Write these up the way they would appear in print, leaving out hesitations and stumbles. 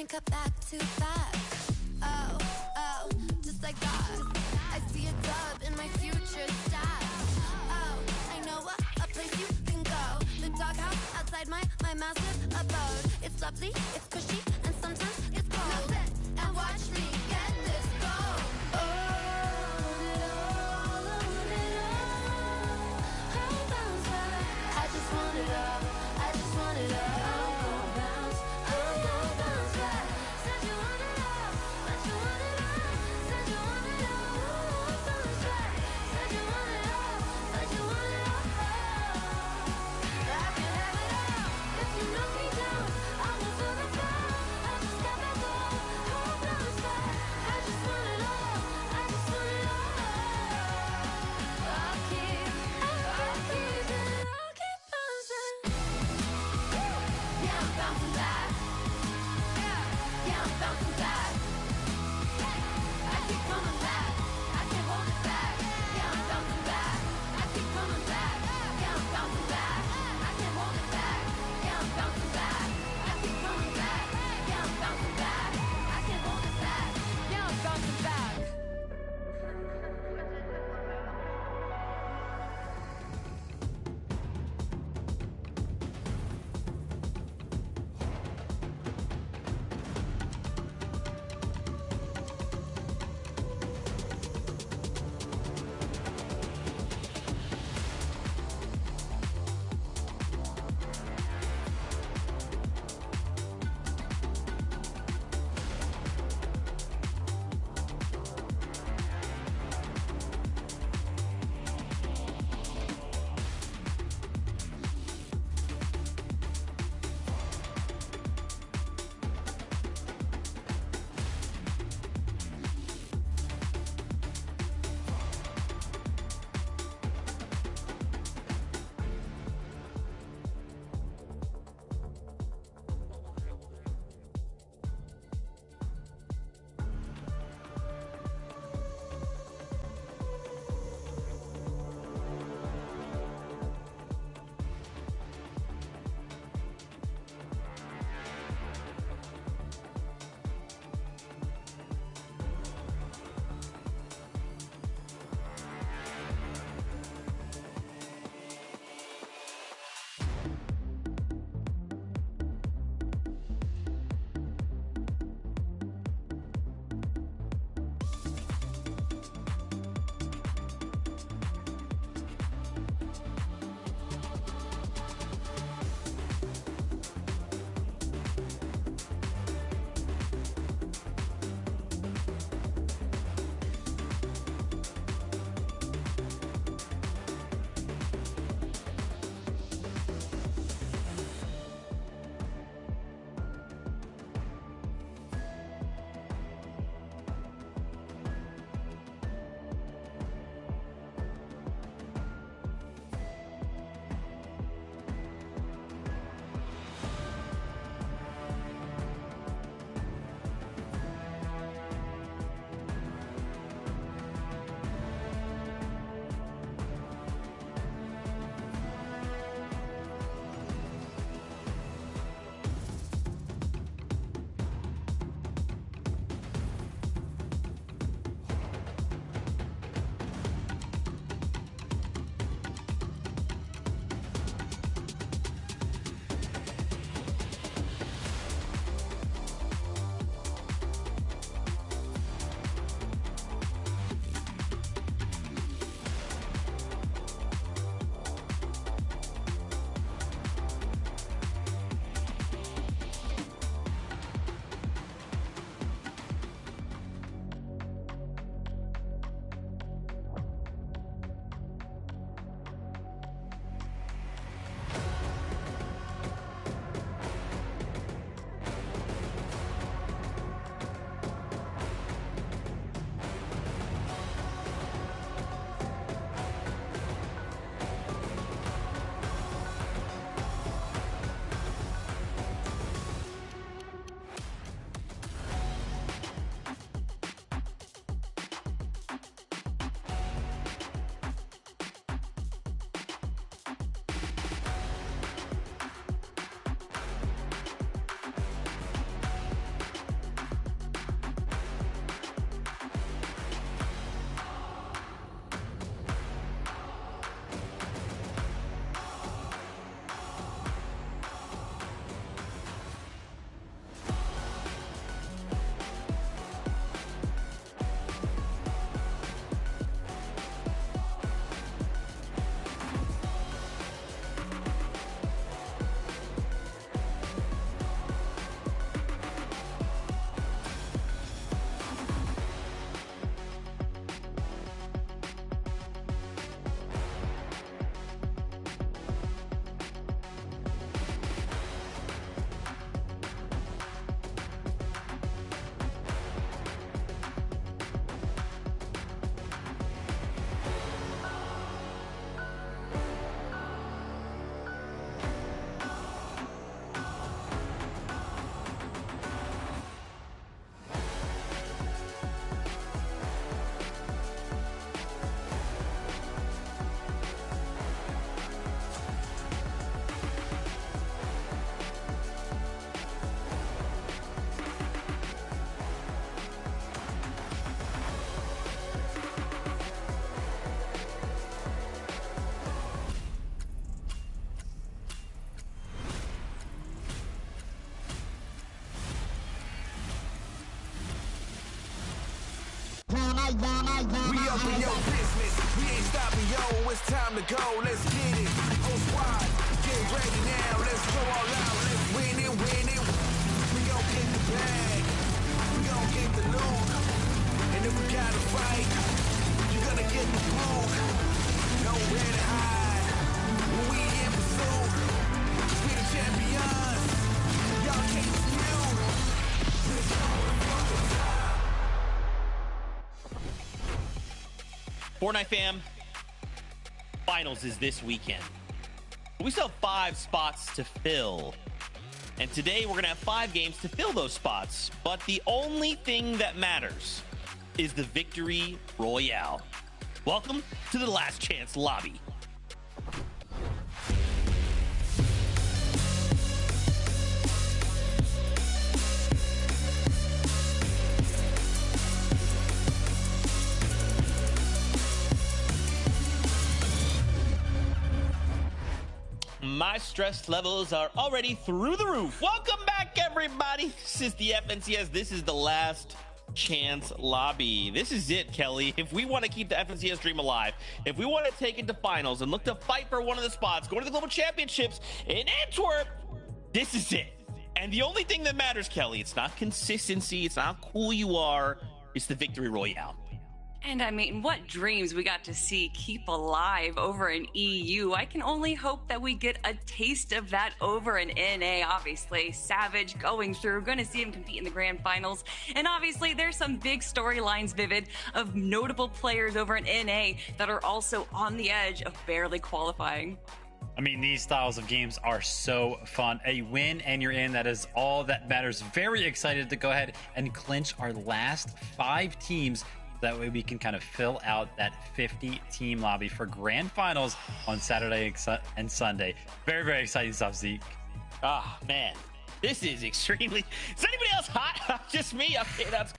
crank up back too fast. Oh, oh, just like that. I see a dub in my future stats. Oh, I know a place you can go. The doghouse outside my massive abode. It's lovely, it's cushy, and sometimes it's cold. Now sit and watch me get this gold. Oh, I just want it all. I just want it all. I'm gon' bounce. I'm gon' bounce back. Said you want it all, but you want it all. Said you want it all. Bounce back. Said you want it all, but you want it all. I can have it all. If you knock me down, I will feel the fall. open your business. We ain't stopping, yo. It's time to go. Let's get it. Whole squad, get ready now. Let's go all out. Let's win it, win it. We gon' get the bag. We gon' get the loot. And if we gotta fight, you're gonna get the boot. Nowhere to hide. When we in pursuit, we the champions. Y'all can't dispute. Fortnite fam, finals is this weekend. We still have 5 spots to fill. And today we're going to have 5 games to fill those spots. But the only thing that matters is the Victory Royale. Welcome to the Last Chance Lobby. My stress levels are already through the roof. Welcome back, everybody. This is the FNCS. This is the Last Chance Lobby. This is it, Kelly. If we want to keep the FNCS dream alive, if we want to take it to finals and look to fight for one of the spots, going to the Global Championships in Antwerp, this is it. And the only thing that matters, Kelly, it's not consistency, it's not how cool you are, it's the Victory Royale. And I mean, what dreams we got to see keep alive over in EU. I can only hope that we get a taste of that over in NA. Obviously, Savage going through, going to see him compete in the grand finals. And obviously, there's some big storylines, Vivid, of notable players over in NA that are also on the edge of barely qualifying. I mean, these styles of games are so fun. A win and you're in. That is all that matters. Very excited to go ahead and clinch our last 5 teams. That way we can kind of fill out that 50-team lobby for grand finals on Saturday and Sunday. Very, very exciting stuff, Zeke. Ah, man. This is extremely... Is anybody else hot? Just me? Okay, that's...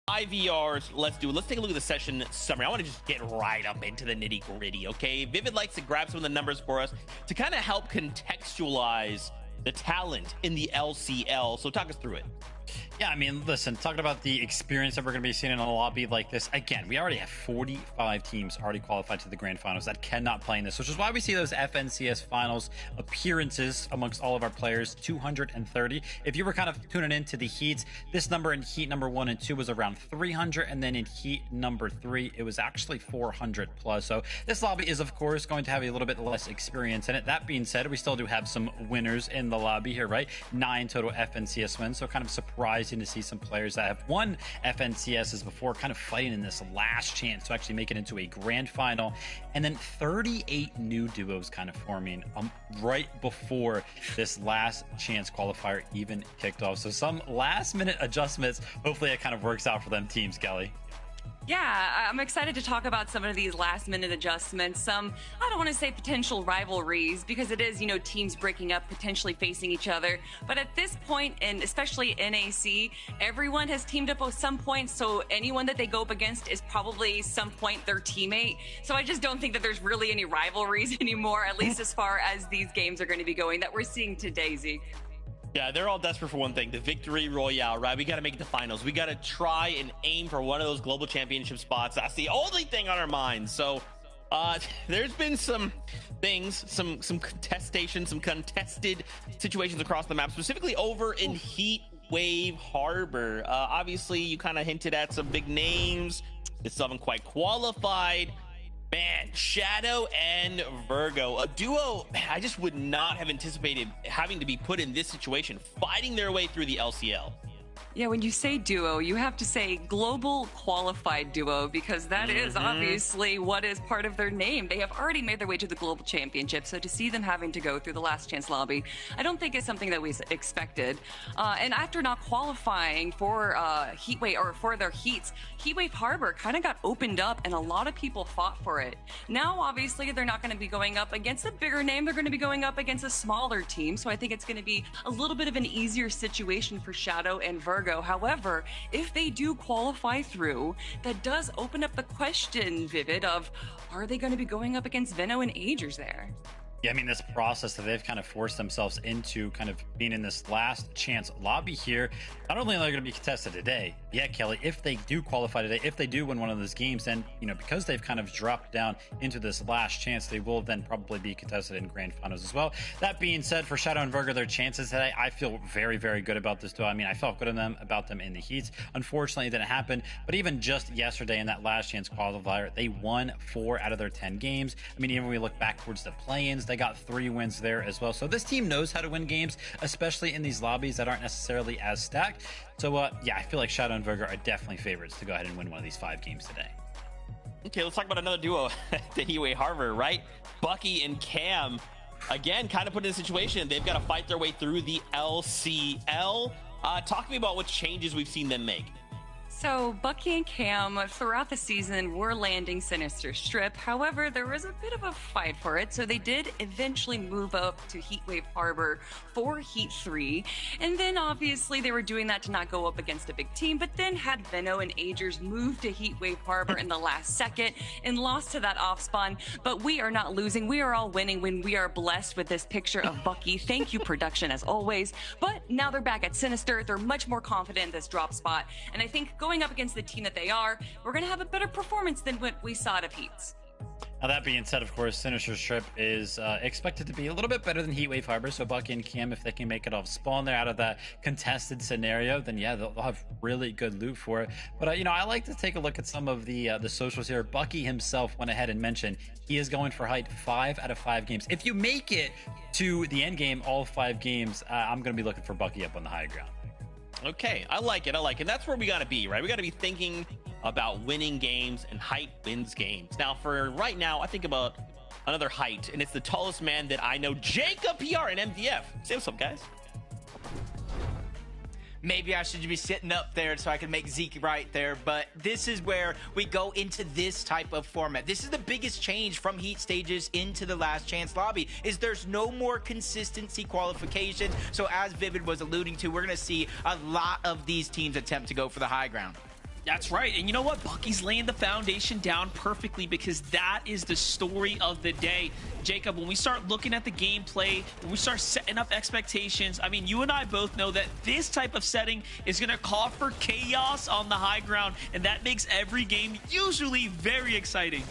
IVRs, let's do it. Let's take a look at the session summary. I want to just get right up into the nitty-gritty, okay? Vivid likes to grab some of the numbers for us to kind of help contextualize the talent in the LCL. So talk us through it. Yeah, I mean, listen, talking about the experience that we're going to be seeing in a lobby like this, again, we already have 45 teams already qualified to the grand finals that cannot play in this, which is why we see those FNCS finals appearances amongst all of our players, 230. If you were kind of tuning into the heats, this number in heat number 1 and 2 was around 300, and then in heat number 3, it was actually 400 plus. So this lobby is, of course, going to have a little bit less experience in it. That being said, we still do have some winners in the lobby here, right? 9 total FNCS wins, so kind of surprising to see some players that have won FNCSs before kind of fighting in this last chance to actually make it into a grand final. And then 38 new duos kind of forming right before this last chance qualifier even kicked off. So some last minute adjustments. Hopefully it kind of works out for them teams, Kelly. Yeah, I'm excited to talk about some of these last minute adjustments. Some, I don't want to say potential rivalries because it is, teams breaking up, potentially facing each other. But at this point, and especially NAC, everyone has teamed up at some point. So anyone that they go up against is probably some point their teammate. So I just don't think that there's really any rivalries anymore, at least as far as these games are going to be going that we're seeing today, Zeke. Yeah, they're all desperate for one thing, the Victory Royale, right? We got to make it to finals. We got to try and aim for one of those global championship spots. That's the only thing on our minds. So there's been some things, some contestation, some contested situations across the map, specifically over in Heat Wave Harbor. Obviously, you kind of hinted at some big names. They still haven't quite qualified. Man, Shadow and Virgo, a duo I just would not have anticipated having to be put in this situation, fighting their way through the LCL. Yeah, when you say duo, you have to say global qualified duo because that is obviously what is part of their name. They have already made their way to the global championship, so to see them having to go through the last chance lobby, I don't think it's something that we expected. And after not qualifying for Heatwave or for their heats, Heatwave Harbor kind of got opened up and a lot of people fought for it. Now, obviously, they're not going to be going up against a bigger name. They're going to be going up against a smaller team, so I think it's going to be a little bit of an easier situation for Shadow and Virgo. However, if they do qualify through, that does open up the question, Vivid, of are they going to be going up against Veno and Agers there? Yeah, I mean, this process that they've kind of forced themselves into, kind of being in this last chance lobby here, not only are they going to be contested today, yeah, Kelly, if they do qualify today, if they do win one of those games, then, you know, because they've kind of dropped down into this last chance, they will then probably be contested in grand finals as well. That being said, for Shadow and Virgo, their chances today, I feel very, very good about this duo. I mean, I felt good about them in the heats. Unfortunately, it didn't happen, but even just yesterday in that last chance qualifier, they won 4 out of their 10 games. I mean, even when we look back towards the play-ins, they got 3 wins there as well. So this team knows how to win games, especially in these lobbies that aren't necessarily as stacked. So yeah, I feel like Shadow and Virgo are definitely favorites to go ahead and win one of these 5 games today. Okay, let's talk about another duo, the Heatwave Harbor, right? Bucky and Cam, again, kind of put in a situation. They've got to fight their way through the LCL. Talk to me about what changes we've seen them make. So Bucky and Cam throughout the season were landing Sinister Strip. However, there was a bit of a fight for it, so they did eventually move up to Heatwave Harbor for Heat 3. And then obviously they were doing that to not go up against a big team, but then had Venno and Agers move to Heatwave Harbor in the last second and lost to that off spawn. But we are not losing. We are all winning when we are blessed with this picture of Bucky. Thank you, production, as always. But now they're back at Sinister. They're much more confident in this drop spot. And I think going up against the team that they are, we're going to have a better performance than what we saw at Heats. Now, that being said, of course, Sinister Strip is expected to be a little bit better than Heatwave Harbor. So Bucky and Cam, if they can make it off spawn there out of that contested scenario, then yeah, they'll have really good loot for it. But you know, I like to take a look at some of the socials here. Bucky himself went ahead and mentioned he is going for height 5 out of 5 games. If you make it to the end game, all 5 games, I'm going to be looking for Bucky up on the high ground. Okay, I like it. And that's where we got to be, right? We got to be thinking about winning games, and height wins games. Now, for right now, I think about another height, and it's the tallest man that I know, Jacob PR and MDF. Say what's up, guys. Maybe I should be sitting up there so I can make Zeke right there, but this is where we go into this type of format. This is the biggest change from heat stages into the last chance lobby, is there's no more consistency qualification. So as Vivid was alluding to, we're going to see a lot of these teams attempt to go for the high ground. That's right. And you know what? Bucky's laying the foundation down perfectly, because that is the story of the day. Jacob, when we start looking at the gameplay, when we start setting up expectations, I mean, you and I both know that this type of setting is going to call for chaos on the high ground, and that makes every game usually very exciting.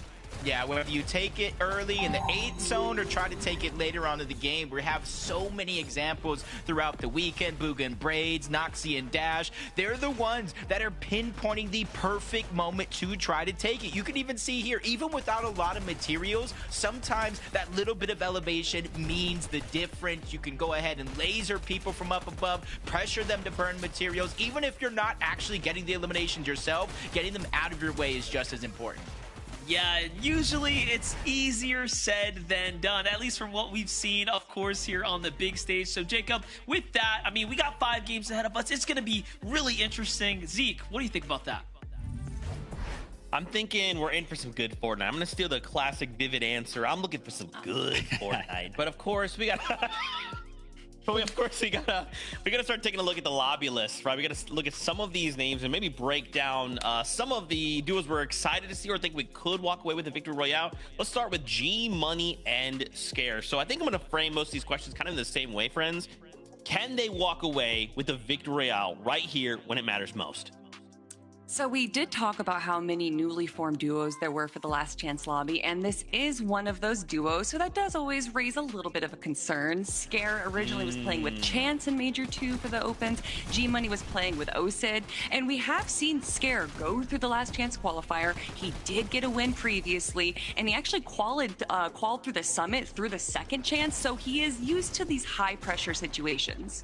Yeah, whether you take it early in the 8th zone or try to take it later on in the game, we have so many examples throughout the weekend. Booga and Braids, Noxie and Dash, they're the ones that are pinpointing the perfect moment to try to take it. You can even see here, even without a lot of materials, sometimes that little bit of elevation means the difference. You can go ahead and laser people from up above, pressure them to burn materials. Even if you're not actually getting the eliminations yourself, getting them out of your way is just as important. Yeah, usually it's easier said than done, at least from what we've seen, of course, here on the big stage. So, Jacob, with that, I mean, we got 5 games ahead of us. It's going to be really interesting. Zeke, what do you think about that? I'm thinking we're in for some good Fortnite. I'm going to steal the classic Vivid answer. I'm looking for some good Fortnite. But of course, we got... But we gotta start taking a look at the lobby list, right? We gotta look at some of these names and maybe break down some of the duos we're excited to see or think we could walk away with the victory royale. Let's start with G Money and Scare. So I think I'm gonna frame most of these questions kind of in the same way, friends. Can they walk away with the victory royale right here when it matters most? So we did talk about how many newly formed duos there were for the Last Chance lobby, and this is one of those duos, so that does always raise a little bit of a concern. Scare originally was playing with Chance in Major 2 for the Opens. G-Money was playing with OSID, and we have seen Scare go through the Last Chance qualifier. He did get a win previously, and he actually qualified through the Summit through the second chance, so he is used to these high-pressure situations.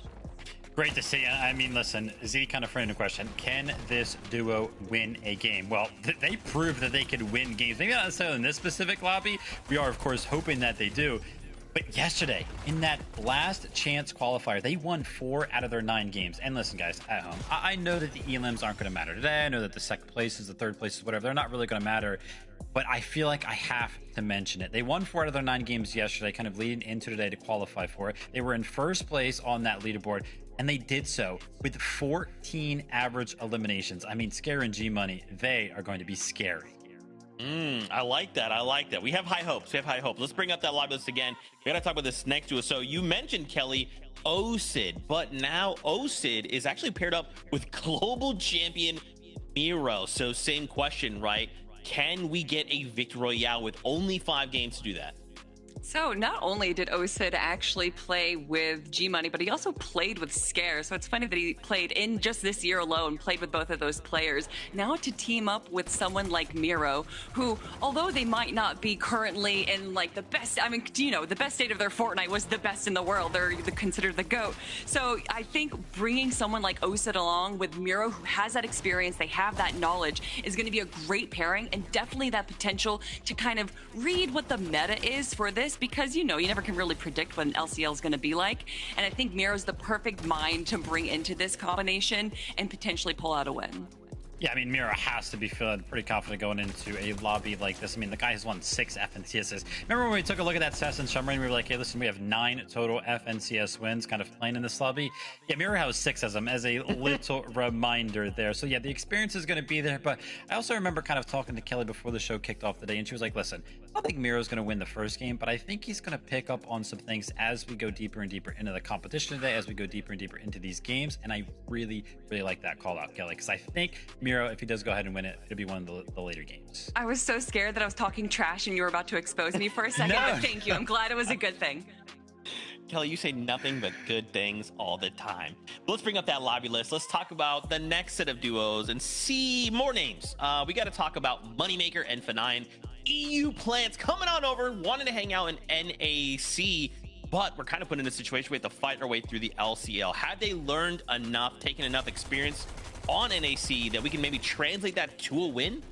Great to see. I mean, listen, Z kind of framed the question. Can this duo win a game? Well, they proved that they could win games. Maybe not necessarily in this specific lobby. We are, of course, hoping that they do. But yesterday, in that last chance qualifier, they won 4 out of their 9 games. And listen, guys, at home, I know that the elims aren't going to matter today. I know that the second places, the third places, whatever, they're not really going to matter. But I feel like I have to mention it. They won 4 out of their 9 games yesterday, kind of leading into today to qualify for it. They were in first place on that leaderboard, and they did so with 14 average eliminations. I mean, Scare and G-Money, they are going to be scary. I like that. I like that. We have high hopes. We have high hopes. Let's bring up that live list again. We got to talk about this next duo. So you mentioned, Kelly, OSID, but now OSID is actually paired up with global champion Miro. So same question, right? Can we get a victory royale with only 5 games to do that? So not only did OSID actually play with G Money, but he also played with Scare. So it's funny that he played in just this year alone, played with both of those players. Now to team up with someone like Miro, who, although they might not be currently in like the best, I mean, you know, the best state of their Fortnite was the best in the world. They're considered the GOAT. So I think bringing someone like OSID along with Miro, who has that experience, they have that knowledge, is going to be a great pairing, and definitely that potential to kind of read what the meta is for this, because you know you never can really predict what an LCL is going to be like, and I think Miro's the perfect mind to bring into this combination and potentially pull out a win. Yeah, I mean, Miro has to be feeling pretty confident going into a lobby like this. I mean, the guy has won 6 FNCSs. Remember when we took a look at that session summary and we were like, hey, listen, we have 9 total FNCS wins kind of playing in this lobby. Yeah, Miro has 6 of them as a little reminder there. So yeah, the experience is going to be there. But I also remember kind of talking to Kelly before the show kicked off today, and she was like, listen, I don't think Miro's going to win the first game, but I think he's going to pick up on some things as we go deeper and deeper into the competition today, as we go deeper and deeper into these games. And I really, really like that call out, Kelly, because I think Miro, if he does go ahead and win it, it'll be one of the later games. I was so scared that I was talking trash and you were about to expose me for a second, No. but thank you. I'm glad it was a good thing. Kelly, you say nothing but good things all the time. But let's bring up that lobby list. Let's talk about the next set of duos and see more names. We got to talk about Moneymaker and F9. EU plants coming on over, wanting to hang out in NAC, but we're kind of put in a situation we have to fight our way through the LCL. Have they learned enough, taken enough experience on NAC that we can maybe translate that to a win?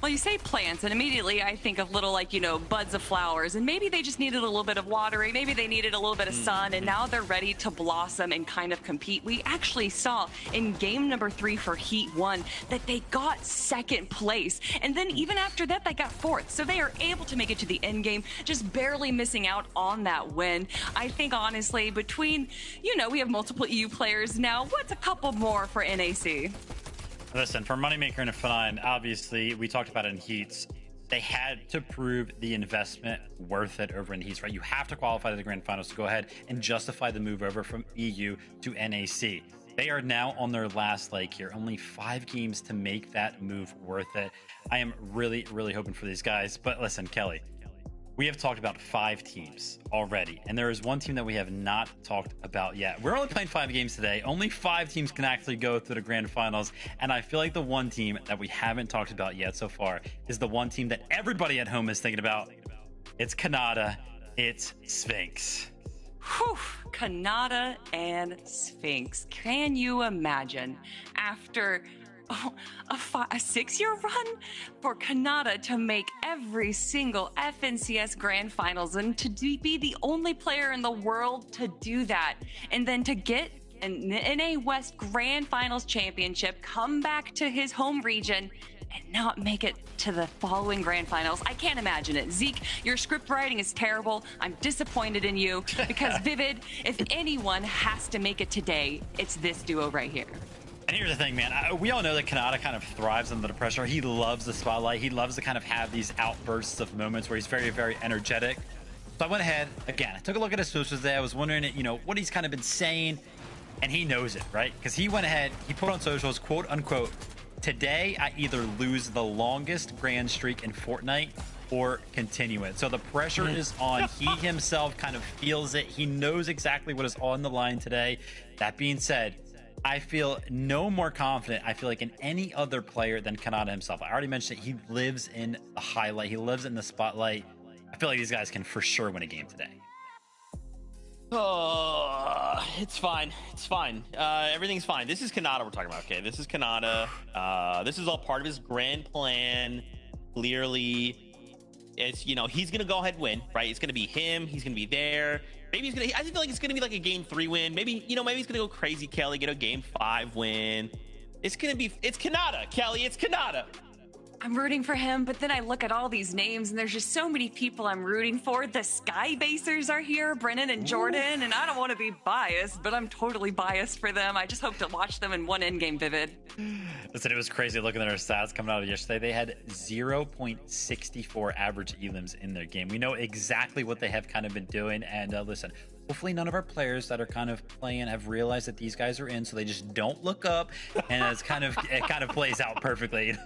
Well, you say plants, and immediately I think of little, like, you know, buds of flowers, and maybe they just needed a little bit of watering, maybe they needed a little bit of sun, and now they're ready to blossom and kind of compete. We actually saw in game number 3 for Heat 1 that they got 2nd place, and then even after that, they got 4th, so they are able to make it to the end game, just barely missing out on that win. I think, honestly, between, you know, we have multiple EU players now, what's a couple more for NAC? Listen, for Moneymaker and F9, obviously, we talked about it in Heats. They had to prove the investment worth it over in Heats, right? You have to qualify to the Grand Finals to go ahead and justify the move over from EU to NAC. They are now on their last leg here. Only 5 games to make that move worth it. I am really, really hoping for these guys. But listen, Kelly, we have talked about 5 teams already, and there is one team that we have not talked about yet. We're only playing 5 games today. Only 5 teams can actually go through the Grand Finals, and I feel like the one team that we haven't talked about yet so far is the one team that everybody at home is thinking about. It's Canada. It's Sphinx. Whew, Canada and Sphinx. Can you imagine after a 6-year run for Canada to make every single FNCS Grand Finals and to be the only player in the world to do that, and then to get an NA West Grand Finals championship, come back to his home region and not make it to the following Grand Finals? I can't imagine it. Zeke, your script writing is terrible. I'm disappointed in you because Vivid, if anyone has to make it today, it's this duo right here. And here's the thing, man. We all know that Kanata kind of thrives under the pressure. He loves the spotlight. He loves to kind of have these outbursts of moments where he's very, very energetic. So I went ahead, again, I took a look at his socials today. I was wondering, you know, what he's kind of been saying, and he knows it, right? Because he went ahead, he put on socials, quote unquote, today I either lose the longest grand streak in Fortnite or continue it. So the pressure is on. He himself kind of feels it. He knows exactly what is on the line today. That being said, I feel no more confident, I feel like, in any other player than Kanata himself. I already mentioned it. He lives in the highlight. He lives in the spotlight. I feel like these guys can for sure win a game today. Oh, it's fine. It's fine. Everything's fine. This is Kanata we're talking about, okay? This is Kanata. This is all part of his grand plan. Clearly, it's, you know, he's going to go ahead and win, right? It's going to be him. He's going to be there. Maybe he's gonna. I feel like it's gonna be like a game 3 win. Maybe, you know, maybe he's gonna go crazy, Kelly, get a game 5 win. It's gonna be. It's Kanata, Kelly. It's Kanata. I'm rooting for him, but then I look at all these names and there's just so many people I'm rooting for. The Sky Basers are here, Brennan and Jordan, and I don't want to be biased, but I'm totally biased for them. I just hope to watch them in one in-game Vivid. Listen, it was crazy looking at our stats coming out of yesterday. They had 0.64 average elims in their game. We know exactly what they have kind of been doing, and listen, hopefully none of our players that are kind of playing have realized that these guys are in, so they just don't look up, and it kind of plays out perfectly.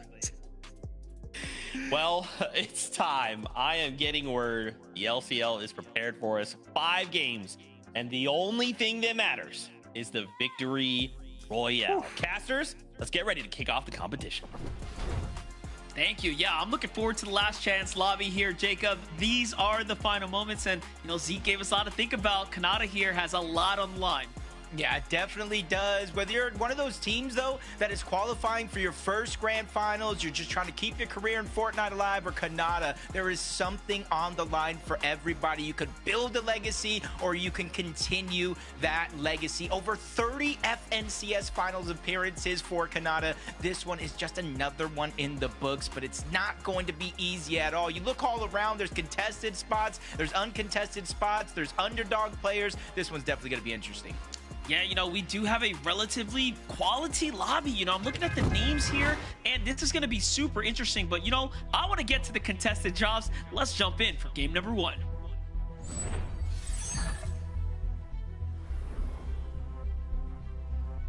Well, it's time. I am getting word the LCL is prepared for us. 5 games, and the only thing that matters is the victory royale. Casters, let's get ready to kick off the competition. Thank you. Yeah, I'm looking forward to the last chance lobby here, Jacob. These are the final moments, and Zeke gave us a lot to think about. Kanata here has a lot on the line. Yeah, it definitely does. Whether you're one of those teams, though, that is qualifying for your first grand finals, you're just trying to keep your career in Fortnite alive, or Kanata, there is something on the line for everybody. You could build a legacy, or you can continue that legacy. Over 30 FNCS finals appearances for Kanata. This one is just another one in the books, but it's not going to be easy at all. You look all around, there's contested spots, there's uncontested spots, there's underdog players. This one's definitely going to be interesting. Yeah, we do have a relatively quality lobby. I'm looking at the names here, and this is going to be super interesting. But, I want to get to the contested jobs. Let's jump in for game number 1.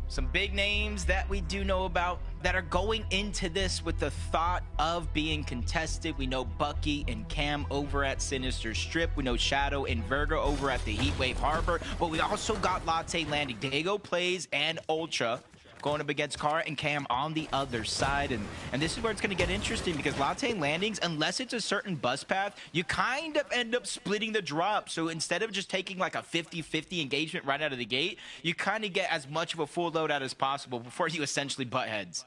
Some big names that we do know about that are going into this with the thought of being contested. We know Bucky and Cam over at Sinister Strip. We know Shadow and Virgo over at the Heatwave Harbor. But we also got Latte landing. Diego Plays and Ultra going up against Kara and Cam on the other side. And this is where it's going to get interesting, because Latte landings, unless it's a certain bus path, you kind of end up splitting the drop. So instead of just taking like a 50-50 engagement right out of the gate, you kind of get as much of a full loadout as possible before you essentially butt heads.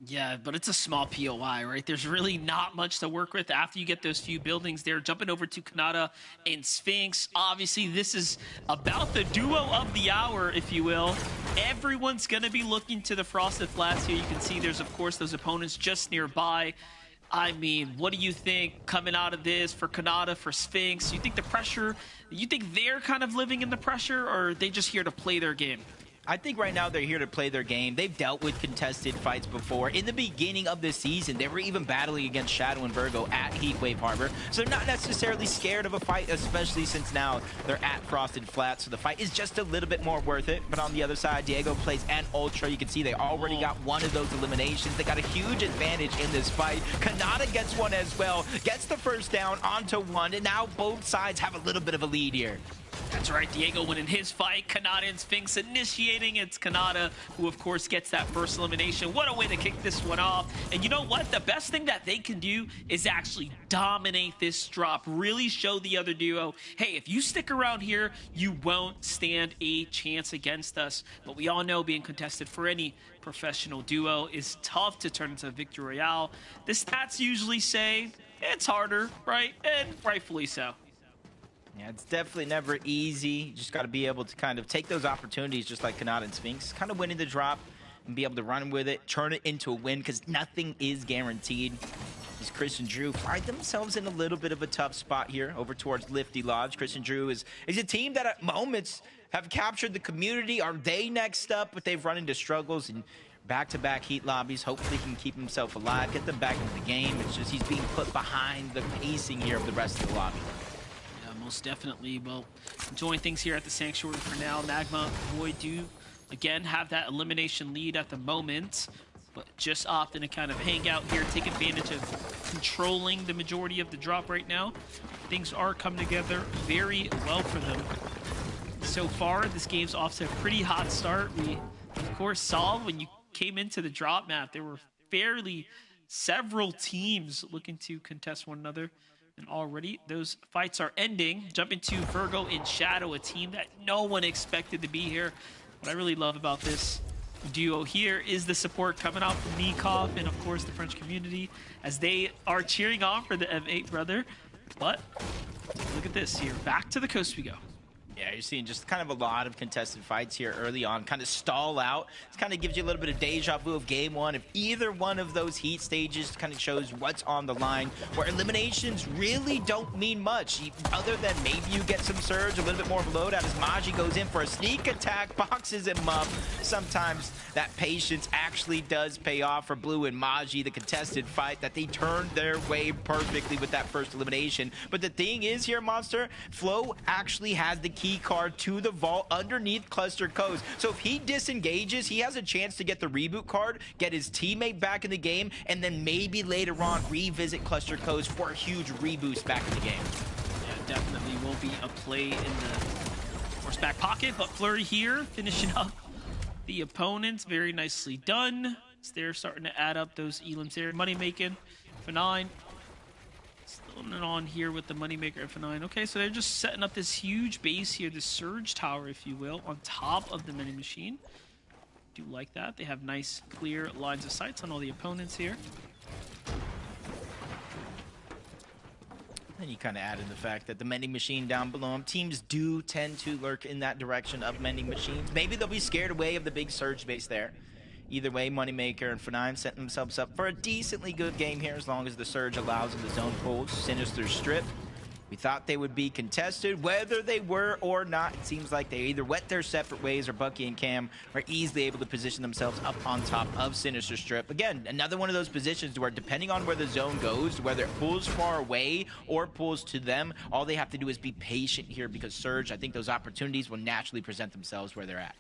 Yeah, but it's a small POI, right? There's really not much to work with after you get those few buildings there. Jumping over to Kanata and Sphinx. Obviously, this is about the duo of the hour, if you will. Everyone's going to be looking to the Frosted Flats here. You can see there's, of course, those opponents just nearby. I mean, what do you think coming out of this for Kanata, for Sphinx? You think the pressure, you think they're kind of living in the pressure, or are they just here to play their game? I think right now they're here to play their game. They've dealt with contested fights before. In the beginning of the season, they were even battling against Shadow and Virgo at Heatwave Harbor. So they're not necessarily scared of a fight, especially since now they're at Frosted Flats. So the fight is just a little bit more worth it. But on the other side, Diego Plays and Ultra. You can see they already got one of those eliminations. They got a huge advantage in this fight. Kanata gets one as well, gets the first down onto one, and now both sides have a little bit of a lead here. That's right, Diego winning his fight. Kanata and Sphinx initiating. It's Kanata who, of course, gets that first elimination. What a way to kick this one off. And you know what? The best thing that they can do is actually dominate this drop. Really show the other duo, hey, if you stick around here, you won't stand a chance against us. But we all know being contested for any professional duo is tough to turn into a victory royale. The stats usually say it's harder, right? And rightfully so. Yeah, it's definitely never easy. You just got to be able to kind of take those opportunities, just like Kanata and Sphinx, kind of winning the drop and be able to run with it, turn it into a win, because nothing is guaranteed. These Chris and Drew find themselves in a little bit of a tough spot here over towards Lifty Lodge. Chris and Drew is a team that at moments have captured the community. Are they next up? But they've run into struggles and back-to-back heat lobbies. Hopefully he can keep himself alive, get them back into the game. It's just he's being put behind the pacing here of the rest of the lobby. Most definitely. Well, enjoying things here at the Sanctuary for now. Magma and Void do, again, have that elimination lead at the moment, but just opting to kind of hang out here, take advantage of controlling the majority of the drop right now. Things are coming together very well for them. So far, this game's off to a pretty hot start. We, of course, saw when you came into the drop map, there were several teams looking to contest one another. And already those fights are ending. Jumping to Virgo and Shadow, a team that no one expected to be here. What I really love about this duo here is the support coming out from Nikov and, of course, the French community as they are cheering on for the M8 brother. But look at this here. Back to the coast we go. Yeah, you're seeing just kind of a lot of contested fights here early on, kind of stall out. It kind of gives you a little bit of deja vu of game one. If either one of those heat stages kind of shows what's on the line, where eliminations really don't mean much, other than maybe you get some surge, a little bit more of a loadout as Maji goes in for a sneak attack, boxes him up. Sometimes that patience actually does pay off for Blue and Maji, the contested fight that they turned their way perfectly with that first elimination. But the thing is here, Monster, Flo actually has the key card to the vault underneath Cluster Coast. So if he disengages, he has a chance to get the reboot card, get his teammate back in the game, and then maybe later on revisit Cluster Coast for a huge reboost back in the game. Yeah, definitely will be a play in the horse back pocket, but Flurry here finishing up the opponents. Very nicely done. So they're starting to add up those elims there. Money making for 9. Still on here with the Moneymaker F9. Okay, so they're just setting up this huge base here, the Surge Tower, if you will, on top of the Mini Machine. Do like that. They have nice, clear lines of sights on all the opponents here. And you kind of added the fact that the Mending Machine down below him, teams do tend to lurk in that direction of Mending Machines. Maybe they'll be scared away of the big Surge base there. Either way, Moneymaker and F9 set themselves up for a decently good game here as long as the Surge allows them the zone pulls. Sinister Strip. We thought they would be contested. Whether they were or not, it seems like they either went their separate ways or Bucky and Cam are easily able to position themselves up on top of Sinister Strip. Again, another one of those positions where depending on where the zone goes, whether it pulls far away or pulls to them, all they have to do is be patient here because Surge, I think those opportunities will naturally present themselves where they're at.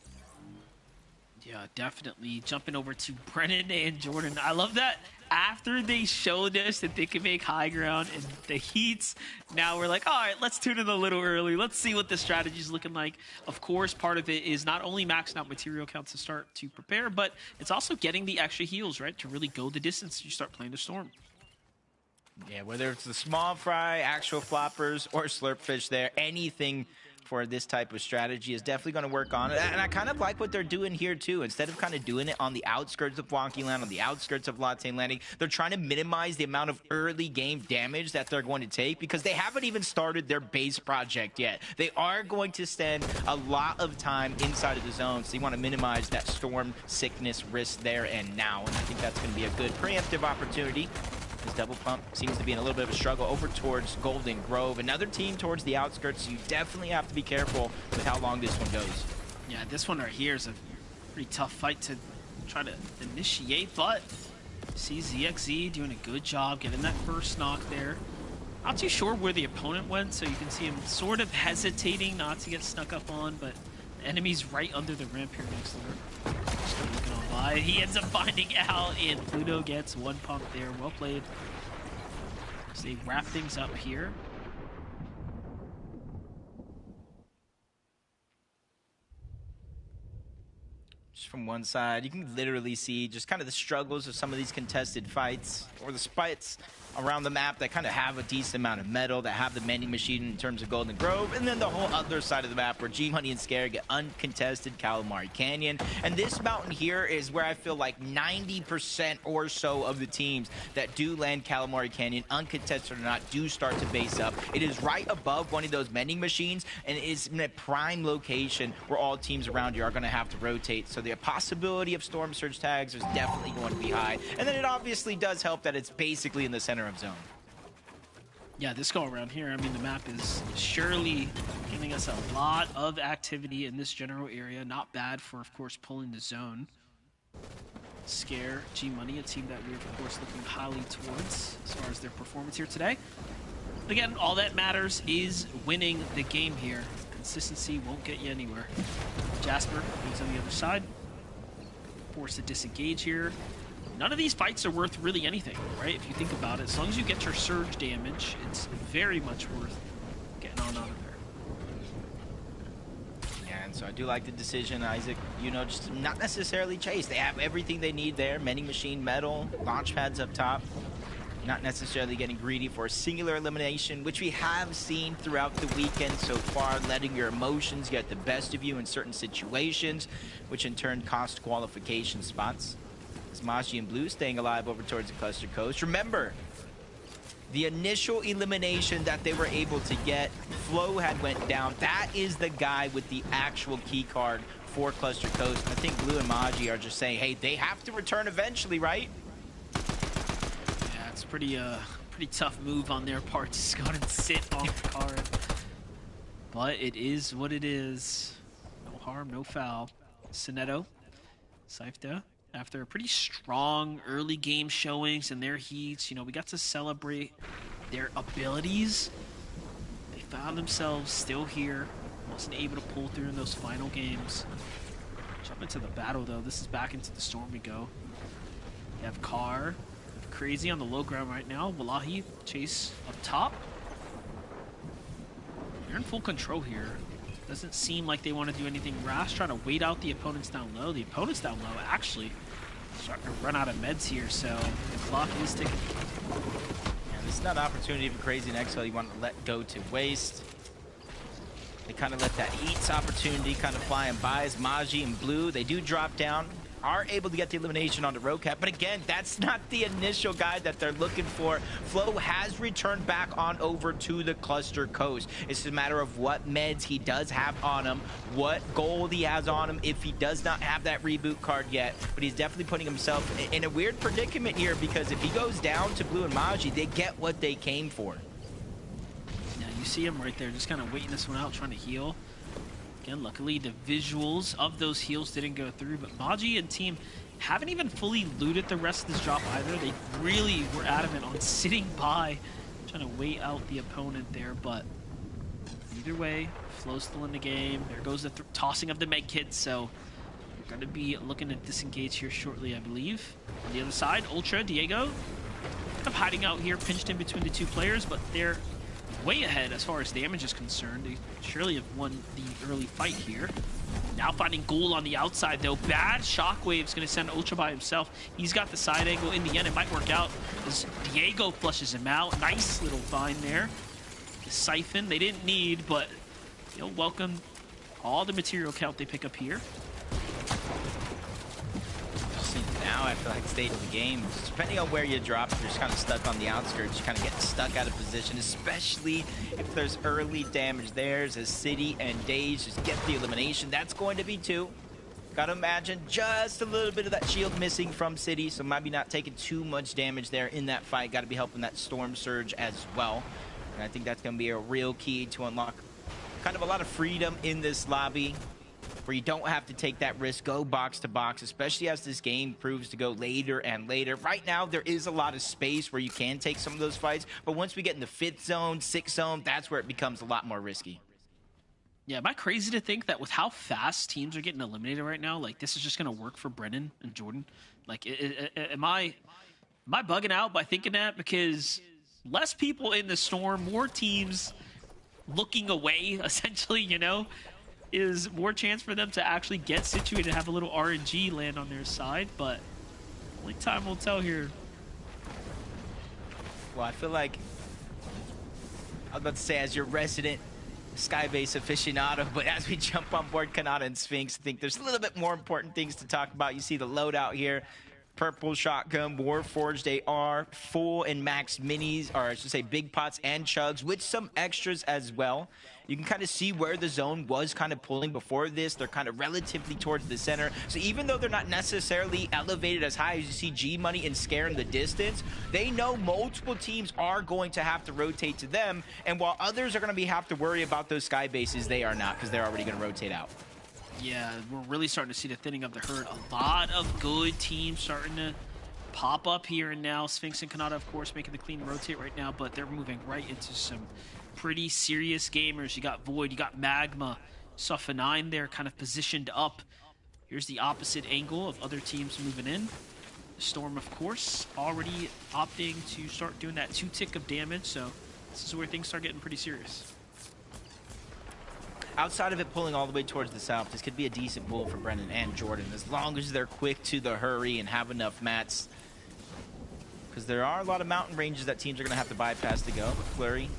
Yeah, definitely. Jumping over to Brennan and Jordan. I love that after they showed us that they can make high ground and the heats, now we're like, all right, let's tune in a little early. Let's see what the strategy is looking like. Of course, part of it is not only maxing out material counts to start to prepare, but it's also getting the extra heals, right, to really go the distance you start playing the Storm. Yeah, whether it's the small fry, actual floppers, or slurpfish there, anything for this type of strategy is definitely going to work on it. And I kind of like what they're doing here too. Instead of kind of doing it on the outskirts of Wonky Land, on the outskirts of Latte Landing, they're trying to minimize the amount of early game damage that they're going to take because they haven't even started their base project yet. They are going to spend a lot of time inside of the zone, so you want to minimize that storm sickness risk there and now. And I think that's going to be a good preemptive opportunity. This double pump seems to be in a little bit of a struggle over towards Golden Grove. Another team towards the outskirts, so you definitely have to be careful with how long this one goes. Yeah, this one right here is a pretty tough fight to try to initiate, but see ZXZ doing a good job getting that first knock there. Not too sure where the opponent went, so you can see him sort of hesitating not to get snuck up on, but the enemy's right under the ramp here next to her. Still looking on by. He ends up finding out, and Pluto gets one pump there. Well played. So they wrap things up here. Just from one side, you can literally see just kind of the struggles of some of these contested fights, or the fights around the map that kind of have a decent amount of metal, that have the Mending Machine in terms of Golden Grove, and then the whole other side of the map where G-Money and Scare get uncontested Calamari Canyon. And this mountain here is where I feel like 90% or so of the teams that do land Calamari Canyon, uncontested or not, do start to base up. It is right above one of those Mending Machines, and it is in a prime location where all teams around you are going to have to rotate. So the possibility of Storm Surge tags is definitely going to be high. And then it obviously does help that it's basically in the center of zone. Yeah, this go around here, I mean, the map is surely giving us a lot of activity in this general area. Not bad for, of course, pulling the zone. Scare, G-Money, a team that we're, of course, looking highly towards as far as their performance here today. Again, all that matters is winning the game here. Consistency won't get you anywhere. Jasper moves on the other side. Forced to disengage here. None of these fights are worth really anything, right? If you think about it, as long as you get your surge damage, it's very much worth getting on out of there. Yeah, and so I do like the decision, Isaac, you know, just not necessarily chase. They have everything they need there. Mending Machine, metal, launch pads up top. Not necessarily getting greedy for a singular elimination, which we have seen throughout the weekend so far, letting your emotions get the best of you in certain situations, which in turn cost qualification spots. As Maji and Blue staying alive over towards the Cluster Coast. Remember, the initial elimination that they were able to get, Flo had went down, that is the guy with the actual key card for Cluster Coast. I think Blue and Maji are just saying, hey, they have to return eventually, right? Yeah, it's pretty tough move on their part to just go and sit on the card. But it is what it is. No harm, no foul. Sinetto, Saifta, after a pretty strong early game showings and their heats, you know, we got to celebrate their abilities. They found themselves still here. Wasn't able to pull through in those final games. Jump into the battle though. This is back into the storm we go. You have Carr, Crazy on the low ground right now. Wallahi chase up top. They're in full control here. Doesn't seem like they want to do anything rash, trying to wait out the opponents down low. The opponents down low actually starting to run out of meds here, so the clock is ticking. Yeah, this is not an opportunity for Crazy and Exile you want to let go to waste. They kind of let that Eats opportunity kind of flying by as Maji and Blue, they do drop down, are able to get the elimination on the Roadcat, but again, that's not the initial guy that they're looking for. Flo has returned back on over to the Cluster Coast. It's just a matter of what meds he does have on him, what gold he has on him, if he does not have that reboot card yet, but he's definitely putting himself in a weird predicament here, because if he goes down to Blue and Maji, they get what they came for. Yeah, you see him right there, just kind of waiting this one out, trying to heal. Again, luckily the visuals of those heals didn't go through, but Maji and team haven't even fully looted the rest of this drop either. They really were adamant on sitting by, trying to wait out the opponent there, but either way, Flo's still in the game. There goes the tossing of the med kit, so we're going to be looking to disengage here shortly, I believe. On the other side, Ultra, Diego, kind of hiding out here, pinched in between the two players, but they're way ahead as far as damage is concerned. They surely have won the early fight here. Now finding Ghoul on the outside though. Bad Shockwave's gonna send Ultra by himself. He's got the side angle. In the end, it might work out as Diego flushes him out. Nice little find there. The Siphon they didn't need, but you'll welcome all the material count they pick up here. Now I feel like stage of the game, depending on where you drop, if you're just kind of stuck on the outskirts, you kind of get stuck out of position, especially if there's early damage there. As City and Daze just get the elimination, that's going to be two. Gotta imagine just a little bit of that shield missing from City, so maybe not taking too much damage there in that fight. Gotta be helping that Storm Surge as well. And I think that's gonna be a real key to unlock kind of a lot of freedom in this lobby, where you don't have to take that risk, go box to box, especially as this game proves to go later and later. Right now, there is a lot of space where you can take some of those fights, but once we get in the 5th zone, 6th zone, that's where it becomes a lot more risky. Yeah, am I crazy to think that with how fast teams are getting eliminated right now, like this is just going to work for Brennan and Jordan? Like, am I bugging out by thinking that? Because less people in the Storm, more teams looking away, essentially, you know, is more chance for them to actually get situated, have a little RNG land on their side, but only time will tell here. Well, I feel like, I was about to say as your resident Skybase aficionado, but as we jump on board Kanata and Sphinx, I think there's a little bit more important things to talk about. You see the loadout here. Purple shotgun, Warforged AR, full and max minis, or I should say big pots and chugs, with some extras as well. You can kind of see where the zone was kind of pulling before this. They're kind of relatively towards the center. So even though they're not necessarily elevated as high as you see G-Money and Scare in the distance, they know multiple teams are going to have to rotate to them. And while others are going to have to worry about those sky bases, they are not, because they're already going to rotate out. Yeah, we're really starting to see the thinning of the herd. A lot of good teams starting to pop up here and now. Sphinx and Kanata, of course, making the clean rotate right now, but they're moving right into some pretty serious gamers. You got Void, you got Magma, saw F9 there kind of positioned up. Here's the opposite angle of other teams moving in. Storm, of course, already opting to start doing that 2-tick of damage, so this is where things start getting pretty serious. Outside of it pulling all the way towards the south, this could be a decent pull for Brennan and Jordan, as long as they're quick to the hurry and have enough mats. Because there are a lot of mountain ranges that teams are going to have to bypass to go. Flurry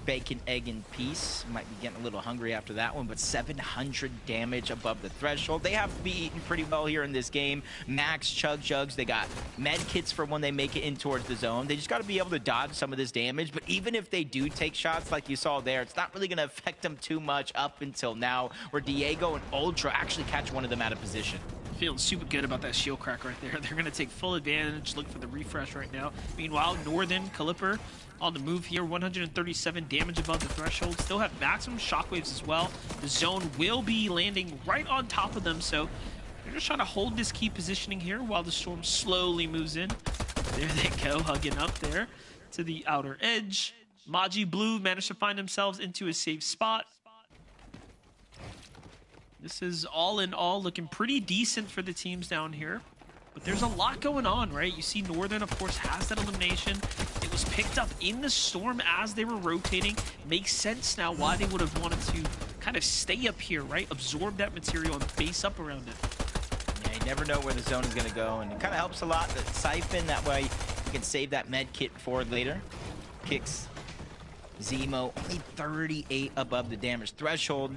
bacon, egg, and peace. Might be getting a little hungry after that one, but 700 damage above the threshold. They have to be eating pretty well here in this game. Max chug jugs. They got med kits for when they make it in towards the zone. They just got to be able to dodge some of this damage, but even if they do take shots like you saw there, it's not really going to affect them too much up until now, where Diego and Ultra actually catch one of them out of position. Feeling super good about that shield crack right there. They're going to take full advantage, look for the refresh right now. Meanwhile, Northern Caliper on the move here, 137 damage above the threshold. Still have maximum shockwaves as well. The zone will be landing right on top of them, so they're just trying to hold this key positioning here while the storm slowly moves in. There they go, hugging up there to the outer edge. Maji Blue managed to find themselves into a safe spot. This is all in all looking pretty decent for the teams down here. But there's a lot going on, right? You see Northern, of course, has that elimination. It was picked up in the storm as they were rotating. Makes sense now why they would have wanted to kind of stay up here, right? Absorb that material and base up around it. Yeah, you never know where the zone is going to go, and it kind of helps a lot that Siphon, that way you can save that med kit for later. Kicks Zemo, only 38 above the damage threshold.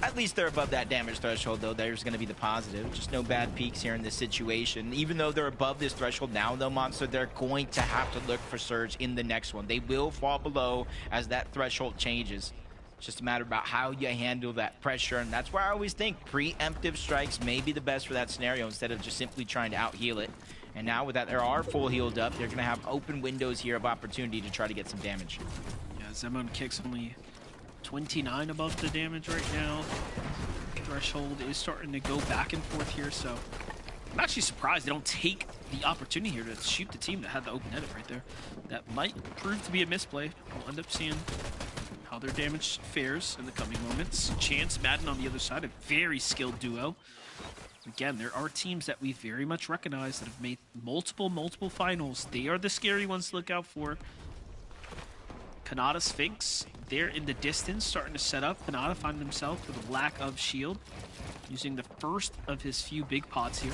At least they're above that damage threshold, though. There's going to be the positive. Just no bad peaks here in this situation. Even though they're above this threshold now, though, Monster, they're going to have to look for Surge in the next one. They will fall below as that threshold changes. It's just a matter about how you handle that pressure, and that's why I always think preemptive strikes may be the best for that scenario instead of just simply trying to out-heal it. And now with that, they are full healed up. They're going to have open windows here of opportunity to try to get some damage. Yeah, Zemon kicks only 29 above the damage right now. Threshold is starting to go back and forth here, so I'm actually surprised they don't take the opportunity here to shoot the team that had the open edit right there. That might prove to be a misplay. We'll end up seeing how their damage fares in the coming moments. Chance, Madden on the other side, a very skilled duo. Again, there are teams that we very much recognize that have made multiple finals. They are the scary ones to look out for. Kanata Sphinx, they're in the distance, starting to set up. Kanata finding himself with a lack of shield, using the first of his few big pots here.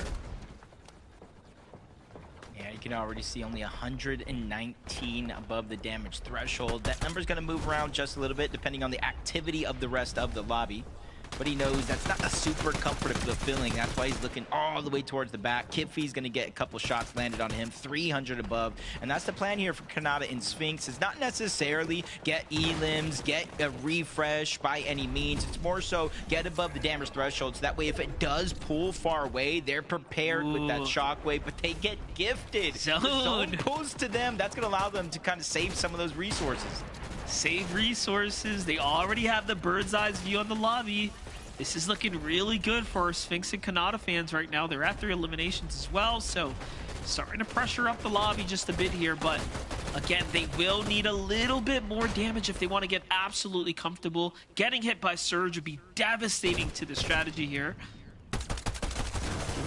Yeah, you can already see only 119 above the damage threshold. That number's going to move around just a little bit depending on the activity of the rest of the lobby. But he knows that's not a super comfortable feeling. That's why he's looking all the way towards the back. Kipfi's going to get a couple shots landed on him, 300 above. And that's the plan here for Kanata and Sphinx. It's not necessarily get elims, get a refresh by any means. It's more so get above the damage threshold. So that way if it does pull far away, they're prepared with that shockwave. But they get gifted. Zone. The zone pulls to them. That's going to allow them to kind of save some of those resources. Save resources. They already have the bird's eye view on the lobby. This is looking really good for our Sphinx and Kanata fans right now. They're at their eliminations as well, so starting to pressure up the lobby just a bit here. But again, they will need a little bit more damage if they want to get absolutely comfortable. Getting hit by Surge would be devastating to the strategy here.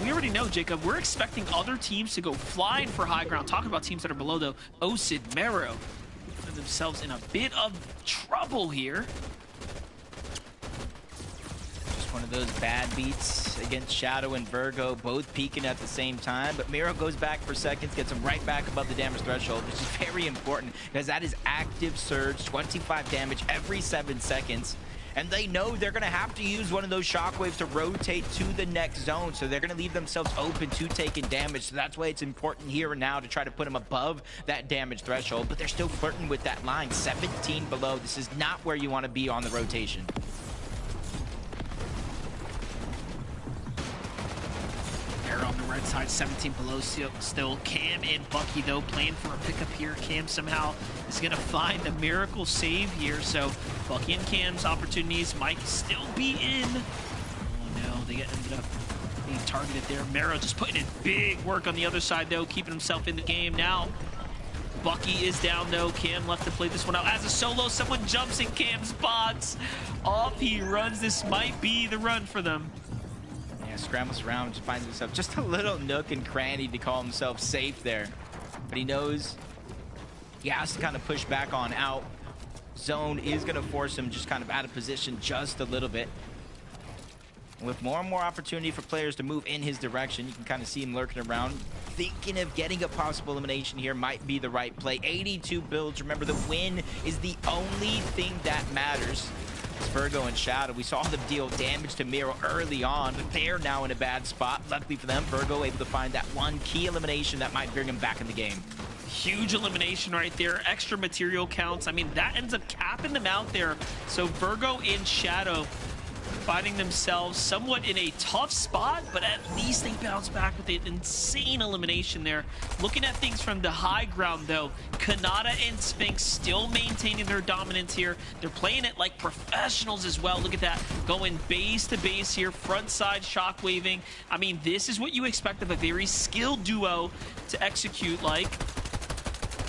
We already know, Jacob, we're expecting other teams to go flying for high ground. Talking about teams that are below, though. Osid, Mero find themselves in a bit of trouble here. One of those bad beats against Shadow and Virgo, both peaking at the same time, but Miro goes back for seconds, gets him right back above the damage threshold, which is very important because that is active Surge, 25 damage every 7 seconds. And they know they're going to have to use one of those shockwaves to rotate to the next zone, so they're going to leave themselves open to taking damage. So that's why it's important here and now to try to put them above that damage threshold, but they're still flirting with that line, 17 below. This is not where you want to be on the rotation. On the right side, 17 below still. Cam and Bucky, though, playing for a pickup here. Cam somehow is going to find a miracle save here, so Bucky and Cam's opportunities might still be in. Oh, no, they ended up being targeted there. Mero just putting in big work on the other side, though, keeping himself in the game now. Bucky is down, though. Cam left to play this one out. As a solo, someone jumps in Cam's box. Off he runs. This might be the run for them. Scrambles around, finds himself just a little nook and cranny to call himself safe there. But he knows he has to kind of push back on out. Zone is going to force him just kind of out of position just a little bit. With more and more opportunity for players to move in his direction, you can kind of see him lurking around, thinking of getting a possible elimination here might be the right play. 82 builds. Remember, the win is the only thing that matters. It's Virgo and Shadow. We saw them deal damage to Miro early on, but they're now in a bad spot. Luckily for them, Virgo able to find that one key elimination that might bring him back in the game. Huge elimination right there. Extra material counts. I mean, that ends up capping them out there. So Virgo and Shadow finding themselves somewhat in a tough spot, but at least they bounce back with an insane elimination there. Looking at things from the high ground, though, Kanata and Sphinx still maintaining their dominance here. They're playing it like professionals as well. Look at that, going base to base here, front side shockwaving. I mean, this is what you expect of a very skilled duo to execute like.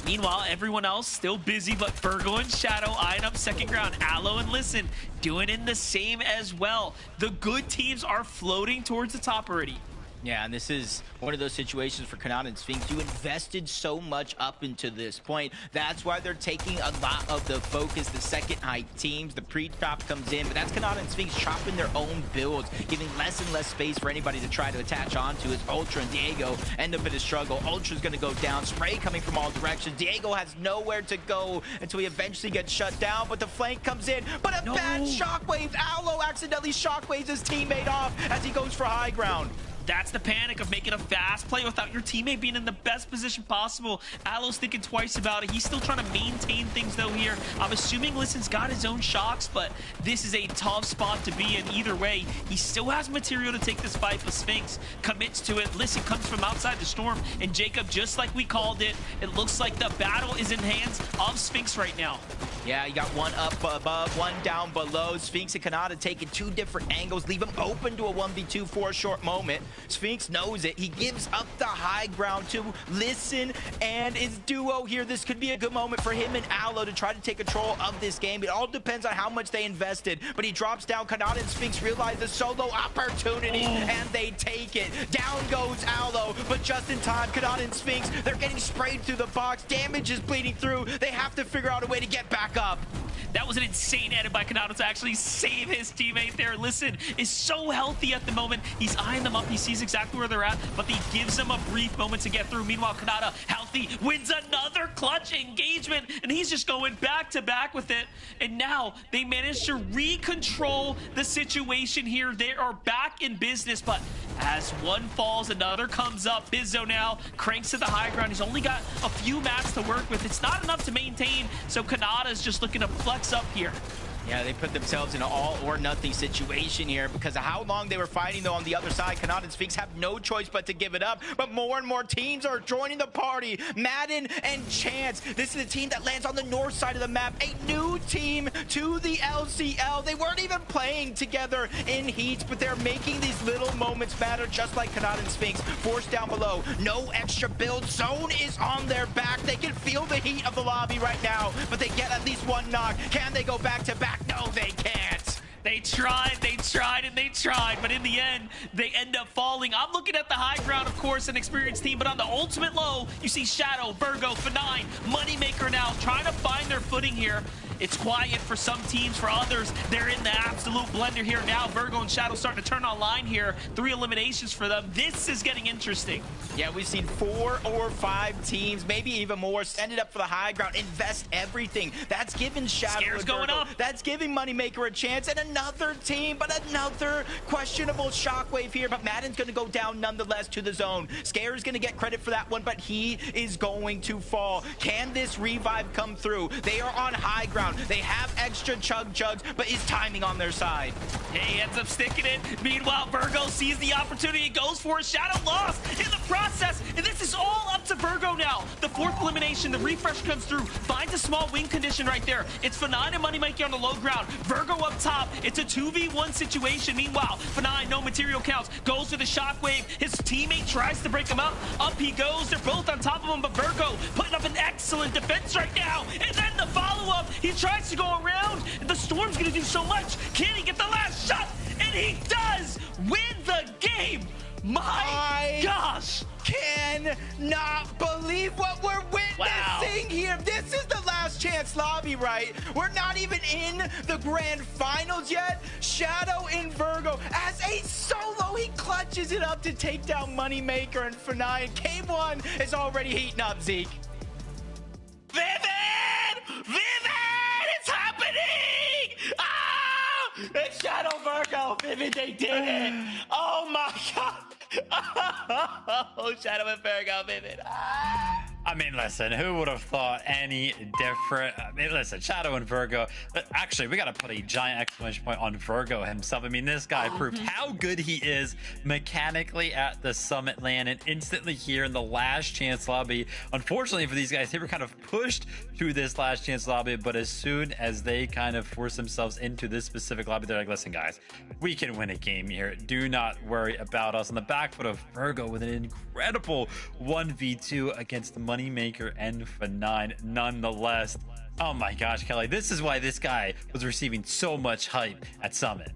Meanwhile, everyone else still busy, but Virgo and Shadow eyeing up second ground. Aloe and Listen doing it the same as well. The good teams are floating towards the top already. Yeah, and this is one of those situations for Kanata and Sphinx. You invested so much up into this point. That's why they're taking a lot of the focus, the second height teams. The pre-chop comes in, but that's Kanata and Sphinx chopping their own builds, giving less and less space for anybody to try to attach onto as Ultra and Diego end up in a struggle. Ultra's going to go down. Spray coming from all directions. Diego has nowhere to go until he eventually gets shut down, but the flank comes in. But a bad shockwave. Aloe accidentally shockwaves his teammate off as he goes for high ground. That's the panic of making a fast play without your teammate being in the best position possible. Aloe's thinking twice about it. He's still trying to maintain things, though, here. I'm assuming Listen's got his own shocks, but this is a tough spot to be in either way. He still has material to take this fight, but Sphinx commits to it. Listen comes from outside the storm, and Jacob, just like we called it, it looks like the battle is in hands of Sphinx right now. Yeah, you got one up above, one down below. Sphinx and Kanata taking two different angles, leave him open to a 1v2 for a short moment. Sphinx knows it. He gives up the high ground to Listen and his duo here. This could be a good moment for him and Aloe to try to take control of this game. It all depends on how much they invested, but he drops down. Kanata and Sphinx realize the solo opportunity, and they take it. Down goes Aloe, but just in time. Kanata and Sphinx, they're getting sprayed through the box. Damage is bleeding through. They have to figure out a way to get back up. That was an insane edit by Kanata to actually save his teammate there. Listen is so healthy at the moment. He's eyeing them up. He sees exactly where they're at, but he gives them a brief moment to get through. Meanwhile, Kanata, healthy, wins another clutch engagement, and he's just going back to back with it. And now they manage to re-control the situation here. They are back in business, but as one falls, another comes up. Bizzo now cranks to the high ground. He's only got a few mats to work with. It's not enough to maintain, so Kanata's just looking to flex up here. Yeah, they put themselves in an all-or-nothing situation here because of how long they were fighting, though, on the other side. Kanata and Sphinx have no choice but to give it up, but more and more teams are joining the party. Madden and Chance. This is the team that lands on the north side of the map. A new team to the LCL. They weren't even playing together in heats, but they're making these little moments matter, just like Kanata and Sphinx. Forced down below. No extra build. Zone is on their back. They can feel the heat of the lobby right now, but they get at least one knock. Can they go back-to-back? No, they can't. They tried, and they tried, but in the end, they end up falling. I'm looking at the high ground, of course, an experienced team, but on the ultimate low, you see Shadow, Virgo, F9, Moneymaker now trying to find their footing here. It's quiet for some teams. For others, they're in the absolute blender here now. Virgo and Shadow starting to turn online here. 3 eliminations for them. This is getting interesting. Yeah, we've seen 4 or 5 teams, maybe even more, send it up for the high ground, invest everything. That's giving Shadow Scare's going up. That's giving Moneymaker a chance, and another team, but another questionable shockwave here. But Madden's going to go down nonetheless to the zone. Scare's going to get credit for that one, but he is going to fall. Can this revive come through? They are on high ground. They have extra chugs, but is timing on their side. He ends up sticking it. Meanwhile, Virgo sees the opportunity, goes for a Shadow loss in the process, and this is all up to Virgo now. The 4th elimination, the refresh comes through, finds a small win condition right there. It's F9 and Moneymaker on the low ground. Virgo up top. It's a 2v1 situation. Meanwhile, F9, no material counts, goes to the shockwave. His teammate tries to break him up. Up he goes. They're both on top of him, but Virgo putting up an excellent defense right now. And then the follow-up, he tries to go around. The Storm's gonna do so much. Can he get the last shot? And he does win the game. My gosh. Cannot believe what we're witnessing here. This is the last last chance lobby, right? We're not even in the grand finals yet. Shadow in Virgo as a solo, he clutches it up to take down Moneymaker and Fortnite. Game 1 is already heating up, Zeke. Vivid! Vivid! It's happening! Ah! It's Shadow Virgo! Vivid, they did it! Oh my god! Oh, Shadow and Virgo, Vivid. Ah! I mean, listen, who would have thought any different? I mean, listen, Shadow and Virgo. Actually, we got to put a giant exclamation point on Virgo himself. I mean, this guy proved how good he is mechanically at the Summit land and instantly here in the last chance lobby. Unfortunately for these guys, they were kind of pushed to this last chance lobby, but as soon as they kind of force themselves into this specific lobby, they're like, listen, guys, we can win a game here. Do not worry about us. On the back foot of Virgo with an incredible 1v2 against the Moneymaker and F9 nonetheless. Oh my gosh, Kelly, this is why this guy was receiving so much hype at Summit.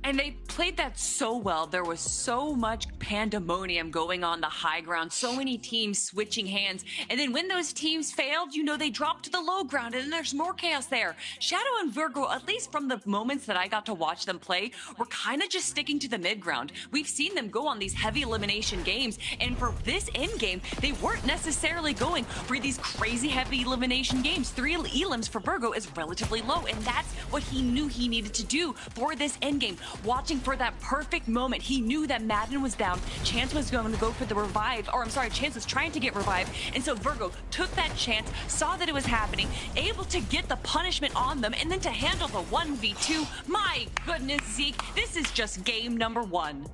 And they played that so well. There was so much pandemonium going on the high ground, so many teams switching hands. And then when those teams failed, you know, they dropped to the low ground and then there's more chaos there. Shadow and Virgo, at least from the moments that I got to watch them play, were kind of just sticking to the mid ground. We've seen them go on these heavy elimination games. And for this end game, they weren't necessarily going for these crazy heavy elimination games. 3 elims for Virgo is relatively low. And that's what he knew he needed to do for this end game. Watching for that perfect moment. He knew that Madden was down. Chance was going to go for the revive, or I'm sorry, Chance was trying to get revived. And so Virgo took that chance, saw that it was happening, able to get the punishment on them, and then to handle the 1v2. My goodness, Zeke, this is just game number 1.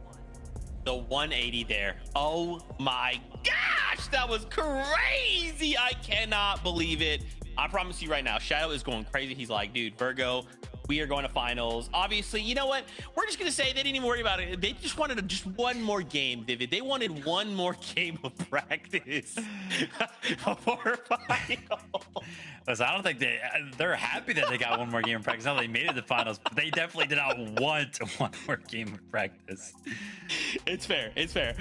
The 180 there. Oh my gosh, that was crazy. I cannot believe it. I promise you right now, Shadow is going crazy. He's like, dude, Virgo, we are going to finals. Obviously, you know what? We're just going to say they didn't even worry about it. They just wanted just one more game, Vivid. They wanted one more game of practice before final. Listen, I don't think they're happy that they got one more game of practice. Now they made it to the finals, but they definitely did not want one more game of practice. It's fair. It's fair.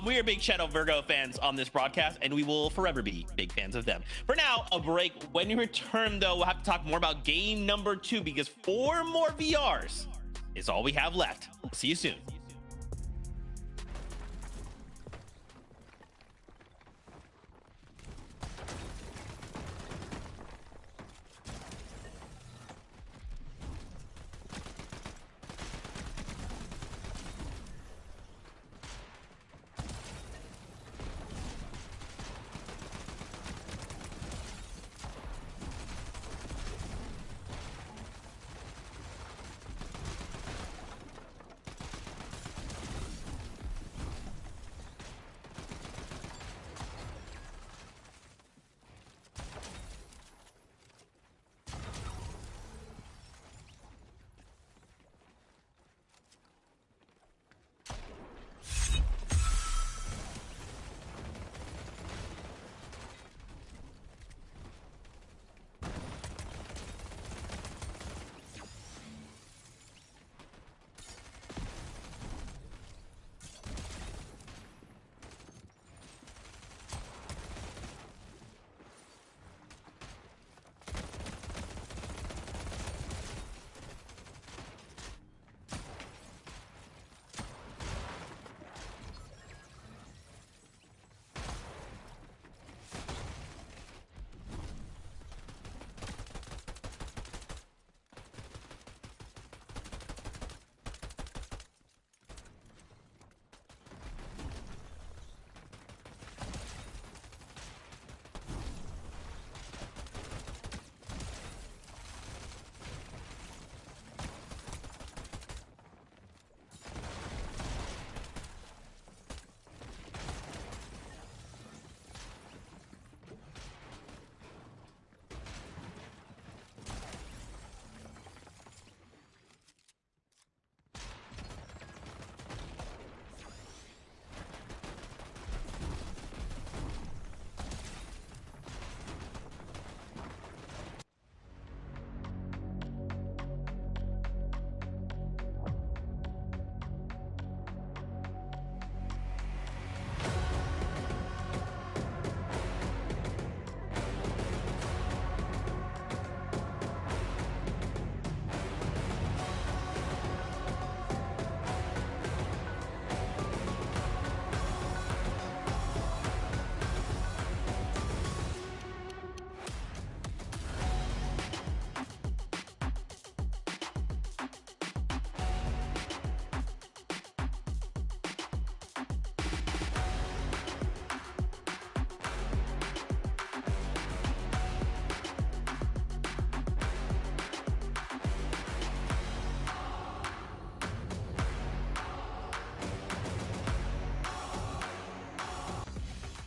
We are big Shadow Virgo fans on this broadcast, and we will forever be big fans of them. For now, a break. When we return, though, we'll have to talk more about game number 2 because 4 more VRs is all we have left. See you soon.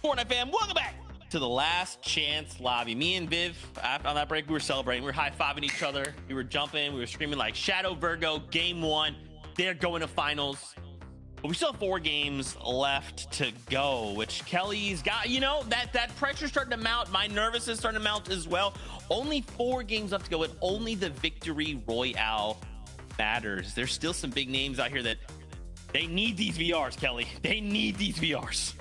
Fortnite fam, welcome back to the last chance lobby. Me and Viv, on that break, we were celebrating. We were high-fiving each other. We were jumping. We were screaming like Shadow Virgo, game 1. They're going to finals. But we still have 4 games left to go, which Kelly's got, you know, that pressure's starting to mount. My nervousness is starting to mount as well. Only 4 games left to go, and only the victory royale matters. There's still some big names out here that they need these VRs, Kelly. They need these VRs.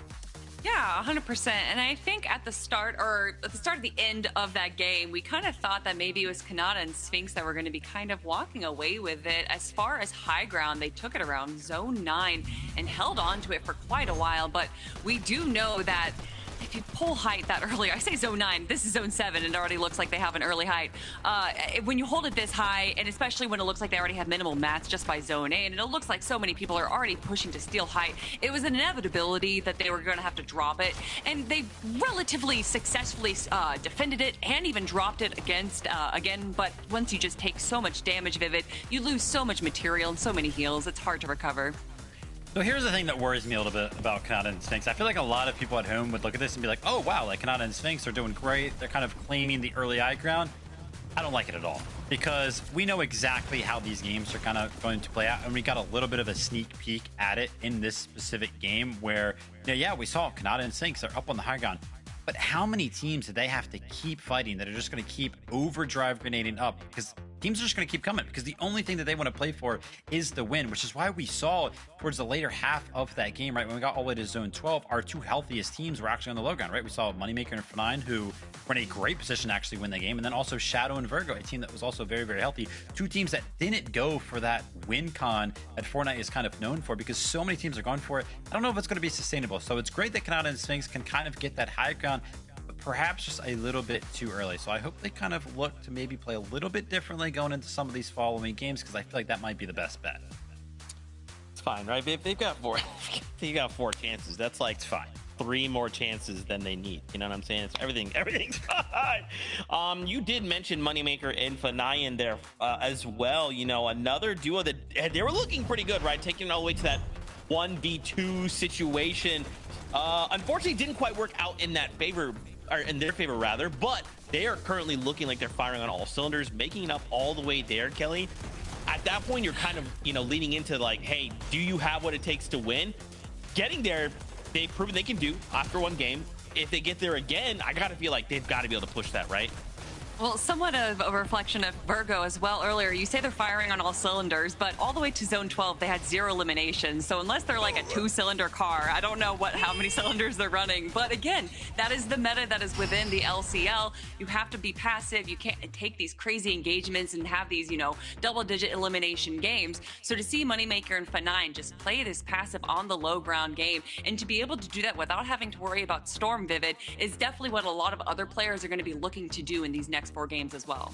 Yeah, 100%. And I think at the start of the end of that game, we kind of thought that maybe it was Kanata and Sphinx that were going to be kind of walking away with it. As far as high ground, they took it around zone 9 and held on to it for quite a while. But we do know that if you pull height that early, I say zone 9, this is zone 7, and it already looks like they have an early height. When you hold it this high, and especially when it looks like they already have minimal mats just by zone A, and it looks like so many people are already pushing to steal height, it was an inevitability that they were going to have to drop it, and they relatively successfully defended it and even dropped it again. But once you just take so much damage, Vivid, you lose so much material and so many heals, it's hard to recover. So here's the thing that worries me a little bit about Kanata and Sphinx. I feel like a lot of people at home would look at this and be like, oh, wow, like Kanata and Sphinx are doing great. They're kind of claiming the early high ground. I don't like it at all, because we know exactly how these games are kind of going to play out. And we got a little bit of a sneak peek at it in this specific game where, yeah, we saw Kanata and Sphinx are up on the high ground. But how many teams do they have to keep fighting that are just going to keep overdrive grenading up? Because teams are just going to keep coming, because the only thing that they want to play for is the win, which is why we saw towards the later half of that game, right, when we got all the way to zone 12, our 2 healthiest teams were actually on the low ground, right? We saw Moneymaker and F9, who were in a great position to actually win the game, and then also Shadow and Virgo, a team that was also very, very healthy. 2 teams that didn't go for that win con that Fortnite is kind of known for, because so many teams are going for it. I don't know if it's going to be sustainable. So it's great that Kanata and Sphinx can kind of get that high ground, but perhaps just a little bit too early. So I hope they kind of look to maybe play a little bit differently going into some of these following games, because I feel like that might be the best bet. It's fine, right? They've got 4. You got 4 chances. That's like It's fine. 3 more chances than they need. You know what I'm saying? It's everything's fine. You did mention Moneymaker and Fanayan there as well. You know, another duo that they were looking pretty good, right? Taking it all the way to that 1v2 situation. Unfortunately, didn't quite work out in that favor, or in their favor rather, but they are currently looking like they're firing on all cylinders, making it up all the way there, Kelly. At that point, you're kind of, you know, leaning into like, hey, do you have what it takes to win? Getting there, they've proven they can do after 1 game. If they get there again, I gotta feel like they've got to be able to push that, right? Well, somewhat of a reflection of Virgo as well earlier. You say they're firing on all cylinders, but all the way to zone 12, they had 0 eliminations. So unless they're like a 2-cylinder car, I don't know how many cylinders they're running. But again, that is the meta that is within the LCL. You have to be passive. You can't take these crazy engagements and have these, you know, double-digit elimination games. So to see Moneymaker and F9 just play this passive on the low ground game, and to be able to do that without having to worry about Storm Vivid, is definitely what a lot of other players are going to be looking to do in these next 4 games as well.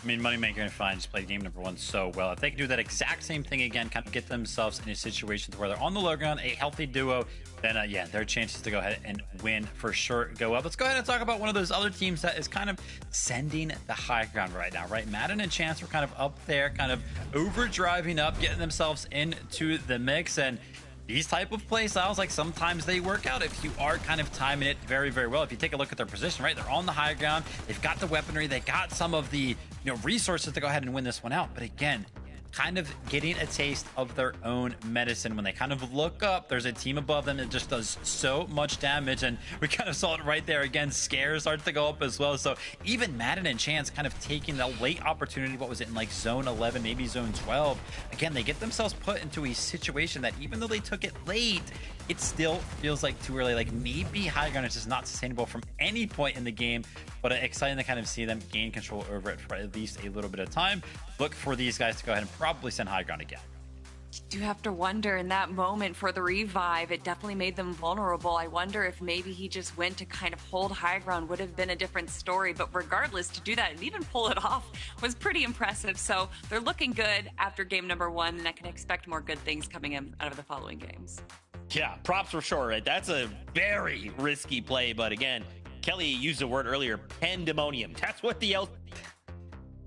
I mean, Moneymaker and Fine just played game number 1 so well. If they can do that exact same thing again, kind of get themselves in a situation where they're on the low ground, a healthy duo, then yeah, their chances to go ahead and win for sure go up. Let's go ahead and talk about one of those other teams that is kind of sending the high ground right now, right? Madden and Chance were kind of up there, kind of overdriving up, getting themselves into the mix, and these type of play styles, like sometimes they work out if you are kind of timing it very, very well. If you take a look at their position, right, they're on the high ground, they've got the weaponry, they got some of the, you know, resources to go ahead and win this one out. But again, kind of getting a taste of their own medicine. When they kind of look up, there's a team above them that just does so much damage, and we kind of saw it right there again. Scare starts to go up as well. So even Madden and Chance kind of taking the late opportunity, what was it, in like zone 11, maybe zone 12, again, they get themselves put into a situation that even though they took it late, it still feels like too early. Like maybe high ground is just not sustainable from any point in the game, but exciting to kind of see them gain control over it for at least a little bit of time. Look for these guys to go ahead and probably send high ground again. Do have to wonder in that moment for the revive, it definitely made them vulnerable. I wonder if maybe he just went to kind of hold high ground, would have been a different story. But regardless, to do that and even pull it off was pretty impressive. So they're looking good after game number 1, and I can expect more good things coming in out of the following games. Yeah, props for sure, right? That's a very risky play, but again, Kelly used the word earlier, pandemonium. That's what the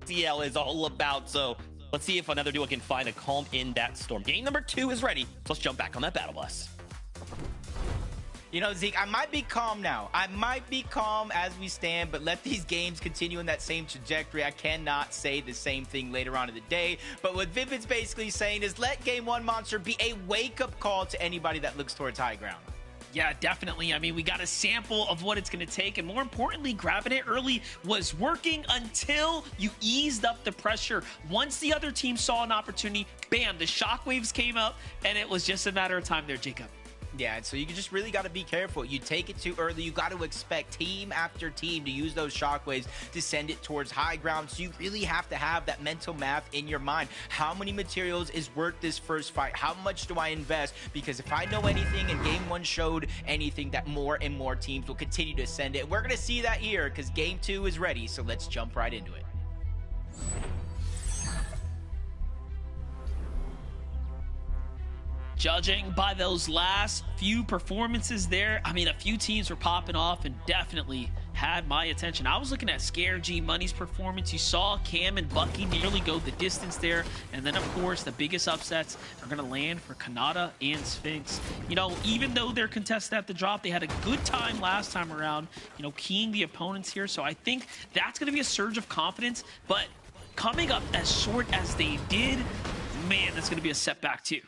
LCL is all about. So let's see if another duo can find a calm in that storm. Game number 2 is ready. So let's jump back on that battle bus. You know, Zeke, I might be calm now. I might be calm as we stand, but let these games continue in that same trajectory. I cannot say the same thing later on in the day. But what Vivid's basically saying is let Game 1 Monster be a wake-up call to anybody that looks towards high ground. Yeah, definitely. I mean, we got a sample of what it's going to take, and more importantly, grabbing it early was working until you eased up the pressure. Once the other team saw an opportunity, bam, the shockwaves came up, and it was just a matter of time there, Jacob. Yeah, so you just really got to be careful. You take it too early, you got to expect team after team to use those shockwaves to send it towards high ground. So you really have to have that mental math in your mind. How many materials is worth this first fight? How much do I invest? Because if I know anything and Game 1 showed anything, that more and more teams will continue to send it. We're going to see that here because Game 2 is ready. So let's jump right into it. Judging by those last few performances there, I mean, a few teams were popping off and definitely had my attention. I was looking at Scare G Money's performance. You saw Cam and Bucky nearly go the distance there. And then, of course, the biggest upsets are going to land for Kanata and Sphinx. You know, even though they're contested at the drop, they had a good time last time around, you know, keying the opponents here. So I think that's going to be a surge of confidence. But coming up as short as they did, man, that's going to be a setback too.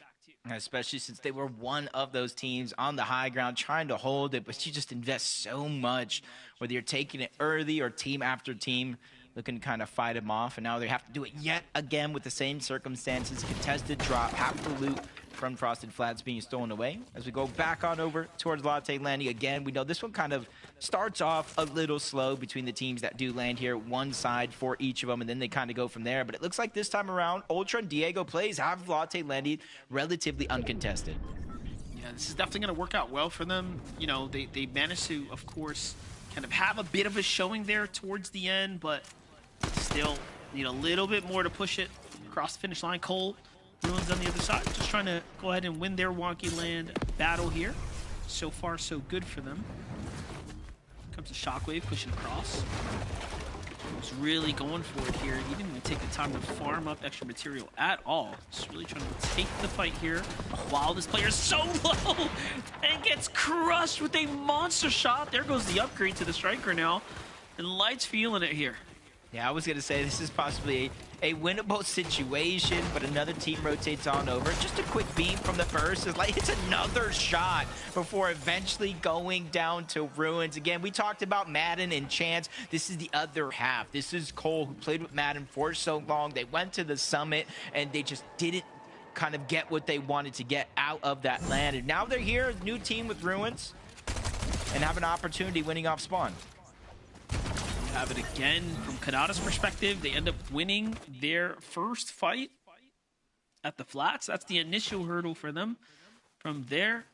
Especially since they were one of those teams on the high ground trying to hold it, but you just invest so much, whether you're taking it early or team after team, looking to kind of fight them off. And now they have to do it yet again with the same circumstances. Contested drop, half the loot from Frosted Flats being stolen away. As we go back on over towards Latte landing again, we know this one kind of starts off a little slow between the teams that do land here, one side for each of them, and then they kind of go from there. But it looks like this time around, Ultra and Diego plays have Latte landed relatively uncontested. Yeah, this is definitely going to work out well for them. You know, they managed to, of course, kind of have a bit of a showing there towards the end, but still need a little bit more to push it across the finish line. Cole, Ruins on the other side, just trying to go ahead and win their wonky land battle here. So far, so good for them. Comes a Shockwave pushing across. Was really going for it here. He didn't even take the time to farm up extra material at all. Just really trying to take the fight here. Wow, this player is so low and gets crushed with a monster shot. There goes the upgrade to the striker now. And Light's feeling it here. Yeah, I was going to say this is possibly a winnable situation, but another team rotates on over. Just a quick beam from the first. It's like it's another shot before eventually going down to Ruins. Again, we talked about Madden and Chance. This is the other half. This is Cole, who played with Madden for so long. They went to the summit, and they just didn't kind of get what they wanted to get out of that land. And now they're here, a new team with Ruins, and have an opportunity winning off spawn. Have it again from Kanata's perspective. They end up winning their first fight at the flats. That's the initial hurdle for them. From there,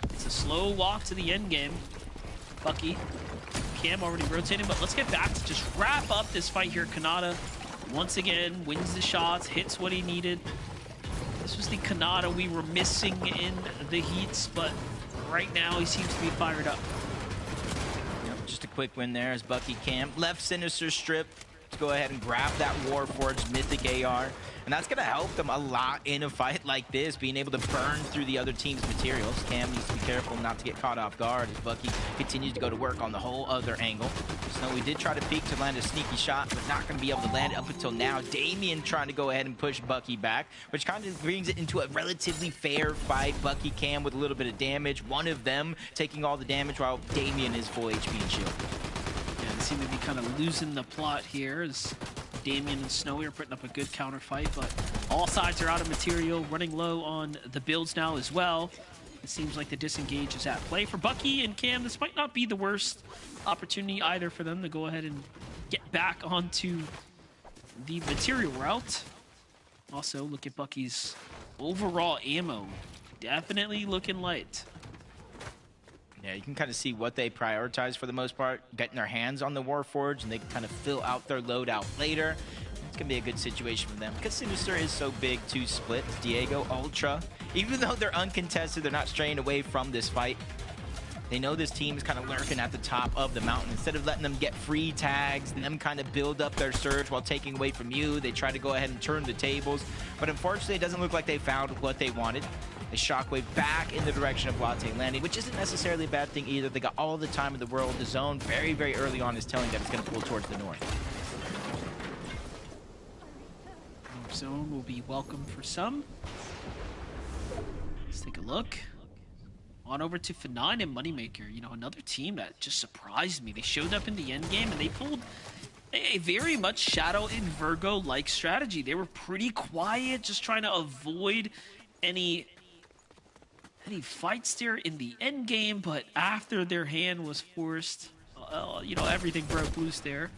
it's a slow walk to the end game. Bucky, Cam already rotating, but let's get back to just wrap up this fight here. Kanata, once again, wins the shots, hits what he needed. This was the Kanata we were missing in the heats, but right now he seems to be fired up. Just a quick win there as Bucky Cam left Sinister Strip to go ahead and grab that Warforged Mythic AR. And that's going to help them a lot in a fight like this, being able to burn through the other team's materials. Cam needs to be careful not to get caught off guard as Bucky continues to go to work on the whole other angle. So we did try to peek to land a sneaky shot, but not going to be able to land it up until now. Damien trying to go ahead and push Bucky back, which kind of brings it into a relatively fair fight. Bucky Cam with a little bit of damage. One of them taking all the damage while Damien is full HP and shield. Yeah, they seem to be kind of losing the plot here as Damien and Snowy are putting up a good counter fight, but all sides are out of material, running low on the builds now as well. It seems like the disengage is at play for Bucky and Cam. This might not be the worst opportunity either for them to go ahead and get back onto the material route. Also, look at Bucky's overall ammo. Definitely looking light. Yeah, you can kind of see what they prioritize for the most part, getting their hands on the Warforged, and they can kind of fill out their loadout later. It's going to be a good situation for them because Sinister is so big to split. Diego, Ultra, even though they're uncontested, they're not straying away from this fight. They know this team is kind of lurking at the top of the mountain. Instead of letting them get free tags and them kind of build up their surge while taking away from you, they try to go ahead and turn the tables. But unfortunately, it doesn't look like they found what they wanted. They shockwave back in the direction of Latte landing, which isn't necessarily a bad thing either. They got all the time in the world. The zone very, very early on is telling that it's going to pull towards the north. North zone will be welcome for some. Let's take a look. On over to F9 and Moneymaker. You know, another team that just surprised me. They showed up in the end game and they pulled a very much Shadow and Virgo-like strategy. They were pretty quiet, just trying to avoid any fights there in the end game, but after their hand was forced, you know, everything broke loose there.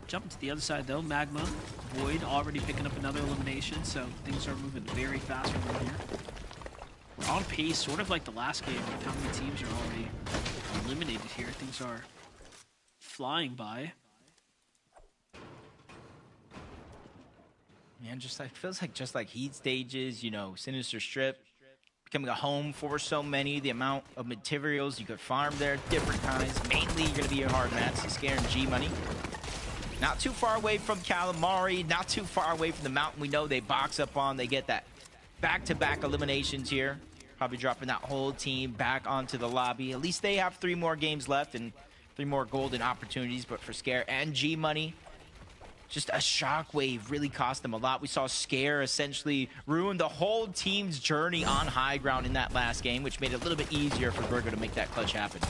Jumping to the other side though, Magma, Void already picking up another elimination, so things are moving very fast from here. We're on pace, sort of like the last game, with how many teams are already eliminated here. Things are flying by. Man, just like feels like just like heat stages, you know, Sinister Strip becoming a home for so many. The amount of materials you could farm there, different kinds. Mainly, you're going to be your hard mats, the Scare and G money. Not too far away from Calamari, not too far away from the mountain we know they box up on. They get that back-to-back eliminations here. Probably dropping that whole team back onto the lobby. At least they have 3 more games left and 3 more golden opportunities. But for Scare and G money, just a shockwave really cost them a lot. We saw Scare essentially ruin the whole team's journey on high ground in that last game, which made it a little bit easier for Virgo to make that clutch happen.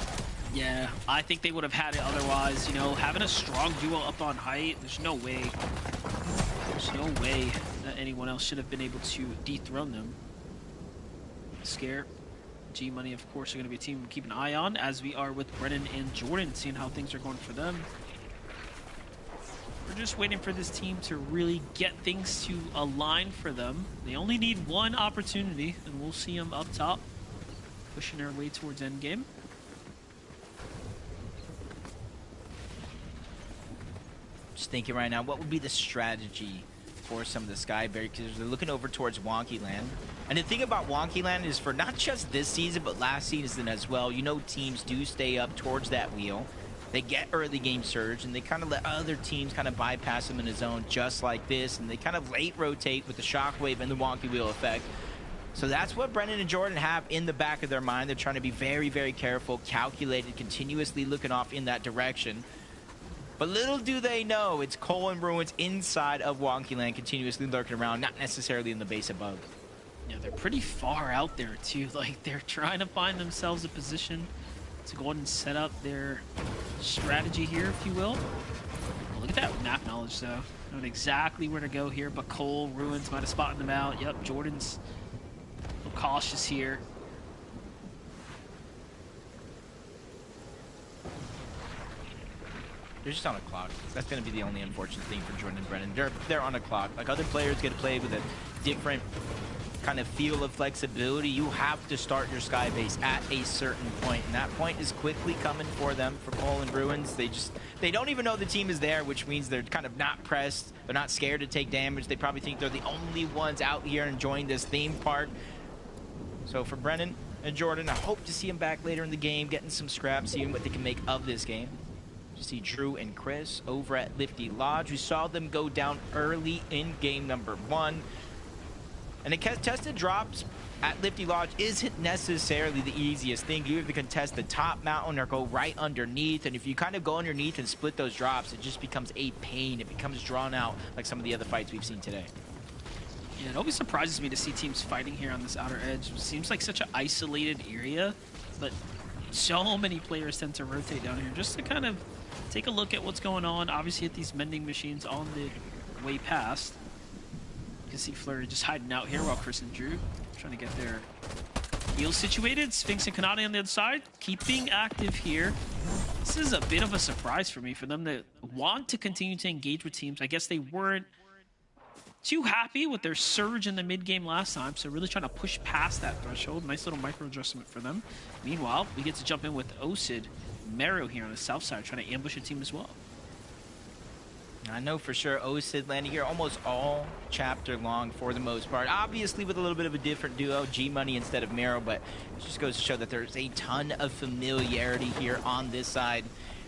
Yeah, I think they would have had it otherwise. You know, having a strong duo up on height, there's no way that anyone else should have been able to dethrone them. Scare, G Money, of course, are going to be a team to keep an eye on, as we are with Brennan and Jordan, seeing how things are going for them. We're just waiting for this team to really get things to align for them. They only need one opportunity, and we'll see them up top, pushing their way towards endgame. Just thinking right now, what would be the strategy for some of the Skyberry? Because they're looking over towards Wonky Land. And the thing about Wonky Land is for not just this season, but last season as well, you know teams do stay up towards that wheel. They get early game surge, and they kind of let other teams kind of bypass them in a zone just like this, and they kind of late rotate with the shockwave and the wonky wheel effect. So that's what Brennan and Jordan have in the back of their mind. They're trying to be very, very careful, calculated, continuously looking off in that direction. But little do they know, it's Cole and Ruins inside of Wonky Land, continuously lurking around, not necessarily in the base above. Yeah, they're pretty far out there, too. Like, they're trying to find themselves a position to go ahead and set up their strategy here, if you will. Oh, look at that map knowledge, though. Knowing exactly where to go here, but Cole, Ruins might have spotted them out. Yep, Jordan's a little cautious here. They're just on a clock. That's going to be the only unfortunate thing for Jordan and Brennan. They're on a clock. Like, other players get to play with a different kind of feel of flexibility. You have to start your sky base at a certain point, and that point is quickly coming for them, for Cole and Ruins. They don't even know the team is there, which means they're kind of not pressed. They're not scared to take damage. They probably think they're the only ones out here enjoying this theme park. So for Brennan and Jordan, I hope to see them back later in the game, getting some scraps, seeing what they can make of this game. You see Drew and Chris over at Lifty Lodge. We saw them go down early in game number 1. And the contested drops at Lifty Lodge isn't necessarily the easiest thing. You either contest the top mountain or go right underneath. And if you kind of go underneath and split those drops, it just becomes a pain. It becomes drawn out like some of the other fights we've seen today. Yeah, it always surprises me to see teams fighting here on this outer edge. It seems like such an isolated area, but so many players tend to rotate down here just to kind of take a look at what's going on. Obviously, at these mending machines on the way past. You can see Flurry just hiding out here while Chris and Drew trying to get their heels situated. Sphinx and Kanade on the other side, keeping active here. This is a bit of a surprise for me, for them to want to continue to engage with teams. I guess they weren't too happy with their surge in the mid-game last time, so really trying to push past that threshold. Nice little micro-adjustment for them. Meanwhile, we get to jump in with Osid Mero here on the south side, trying to ambush a team as well. I know for sure OSID landing here almost all chapter long for the most part. Obviously with a little bit of a different duo, G-Money instead of Mero, but it just goes to show that there's a ton of familiarity here on this side.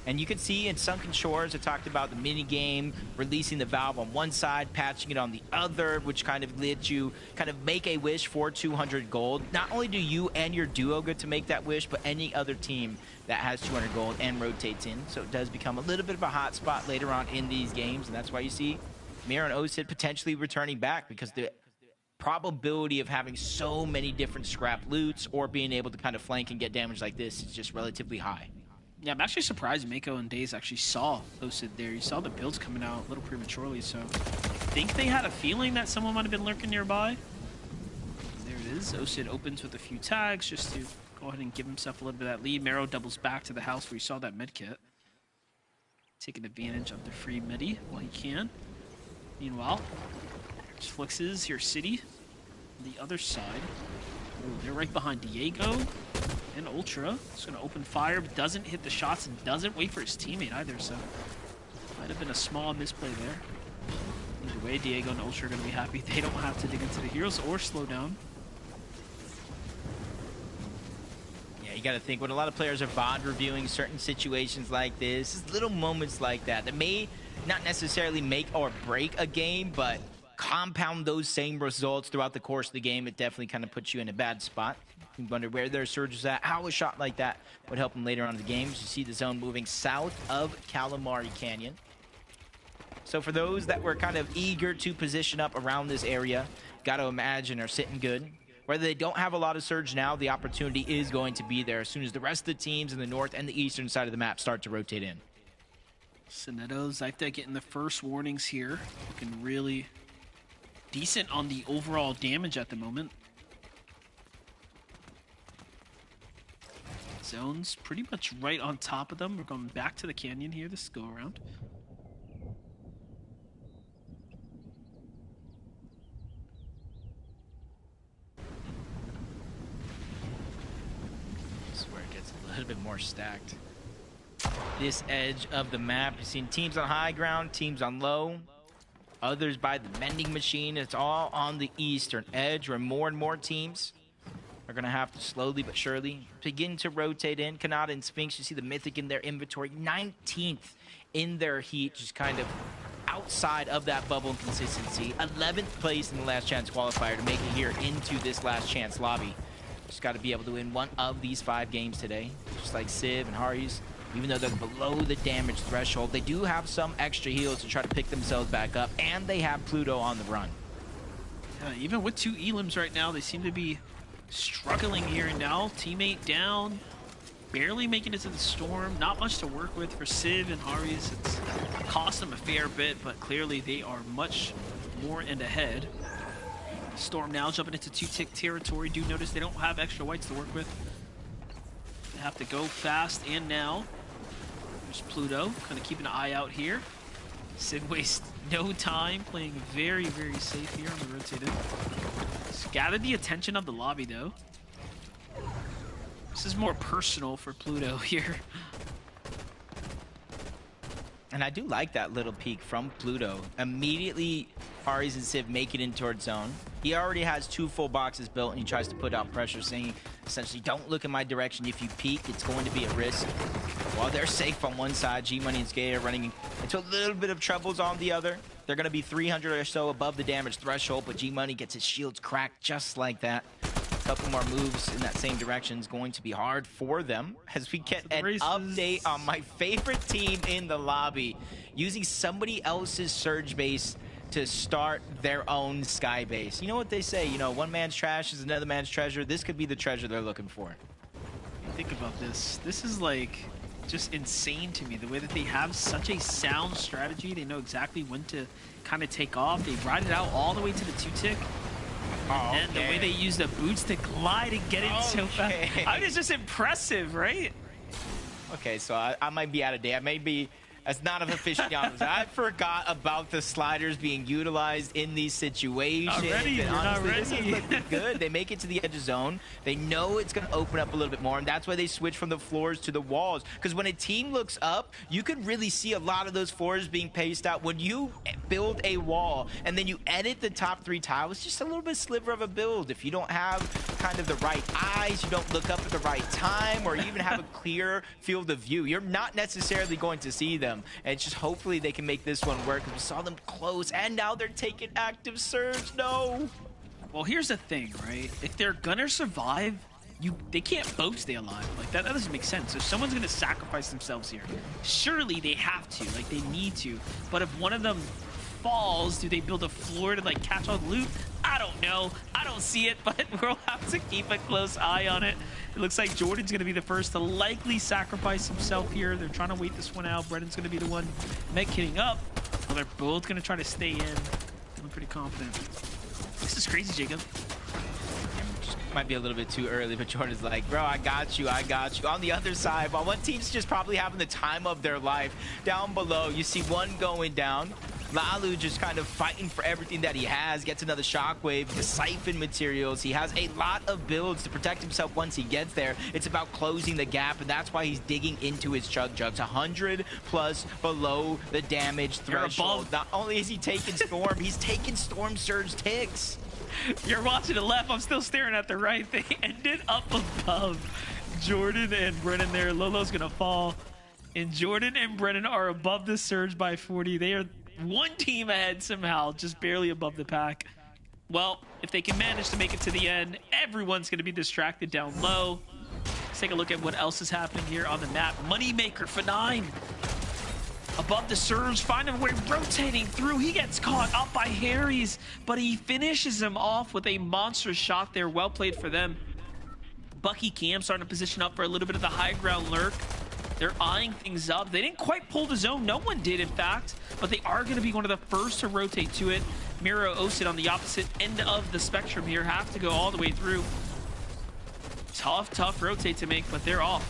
And you can see in Sunken Shores, it talked about the mini game, releasing the valve on one side, patching it on the other, which kind of lets you kind of make a wish for 200 gold. Not only do you and your duo get to make that wish, but any other team that has 200 gold and rotates in. So it does become a little bit of a hot spot later on in these games, and that's why you see Mero and OSID potentially returning back, because the probability of having so many different scrap loots or being able to kind of flank and get damage like this is just relatively high. Yeah, I'm actually surprised Mako and Daze actually saw OSID there. You saw the builds coming out a little prematurely, so I think they had a feeling that someone might have been lurking nearby. There it is. OSID opens with a few tags just to go ahead and give himself a little bit of that lead. Mero doubles back to the house where you saw that med kit. Taking advantage of the free midi while he can. Meanwhile, there's Flix's here, City. On the other side. Ooh, they're right behind Diego and Ultra. Just going to open fire, but doesn't hit the shots and doesn't wait for his teammate either, so might have been a small misplay there. Either way, Diego and Ultra are going to be happy. They don't have to dig into the heroes or slow down. Yeah, you got to think when a lot of players are bond reviewing certain situations like this, little moments like that that may not necessarily make or break a game, but compound those same results throughout the course of the game. It definitely kind of puts you in a bad spot. You wonder where their surge is at, how a shot like that would help them later on in the game. You see the zone moving south of Calamari Canyon. So for those that were kind of eager to position up around this area, got to imagine are sitting good. Whether they don't have a lot of surge now, the opportunity is going to be there as soon as the rest of the teams in the north and the eastern side of the map start to rotate in. Soneto, Zypta getting the first warnings here. Looking really decent on the overall damage at the moment. Zone's pretty much right on top of them. We're going back to the canyon here this go around. This is where it gets a little bit more stacked. This edge of the map, you've seen teams on high ground, teams on low. Others by the vending machine. It's all on the eastern edge where more and more teams are going to have to slowly but surely begin to rotate in. Kanata and Sphinx, you see the Mythic in their inventory. 19th in their heat, just kind of outside of that bubble consistency. 11th place in the last chance qualifier to make it here into this last chance lobby. Just got to be able to win one of these 5 games today. Just like Civ and Haris. Even though they're below the damage threshold, they do have some extra heals to try to pick themselves back up, and they have Pluto on the run. Yeah, even with 2 elims right now, they seem to be struggling here and now. Teammate down, barely making it to the storm. Not much to work with for Civ and Haris. It's cost them a fair bit, but clearly they are much more and ahead. Storm now jumping into 2-tick territory. Do notice they don't have extra whites to work with. They have to go fast and now. There's Pluto, kind of keeping an eye out here. Civ wastes no time, playing very, very safe here on the rotated. It's gathered the attention of the lobby, though. This is more personal for Pluto here. And I do like that little peek from Pluto. Immediately, Haris and Civ make it in towards zone. He already has 2 full boxes built, and he tries to put out pressure, saying, essentially, don't look in my direction. If you peek, it's going to be a risk. While they're safe on one side, G-Money and Skate are running into a little bit of troubles on the other. They're going to be 300 or so above the damage threshold, but G-Money gets his shields cracked just like that. A couple more moves in that same direction is going to be hard for them as we get an update on my favorite team in the lobby, using somebody else's surge base to start their own sky base. You know what they say, you know, one man's trash is another man's treasure. This could be the treasure they're looking for. Think about this. This is like just insane to me, the way that they have such a sound strategy. They know exactly when to kind of take off. They ride it out all the way to the 2-tick. Oh, and the way they use the boots to glide and get in so fast. I mean, it's just impressive, right? Okay, so I might be out of date. I may be As not of aficionados, I forgot about the sliders being utilized in these situations. Not ready. You're not ready. This is looking good. They make it to the edge of zone. They know it's going to open up a little bit more, and that's why they switch from the floors to the walls. Because when a team looks up, you can really see a lot of those floors being paced out. When you build a wall and then you edit the top 3 tiles, just a little bit sliver of a build. If you don't have kind of the right eyes, you don't look up at the right time, or you even have a clear field of view, you're not necessarily going to see them. And it's just hopefully they can make this one work, because we saw them close and now they're taking active surge. No. Well, here's the thing, right? If they're gonna survive, they can't both stay alive. Like that doesn't make sense. So someone's gonna sacrifice themselves here. Surely they have to, like they need to. But if one of them falls, do they build a floor to like catch all the loot? I don't know. I don't see it, but we'll have to keep a close eye on it. It looks like Jordan's going to be the first to likely sacrifice himself here. They're trying to wait this one out. Brennan's going to be the one med-kitting up. Well, they're both going to try to stay in. I'm pretty confident. This is crazy, Jacob. Might be a little bit too early, but Jordan's like, bro, I got you. On the other side, while one team's just probably having the time of their life, down below, you see one going down. Lalu just kind of fighting for everything that he has, gets another shockwave, the siphon materials. He has a lot of builds to protect himself once he gets there. It's about closing the gap, and that's why he's digging into his chug jugs. 100 plus below the damage threshold. Not only is he taking Storm, he's taking Storm Surge ticks. You're watching the left. I'm still staring at the right. They ended up above Jordan and Brennan there. Lolo's going to fall. And Jordan and Brennan are above the surge by 40. They are one team ahead somehow, just barely above the pack. Well, if they can manage to make it to the end, everyone's going to be distracted down low. Let's take a look at what else is happening here on the map. Moneymaker for 9. Above the surge, finding a way, rotating through. He gets caught up by Harry's, but he finishes him off with a monster shot there. Well played for them. Bucky Cam starting to position up for a little bit of the high ground lurk. They're eyeing things up. They didn't quite pull the zone. No one did, in fact, but they are going to be one of the first to rotate to it. Miro Osid on the opposite end of the spectrum here have to go all the way through. Tough rotate to make, but they're off.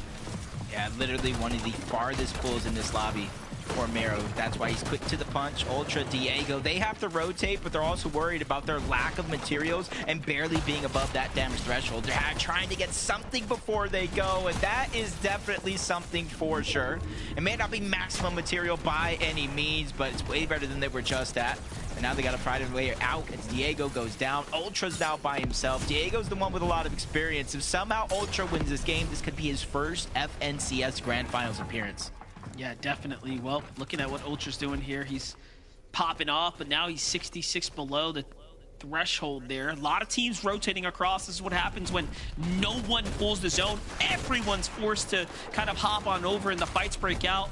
Yeah, literally one of the farthest pulls in this lobby for Miro. That's why he's quick to the punch. Ultra, Diego, they have to rotate, but they're also worried about their lack of materials and barely being above that damage threshold. They're trying to get something before they go, and that is definitely something for sure. It may not be maximum material by any means, but it's way better than they were just at. And now they got to find a way out as Diego goes down. Ultra's now by himself. Diego's the one with a lot of experience. If somehow Ultra wins this game, this could be his first FNCS Grand Finals appearance. Yeah, definitely. Well, looking at what Ultra's doing here, he's popping off, but now he's 66 below the threshold there. A lot of teams rotating across. This is what happens when no one pulls the zone. Everyone's forced to kind of hop on over and the fights break out.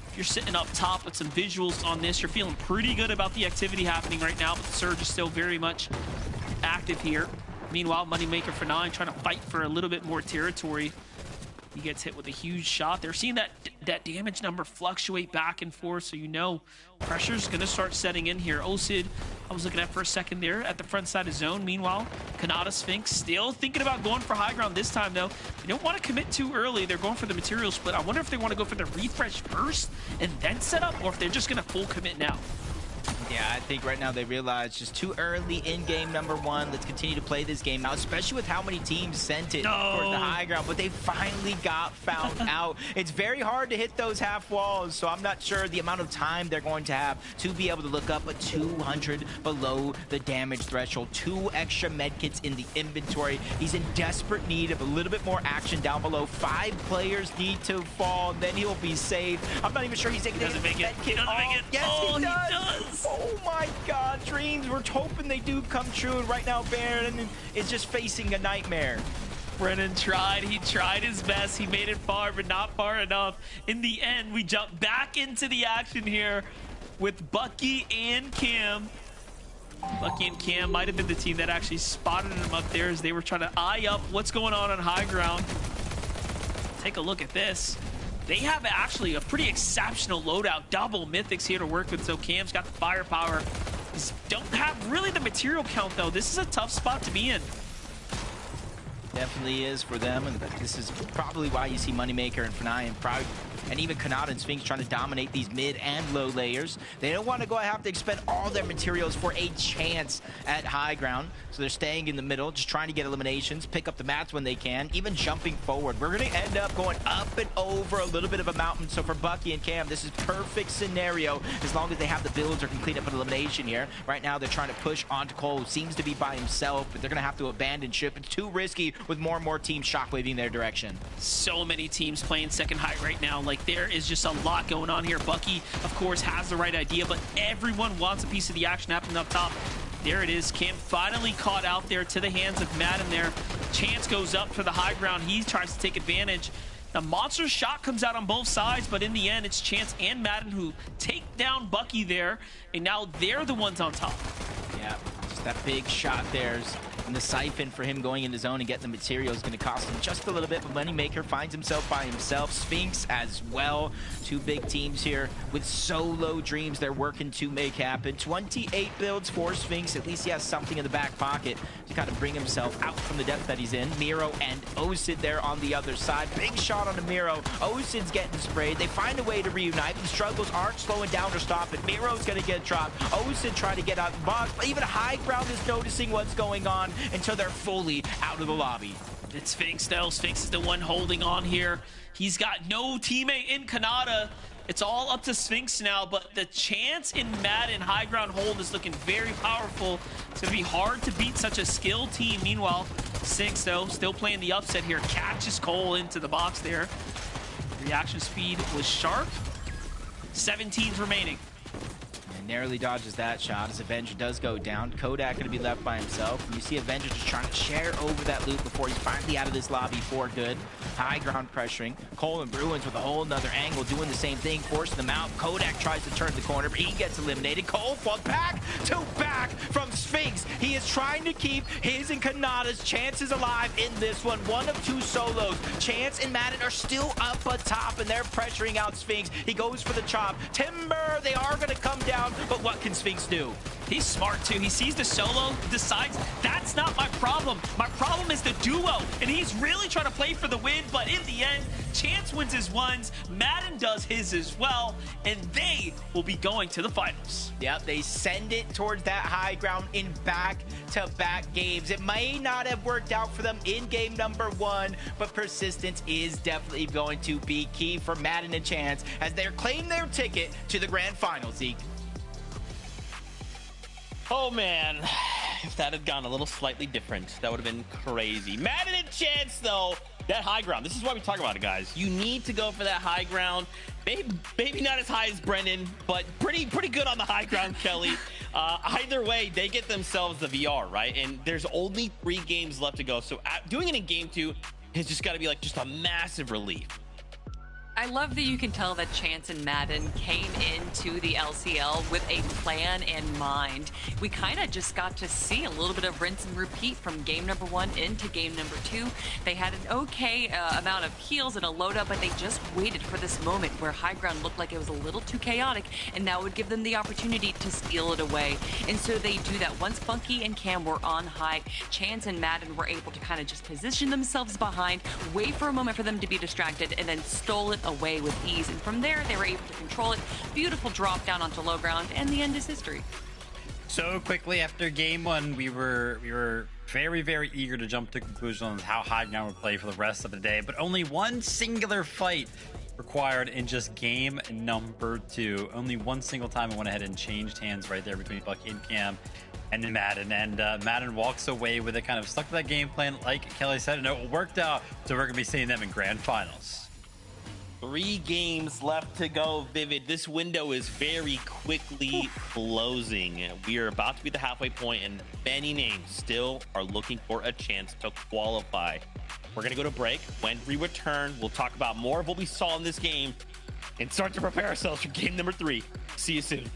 If you're sitting up top with some visuals on this, you're feeling pretty good about the activity happening right now, but the surge is still very much active here. Meanwhile, Moneymaker for 9 trying to fight for a little bit more territory. He gets hit with a huge shot. They're seeing that damage number fluctuate back and forth, so you know pressure's going to start setting in here. Osid, I was looking at for a second there at the front side of zone. Meanwhile, Kanata Sphinx still thinking about going for high ground this time, though. They don't want to commit too early. They're going for the material split. I wonder if they want to go for the refresh first and then set up, or if they're just going to full commit now. Yeah, I think right now they realize just too early in game number 1. Let's continue to play this game now, especially with how many teams sent it towards the high ground, but they finally got found out. It's very hard to hit those half walls, so I'm not sure the amount of time they're going to have to be able to look up, but 200 below the damage threshold, 2 extra medkits in the inventory. He's in desperate need of a little bit more action down below. 5 players need to fall, then he'll be safe. I'm not even sure he's taking He doesn't make it. He doesn't make it. Yes, Oh, he does. Oh my God, dreams. We're hoping they do come true, and right now Baron is just facing a nightmare. Brennan tried. He tried his best. He made it far, but not far enough. In the end, we jump back into the action here with Bucky and Cam. Bucky and Cam might have been the team that actually spotted him up there as they were trying to eye up what's going on high ground. Take a look at this. They have actually a pretty exceptional loadout. Double mythics here to work with, so Cam's got the firepower. Don't have really the material count, though. This is a tough spot to be in. Definitely is for them, and this is probably why you see Moneymaker and Fnai probably and even Kanata and Sphinx trying to dominate these mid and low layers. They don't want to have to expend all their materials for a chance at high ground, so they're staying in the middle, just trying to get eliminations, pick up the mats when they can, even jumping forward. We're going to end up going up and over a little bit of a mountain, so for Bucky and Cam, this is perfect scenario as long as they have the builds or can clean up an elimination here. Right now, they're trying to push onto Cole, who seems to be by himself, but they're going to have to abandon ship. It's too risky with more and more teams shockwaving their direction. So many teams playing second height right now. Like, there is just a lot going on here. Bucky, of course, has the right idea, but everyone wants a piece of the action happening up top. There it is. Cam finally caught out there to the hands of Madden there. Chance goes up for the high ground. He tries to take advantage. The monster shot comes out on both sides, but in the end, it's Chance and Madden who take down Bucky there, and now they're the ones on top. Yeah, just that big shot there's. And the siphon for him going into zone and getting the material is going to cost him just a little bit, but Moneymaker finds himself by himself. Sphinx as well. Two big teams here with solo dreams they're working to make happen. 28 builds for Sphinx. At least he has something in the back pocket to kind of bring himself out from the depth that he's in. Miro and Osid there on the other side. Big shot on the Miro. Osid's getting sprayed. They find a way to reunite. The struggles aren't slowing down or stopping. Miro's going to get dropped. Osid trying to get out the box, but even high ground is noticing what's going on until they're fully out of the lobby. It's Sphinx though. Sphinx is the one holding on here. He's got no teammate in Kanata. It's all up to Sphinx now, but the Chance in Madden high ground hold is looking very powerful. It's going to be hard to beat such a skilled team. Meanwhile, Sphinx though, still playing the upset here. Catches Cole into the box there. Reaction speed was sharp. 17 remaining. Narrowly dodges that shot as Avenger does go down. Kodak going to be left by himself. And you see Avenger just trying to share over that loop before he's finally out of this lobby for good. High ground pressuring. Cole and Bruins with a whole nother angle doing the same thing, forcing them out. Kodak tries to turn the corner, but he gets eliminated. Cole falls back to back from Sphinx. He is trying to keep his and Kanata's chances alive in this one. One of two solos. Chance and Madden are still up atop, and they're pressuring out Sphinx. He goes for the chop. Timber, they are going to come down. But what can Sphinx do? He's smart too. He sees the solo, decides that's not my problem. My problem is the duo, and he's really trying to play for the win, but in the end, Chance wins his ones, Madden does his as well, and they will be going to the finals. Yep, they send it towards that high ground in back-to-back games. It may not have worked out for them in game number one, but persistence is definitely going to be key for Madden and Chance as they claim their ticket to the grand final, Zeke. Oh man, if that had gone a little slightly different, that would have been crazy. Madden and Chance though, that high ground, this is why we talk about it, guys. You need to go for that high ground. Maybe not as high as Brennan, but pretty good on the high ground, Kelly. Either way, they get themselves the VR, right? And there's only 3 games left to go, so doing it in game 2 has just got to be like just a massive relief. I love that you can tell that Chance and Madden came into the LCL with a plan in mind. We kind of just got to see a little bit of rinse and repeat from game number 1 into game number 2. They had an okay amount of heals and a load up, but they just waited for this moment where high ground looked like it was a little too chaotic, and that would give them the opportunity to steal it away. And so they do that. Once Funky and Cam were on high, Chance and Madden were able to kind of just position themselves behind, wait for a moment for them to be distracted, and then stole it away with ease. And from there, they were able to control it. Beautiful drop down onto low ground, and the end is history. So quickly after game 1, we were very, very eager to jump to conclusions on how high ground would play for the rest of the day, but only one singular fight required in just game number 2. Only one single time it went ahead and changed hands right there between Bucky and Cam and then Madden. And Madden walks away with it, kind of stuck to that game plan, like Kelly said, and it worked out. So we're going to be seeing them in grand finals. 3 games left to go, Vivid. This window is very quickly closing. We are about to be at the halfway point, and many names still are looking for a chance to qualify. We're going to go to break. When we return, we'll talk about more of what we saw in this game and start to prepare ourselves for game number 3. See you soon.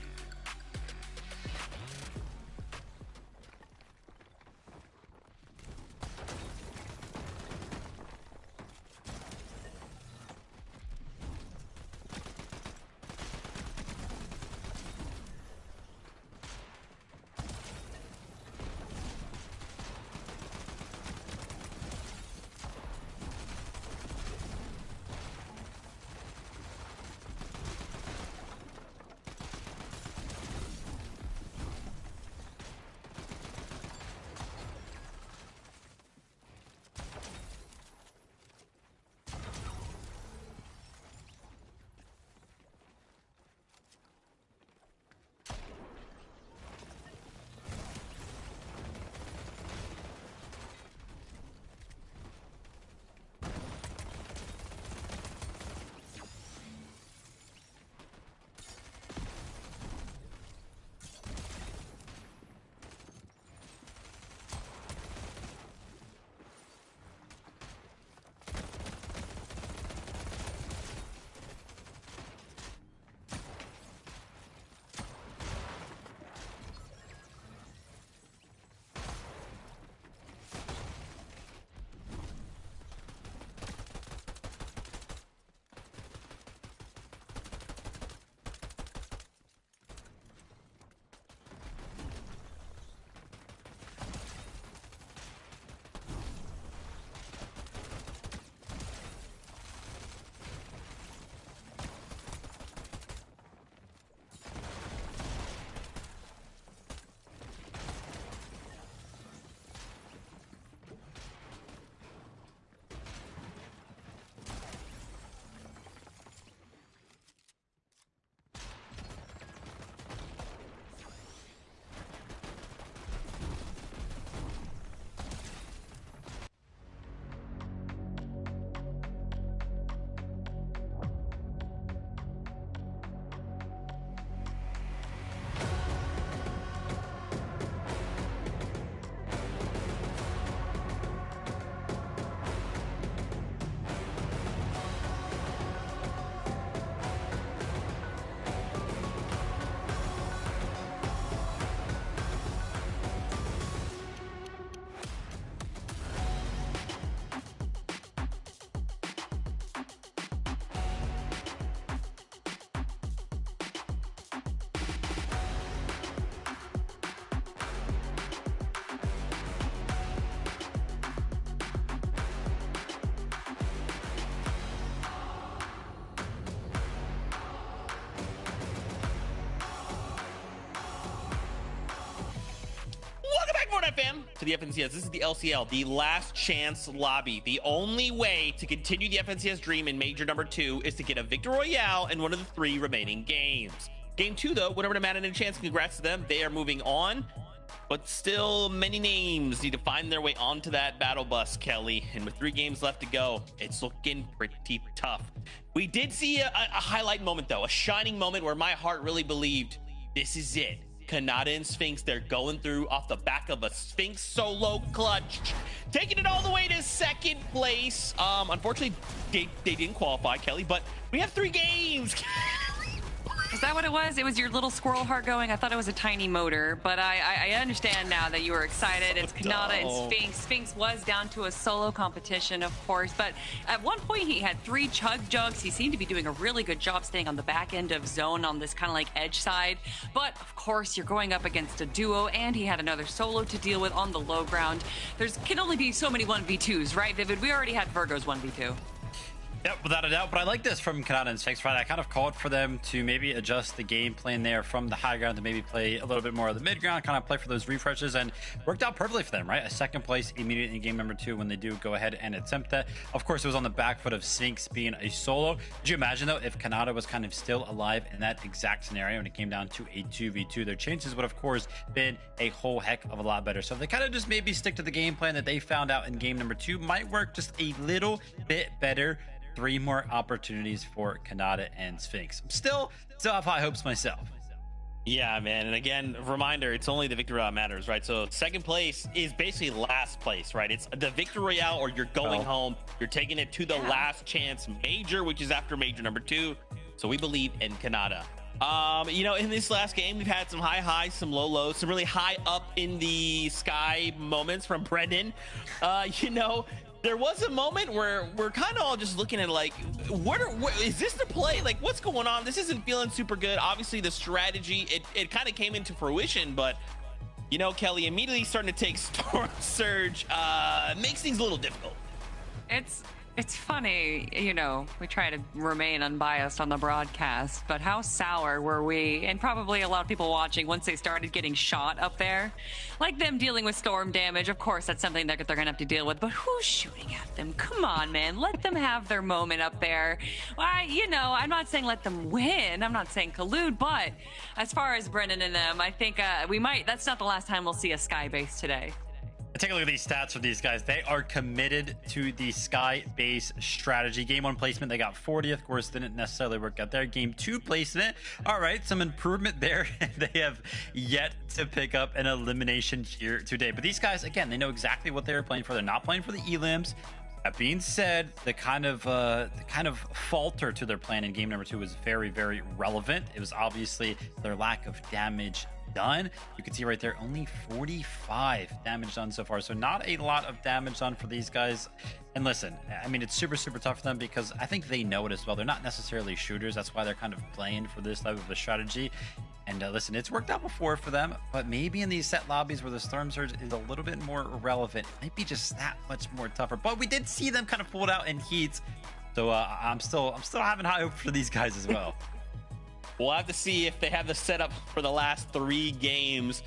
to the FNCS. This is the LCL, the last chance lobby. The only way to continue the FNCS dream in Major number 2 is to get a Victory Royale in one of the 3 remaining games. Game 2, though, whenever to Madden and a chance, congrats to them. They are moving on, but still many names need to find their way onto that battle bus, Kelly. And with 3 games left to go, it's looking pretty tough. We did see a highlight moment, though, a shining moment where my heart really believed this is it. Kanata and Sphinx, they're going through off the back of a Sphinx solo clutch, taking it all the way to 2nd place. Unfortunately, they didn't qualify, Kelly, but we have 3 games. Is that what it was? It was your little squirrel heart going? I thought it was a tiny motor, but I understand now that you were excited. It's Kanata and Sphinx. Sphinx was down to a solo competition, of course, but at one point he had 3 chug jugs. He seemed to be doing a really good job staying on the back end of zone on this kind of like edge side. But of course, you're going up against a duo, and he had another solo to deal with on the low ground. Can only be so many 1v2s, right, Vivid? We already had Virgo's 1v2. Yep, without a doubt. But I like this from Kanata and Sphinx, right? I kind of called for them to maybe adjust the game plan there from the high ground to maybe play a little bit more of the mid ground, kind of play for those refreshes, and worked out perfectly for them, right? A 2nd place immediately in game number 2 when they do go ahead and attempt that. Of course, it was on the back foot of Sphinx being a solo. Could you imagine, though, if Kanata was kind of still alive in that exact scenario and it came down to a 2v2? Their chances would, of course, been a whole heck of a lot better. So if they kind of just maybe stick to the game plan that they found out in game number 2, might work just a little bit better. 3 more opportunities for Kanata and Sphinx. I'm still have high hopes myself. Yeah, man. And again, reminder, it's only the victory that matters, right? So 2nd place is basically last place, right? It's the victory royale, or you're going home. You're taking it to the last chance major, which is after major number 2. So we believe in Kanata. You know, in this last game, we've had some high highs, some low lows, some really high up in the sky moments from Brendan. You know, there was a moment where we're kind of all just looking at like, what is this the play? Like, what's going on? This isn't feeling super good. Obviously, the strategy, it kind of came into fruition, but you know, Kelly, immediately starting to take Storm Surge makes things a little difficult. It's funny, you know, we try to remain unbiased on the broadcast, but how sour were we, and probably a lot of people watching, once they started getting shot up there? Like them dealing with storm damage, of course, that's something that they're going to have to deal with, but who's shooting at them? Come on, man, let them have their moment up there. Why, you know, I'm not saying let them win, I'm not saying collude, but as far as Brennan and them, I think that's not the last time we'll see a Sky base today. Take a look at these stats for these guys. They are committed to the Sky base strategy. Game 1 placement, they got 40th. Of course, didn't necessarily work out there. Game 2 placement, all right, some improvement there. They have yet to pick up an elimination here today. But these guys, again, they know exactly what they're playing for. They're not playing for the elims. That being said, the kind of falter to their plan in game number 2 was very, very relevant. It was obviously their lack of damage done. You can see right there, only 45 damage done so far, so not a lot of damage done for these guys. And listen, I mean, it's super tough for them because I think they know it as well. They're not necessarily shooters. That's why they're kind of playing for this type of a strategy. And listen, it's worked out before for them, but maybe in these set lobbies where the Storm Surge is a little bit more relevant, it might be just that much more tougher. But we did see them kind of pull it out in heats, so I'm still having high hope for these guys as well. We'll have to see if they have the setup for the last 3 games.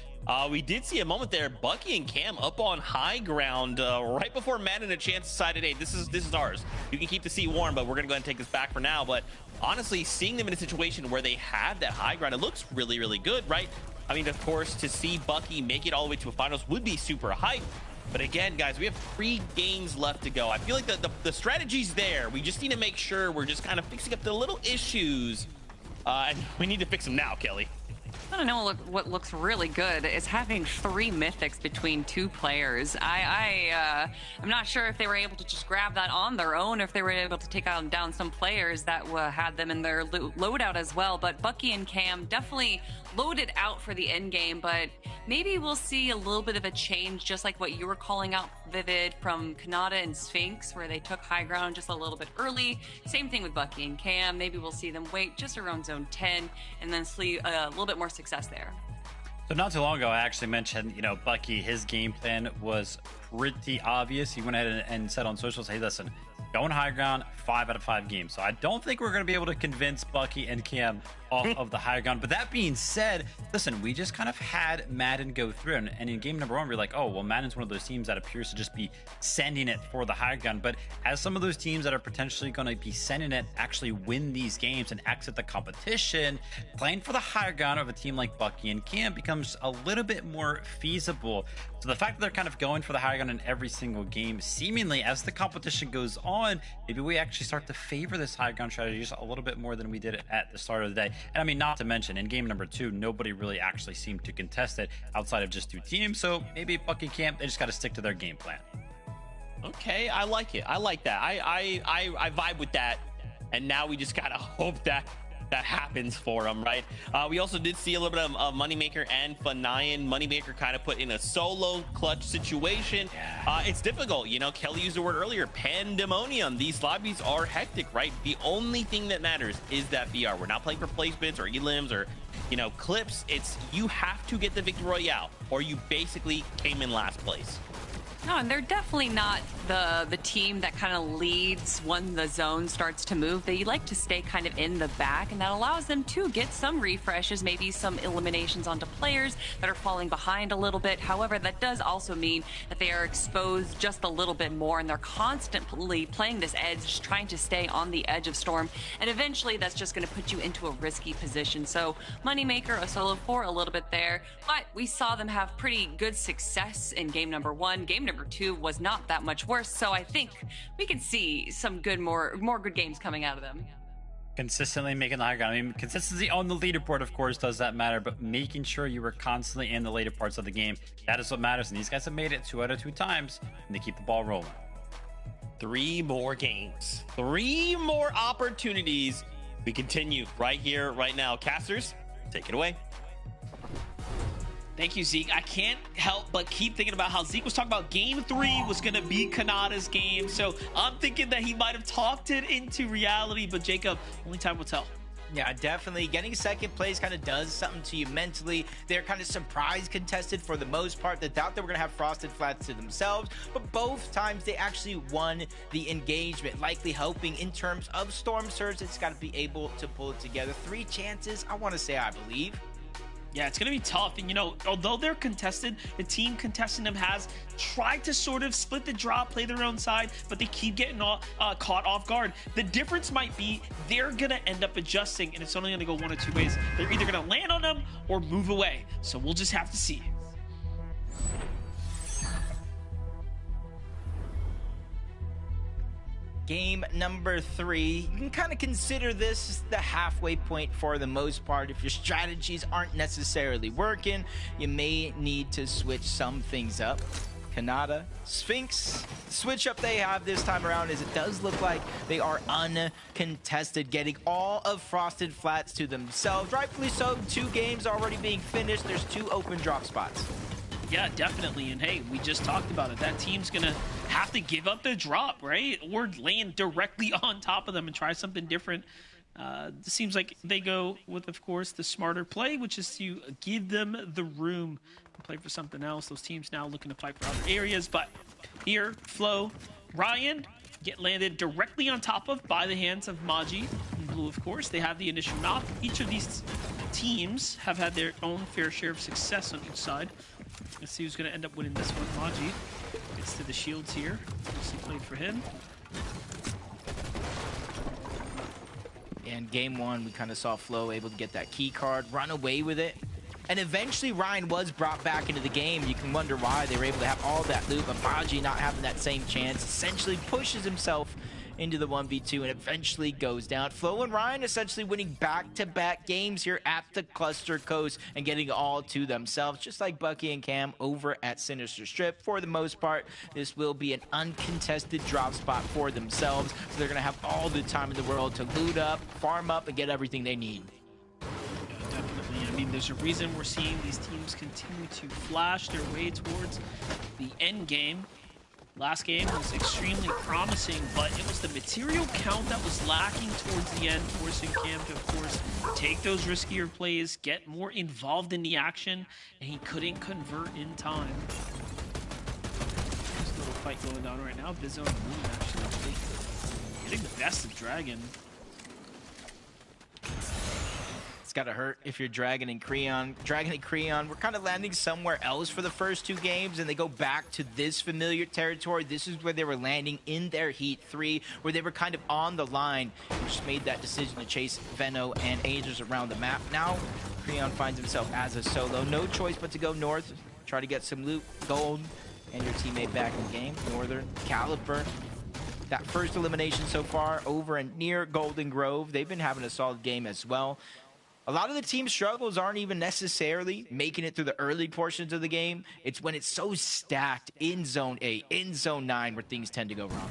We did see a moment there, Bucky and Cam up on high ground right before Matt and a chance decided, hey, this is ours. You can keep the seat warm, but we're gonna go ahead and take this back for now. But honestly, seeing them in a situation where they have that high ground, it looks really good, right? I mean, of course, to see Bucky make it all the way to a finals would be super hype. But again, guys, we have 3 games left to go. I feel like the strategy's there. We just need to make sure we're just kind of fixing up the little issues. And we need to fix them now, Kelly. I don't know what looks really good is having 3 mythics between 2 players. I'm not sure if they were able to just grab that on their own, or if they were able to take down some players that had them in their loadout as well. But Bucky and Cam definitely loaded out for the end game, but maybe we'll see a little bit of a change, just like what you were calling out, Vivid, from Kanata and Sphinx, where they took high ground just a little bit early. Same thing with Bucky and Cam. Maybe we'll see them wait just around zone 10 and then see a little bit more success there. So not too long ago, I actually mentioned, Bucky, his game plan was pretty obvious. He went ahead and said on socials, hey, listen, going high ground 5 out of 5 games. So I don't think we're going to be able to convince Bucky and Cam off of the high ground. But that being said, listen, we just kind of had Madden go through. And in game number 1, we're like, oh, well, Madden's one of those teams that appears to just be sending it for the high ground. But as some of those teams that are potentially going to be sending it actually win these games and exit the competition, playing for the high ground of a team like Bucky and Cam becomes a little bit more feasible. So the fact that they're kind of going for the high ground in every single game, seemingly as the competition goes on, maybe we actually start to favor this high ground strategy just a little bit more than we did at the start of the day. And I mean, not to mention, in game number 2, nobody really actually seemed to contest it outside of just 2 teams. So maybe Bucky Camp, they just got to stick to their game plan. Okay, I like it. I like that. I vibe with that. And now we just gotta hope that happens for them, right? We also did see a little bit of Moneymaker and Fanayan. Moneymaker kind of put in a solo clutch situation. It's difficult, you know. Kelly used the word earlier, pandemonium. These lobbies are hectic, right? The only thing that matters is that VR. We're not playing for placements or elims or, you know, clips. It's you have to get the victory royale or you basically came in last place. No, and they're definitely not the team that kind of leads when the zone starts to move. They like to stay kind of in the back, and that allows them to get some refreshes, maybe some eliminations onto players that are falling behind a little bit. However, that does also mean that they are exposed just a little bit more, and they're constantly playing this edge, just trying to stay on the edge of Storm, and eventually that's just going to put you into a risky position. So Moneymaker, a solo 4, a little bit there, but we saw them have pretty good success in game number 1. Game number 2 was not that much worse, so I think we could see some good, more good games coming out of them. Consistently making the high ground. I mean, consistency on the leaderboard, of course, does that matter, but making sure you were constantly in the later parts of the game, that is what matters. And these guys have made it 2 out of 2 times, and they keep the ball rolling. 3 more games, 3 more opportunities. We continue right here, right now. Casters, take it away. Thank you, Zeke. I can't help but keep thinking about how Zeke was talking about game 3 was going to be Kanata's game. So I'm thinking that he might have talked it into reality, but Jacob, only time will tell. Yeah, definitely. Getting second place kind of does something to you mentally. They're kind of surprise contested for the most part. They thought they were going to have Frosted Flats to themselves, but both times they actually won the engagement, likely helping in terms of Storm Surge. It's got to be able to pull it together. 3 chances, I want to say, I believe. Yeah, it's going to be tough. And, you know, although they're contested, the team contesting them has tried to sort of split the drop, play their own side, but they keep getting caught off guard. The difference might be they're going to end up adjusting, and it's only going to go one of 2 ways. They're either going to land on them or move away. So we'll just have to see. Game number 3, you can kind of consider this the halfway point for the most part. If your strategies aren't necessarily working, you may need to switch some things up. Kanata, Sphinx, the switch up they have this time around is it does look like they are uncontested, getting all of Frosted Flats to themselves. Rightfully so, 2 games already being finished. There's 2 open drop spots. Yeah, definitely. And hey, we just talked about it. That team's going to have to give up the drop, right? Or land directly on top of them and try something different. It seems like they go with, of course, the smarter play, which is to give them the room to play for something else. Those teams now looking to fight for other areas. But here, Flo, Ryan get landed directly on top of by the hands of Maji. In blue, of course, they have the initial knock. Each of these teams have had their own fair share of success on each side. Let's see who's going to end up winning this one. Maji gets to the shields here. Nicely played for him. And game 1, we kind of saw Flo able to get that key card, run away with it. And eventually Ryan was brought back into the game. You can wonder why they were able to have all that loot, but Maji not having that same chance essentially pushes himself into the 1v2 and eventually goes down. Flo and Ryan essentially winning back-to-back games here at the Cluster Coast and getting all to themselves, just like Bucky and Cam over at Sinister Strip. For the most part, this will be an uncontested drop spot for themselves, so they're going to have all the time in the world to loot up, farm up, and get everything they need. Definitely. I mean, there's a reason we're seeing these teams continue to flash their way towards the end game. Last game was extremely promising, but it was the material count that was lacking towards the end, forcing Cam to, of course, take those riskier plays, get more involved in the action, and he couldn't convert in time. There's a little fight going on right now. Bizzo and Moon, actually. Big vested dragon. It's gotta hurt if you're Dragon and Creon. Dragon and Creon, we're kind of landing somewhere else for the first 2 games, and they go back to this familiar territory. This is where they were landing in their Heat 3, where they were kind of on the line. They just made that decision to chase Venno and Angels around the map. Now, Creon finds himself as a solo. No choice but to go north, try to get some loot, gold, and your teammate back in game. Northern, Caliper. That first elimination so far over and near Golden Grove. They've been having a solid game as well. A lot of the team's struggles aren't even necessarily making it through the early portions of the game. It's when it's so stacked in Zone 8, in Zone 9, where things tend to go wrong.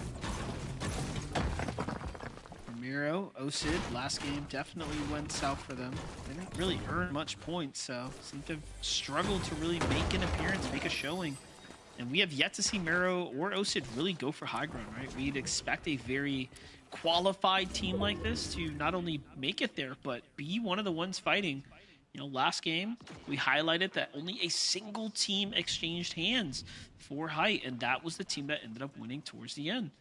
Miro, Osid, last game definitely went south for them. They didn't really earn much points, so seem to have struggled to really make an appearance, make a showing. And we have yet to see Miro or Osid really go for high ground, right? We'd expect a very qualified team like this to not only make it there, but be one of the ones fighting. You know, last game, we highlighted that only a single team exchanged hands for height, and that was the team that ended up winning towards the end.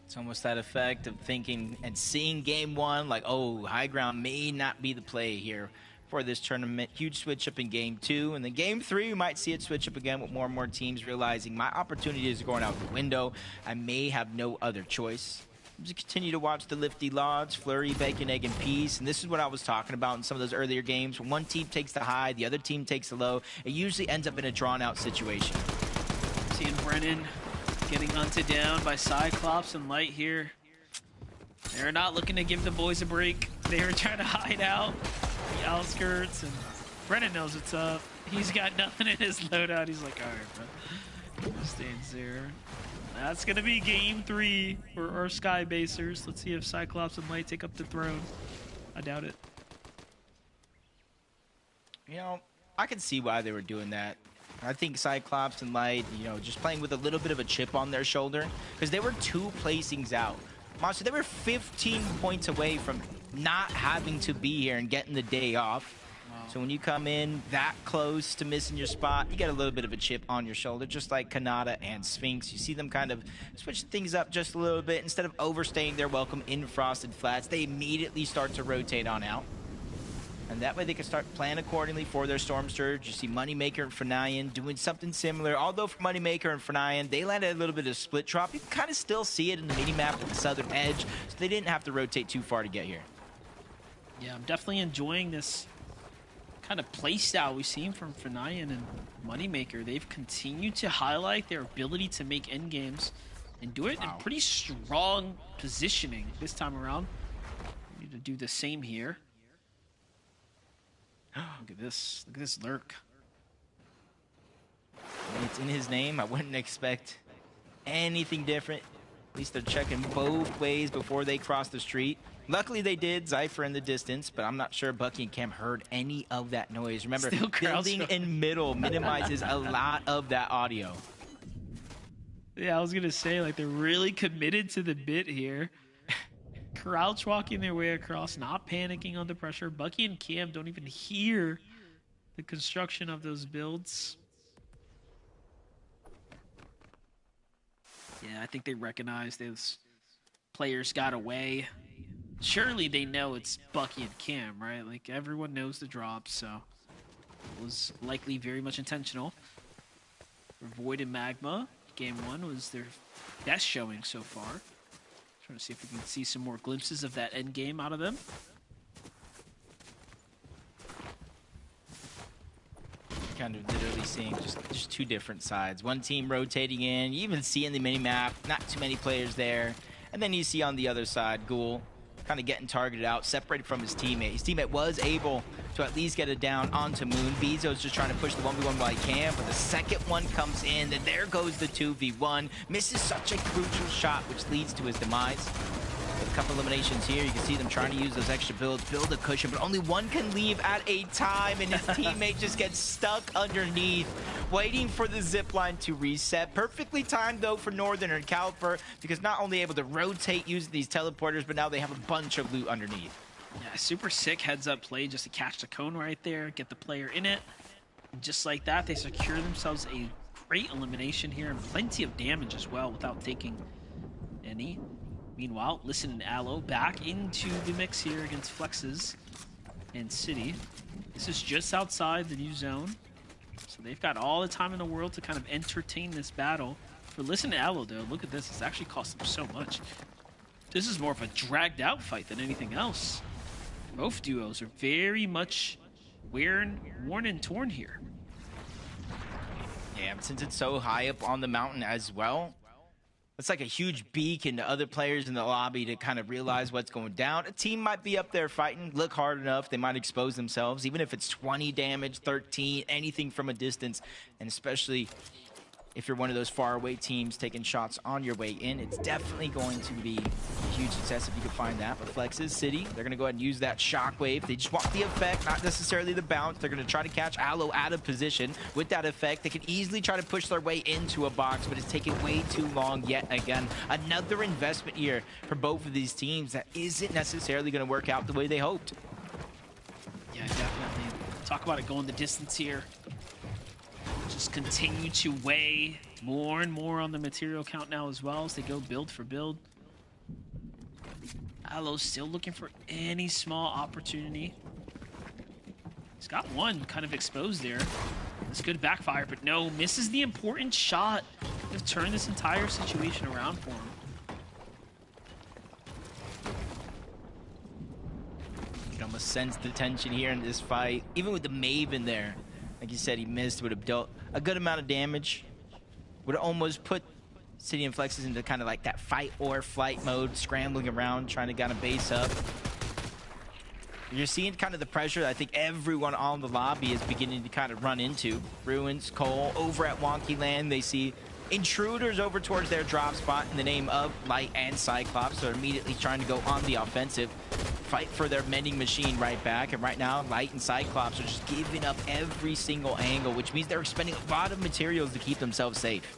It's almost that effect of thinking and seeing game 1, like, oh, high ground may not be the play here for this tournament. Huge switch up in game 2, and then game 3 we might see it switch up again with more and more teams realizing my opportunities are going out the window. I may have no other choice. Just continue to watch the Lifty Lodge, Flurry, Bacon, Egg, and Peace, and this is what I was talking about in some of those earlier games. When one team takes the high, the other team takes the low, it usually ends up in a drawn-out situation. Seeing Brennan getting hunted down by Cyclops and Light here. They're not looking to give the boys a break. They were trying to hide out the outskirts, and Brennan knows what's up. He's got nothing in his loadout. He's like, all right, bro. Stays there. That's going to be game 3 for our Sky Basers. Let's see if Cyclops and Light take up the throne. I doubt it. You know, I can see why they were doing that. I think Cyclops and Light, you know, just playing with a little bit of a chip on their shoulder, because they were 2 placings out. Monster, they were 15 points away from not having to be here and getting the day off. Wow. So when you come in that close to missing your spot, you get a little bit of a chip on your shoulder, just like Kanata and Sphinx. You see them kind of switch things up just a little bit. Instead of overstaying their welcome in Frosted Flats, they immediately start to rotate on out. And that way they can start planning accordingly for their Storm Surge. You see Moneymaker and Fernayan doing something similar. Although for Moneymaker and Fernayan, they landed a little bit of split drop. You can kind of still see it in the mini-map at the southern edge. So they didn't have to rotate too far to get here. Yeah, I'm definitely enjoying this kind of play style we've seen from Fernayan and Moneymaker. They've continued to highlight their ability to make endgames and do it in pretty strong positioning this time around. We need to do the same here. Look at this. Look at this lurk. When it's in his name, I wouldn't expect anything different. At least they're checking both ways before they cross the street. Luckily they did. Zypher in the distance, but I'm not sure Bucky and Cam heard any of that noise. Remember, building in middle minimizes a lot of that audio. Yeah, I was going to say, like, they're really committed to the bit here. Crouch walking their way across, not panicking under pressure. Bucky and Cam don't even hear the construction of those builds. Yeah, I think they recognize those players got away. Surely they know it's Bucky and Cam, right? Like, everyone knows the drop, so it was likely very much intentional. For Void and Magma, game 1 was their best showing so far. Trying to see if we can see some more glimpses of that end game out of them. Kind of literally seeing just 2 different sides. One team rotating in. You even see in the mini-map, not too many players there. And then you see on the other side, Ghoul kind of getting targeted out, separated from his teammate. His teammate was able to at least get it down onto Moon. Bezo's just trying to push the 1v1 while he can, but the second one comes in, and there goes the 2v1. Misses such a crucial shot, which leads to his demise. A couple eliminations here. You can see them trying to use those extra builds, build a cushion, but only one can leave at a time, and his teammate just gets stuck underneath, waiting for the zipline to reset. Perfectly timed, though, for Northern and Caliper, because not only able to rotate using these teleporters, but now they have a bunch of loot underneath. Yeah, super sick heads-up play just to catch the cone right there, get the player in it. And just like that, they secure themselves a Great elimination here and plenty of damage as well without taking any. Meanwhile, Listen and Aloe back into the mix here against Flexes and City. This is just outside the new zone, so they've got all the time in the world to kind of entertain this battle. For Listen and Aloe, though, look at this. It's actually cost them so much. This is more of a dragged out fight than anything else. Both duos are very much worn and torn here. Yeah, since it's so high up on the mountain as well, it's like a huge beacon to other players in the lobby to kind of realize what's going down. A team might be up there fighting, look hard enough, they might expose themselves, even if it's 20 damage, 13, anything from a distance, and especially if you're one of those faraway teams taking shots on your way in, it's definitely going to be a huge success if you can find that. But Flex's City, they're going to go ahead and use that shockwave. They just want the effect, not necessarily the bounce. They're going to try to catch Aloe out of position. With that effect, they can easily try to push their way into a box, but it's taking way too long yet again. Another investment year for both of these teams that isn't necessarily going to work out the way they hoped. Yeah, definitely. Talk about it going the distance here. Just continue to weigh more and more on the material count now as well as they go build for build. Aloe's still looking for any small opportunity. He's got one kind of exposed there. This could backfire, but no, misses the important shot. Could have turned this entire situation around for him. You can almost sense the tension here in this fight. Even with the Maven there, like you said, he missed, would have dealt a good amount of damage. Would have almost put City and Flexes into kind of like that fight or flight mode, scrambling around, trying to kind of base up. You're seeing kind of the pressure I think everyone on the lobby is beginning to kind of run into. Ruins, Cole, over at Wonky Land, they see intruders over towards their drop spot in the name of Light and Cyclops. So they're immediately trying to go on the offensive, fight for their mending machine right back. And right now, Light and Cyclops are just giving up every single angle, which means they're expending a lot of materials to keep themselves safe.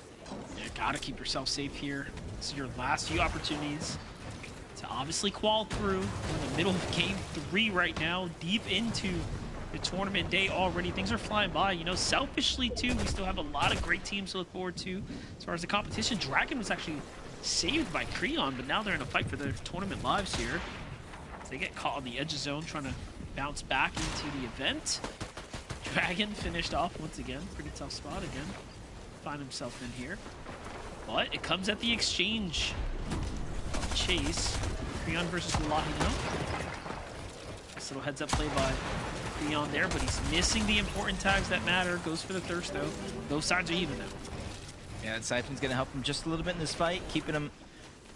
You gotta keep yourself safe here. This is your last few opportunities to obviously qual through. We're in the middle of game 3 right now, deep into the tournament day already. Things are flying by. You know, selfishly too, we still have a lot of great teams to look forward to. As far as the competition, Dragon was actually saved by Creon, but now they're in a fight for their tournament lives here. They get caught on the edge of zone, trying to bounce back into the event. Dragon finished off once again. Pretty tough spot again. Find himself in here. But it comes at the exchange of Chase. Creon versus Lahino. Nice little heads up play by Creon there, but he's missing the important tags that matter. Goes for the thirst though. Both sides are even now. Yeah, Siphon's going to help him just a little bit in this fight, keeping him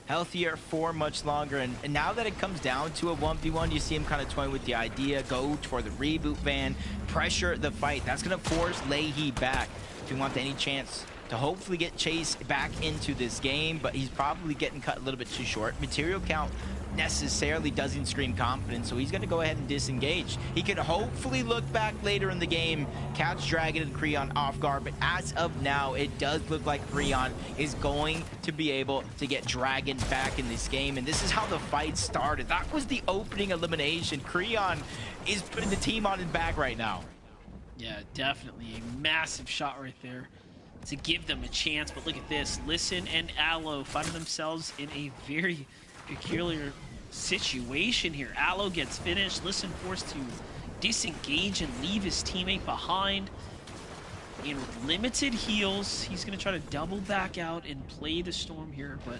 healthier for much longer. And now that it comes down to a 1v1, you see him kind of toying with the idea, go for the reboot van, pressure the fight. That's going to force Leahy back if he wants any chance to hopefully get Chase back into this game, but he's probably getting cut a little bit too short. Material count necessarily doesn't scream confidence, so he's going to go ahead and disengage. He can hopefully look back later in the game, catch Dragon and Creon off guard, but as of now, it does look like Creon is going to be able to get Dragon back in this game, and this is how the fight started. That was the opening elimination. Creon is putting the team on his back right now. Yeah, definitely a massive shot right there to give them a chance, but look at this. Listen and Aloe finding themselves in a very peculiar situation here. Aloe gets finished, Listen forced to disengage and leave his teammate behind. And with limited heals, he's going to try to double back out and play the Storm here, but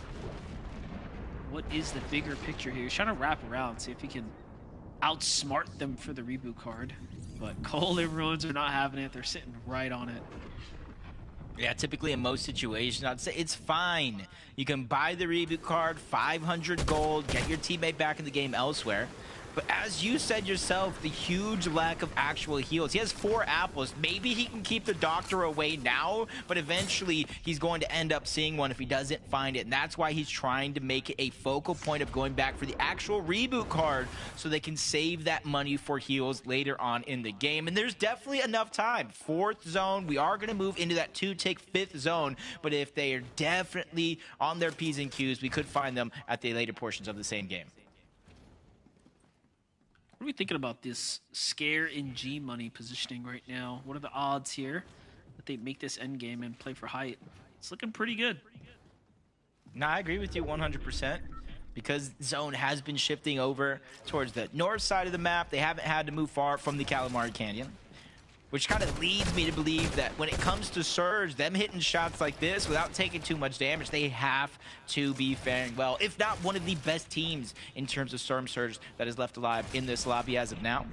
what is the bigger picture here? He's trying to wrap around, see if he can outsmart them for the reboot card. But Cole and Ruins are not having it. They're sitting right on it. Yeah, typically in most situations, I'd say it's fine. You can buy the reboot card, 500 gold, get your teammate back in the game elsewhere. But as you said yourself, the huge lack of actual heals. He has 4 apples. Maybe he can keep the doctor away now, but eventually he's going to end up seeing one if he doesn't find it. And that's why he's trying to make it a focal point of going back for the actual reboot card so they can save that money for heals later on in the game. And there's definitely enough time. 4th zone, we are going to move into that 2-tick 5th zone, but if they are definitely on their P's and Q's, we could find them at the later portions of the same game. What are we thinking about this Scare and G money positioning right now? What are the odds here? that they make this end game and play for height. It's looking pretty good. No, I agree with you 100%. Because zone has been shifting over towards the north side of the map. They haven't had to move far from the Calamari Canyon, which kind of leads me to believe that when it comes to Surge, them hitting shots like this without taking too much damage, they have to be faring well, if not one of the best teams in terms of Storm Surge that is left alive in this lobby as of now.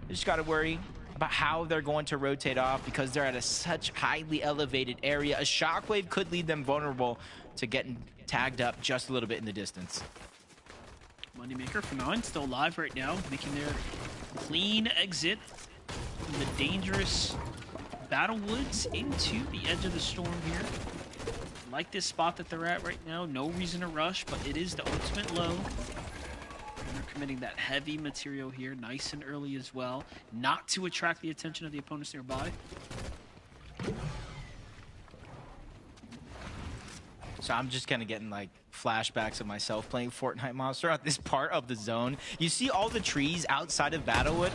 They just got to worry about how they're going to rotate off because they're at a such highly elevated area. A shockwave could lead them vulnerable to getting tagged up just a little bit in the distance. Moneymaker for 9 still alive right now, making their clean exit from the dangerous Battle Woods into the edge of the storm here. Like this spot that they're at right now, no reason to rush, but it is the ultimate low. And they're committing that heavy material here, nice and early as well, not to attract the attention of the opponents nearby. So I'm just kind of getting like flashbacks of myself playing Fortnite Monster at this part of the zone. You see all the trees outside of Battlewood?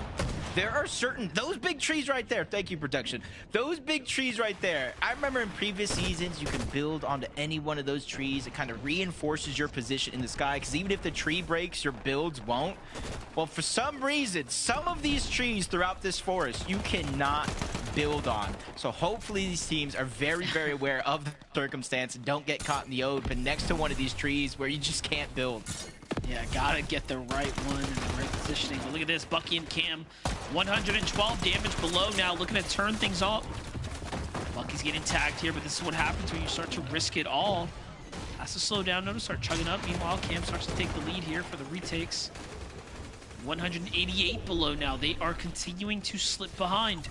There are certain, those big trees right there, thank you, Protection. Those big trees right there, I remember in previous seasons, you can build onto any one of those trees. It kind of reinforces your position in the sky, because even if the tree breaks, your builds won't. Well, for some reason, some of these trees throughout this forest, you cannot build on. So hopefully these teams are very, very aware of the circumstance and don't get caught in the open next to one of these trees where you just can't build. Yeah, gotta get the right one in the right positioning. But look at this, Bucky and Cam, 112 damage below now, looking to turn things off. Bucky's getting tagged here, but this is what happens when you start to risk it all. Has to slow down, notice, start chugging up. Meanwhile, Cam starts to take the lead here for the retakes. 188 below now. They are continuing to slip behind.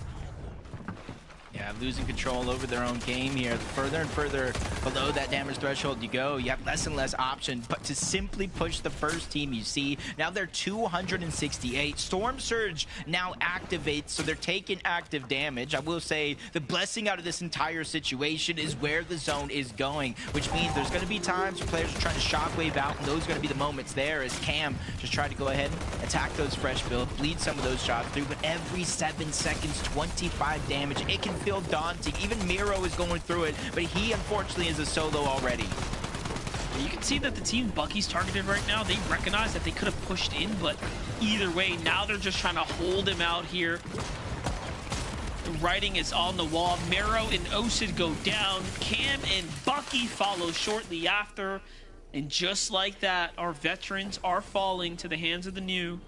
Yeah, losing control over their own game here. The further and further below that damage threshold you go, you have less and less option. But to simply push the first team, you see, now they're 268. Storm Surge now activates, so they're taking active damage. I will say the blessing out of this entire situation is where the zone is going, which means there's going to be times where players are trying to shockwave out, and those are going to be the moments there as Cam just tried to go ahead and attack those fresh builds, bleed some of those shots through. But every 7 seconds, 25 damage. It can feel daunting. Even Miro is going through it, but he unfortunately is a solo already. You can see that the team Bucky's targeted right now, they recognize that they could have pushed in, but either way, now they're just trying to hold him out here. The writing is on the wall. Miro and Osid go down. Cam and Bucky follow shortly after. And just like that, our veterans are falling to the hands of the new.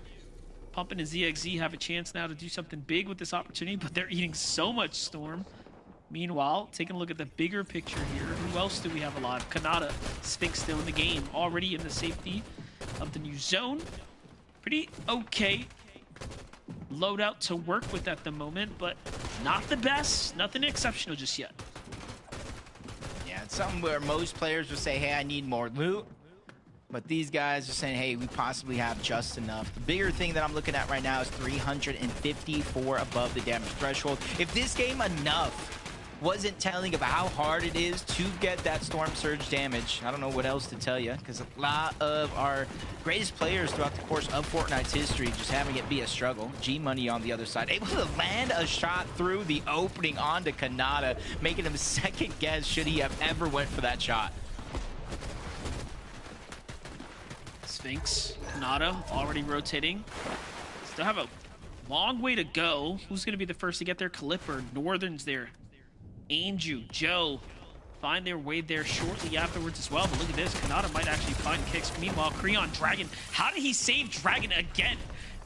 Pumpin and ZXZ have a chance now to do something big with this opportunity, but they're eating so much storm. Meanwhile, taking a look at the bigger picture here, who else do we have alive? Kanata, Sphinx still in the game, already in the safety of the new zone. Pretty okay loadout to work with at the moment, but not the best, nothing exceptional just yet. Yeah, it's something where most players will say, hey, I need more loot. But these guys are saying, hey, we possibly have just enough. The bigger thing that I'm looking at right now is 354 above the damage threshold. If this game enough wasn't telling about how hard it is to get that Storm Surge damage, I don't know what else to tell you, because a lot of our greatest players throughout the course of Fortnite's history just having it be a struggle. G-Money on the other side, able to land a shot through the opening onto Kanata, making him second guess should he have ever went for that shot. Sphinx, Kanata already rotating. Still have a long way to go. Who's going to be the first to get there? Calipper, Northern's there. Anju, Joe find their way there shortly afterwards as well. But look at this, Kanata might actually find kicks. Meanwhile, Creon, Dragon, how did he save Dragon again?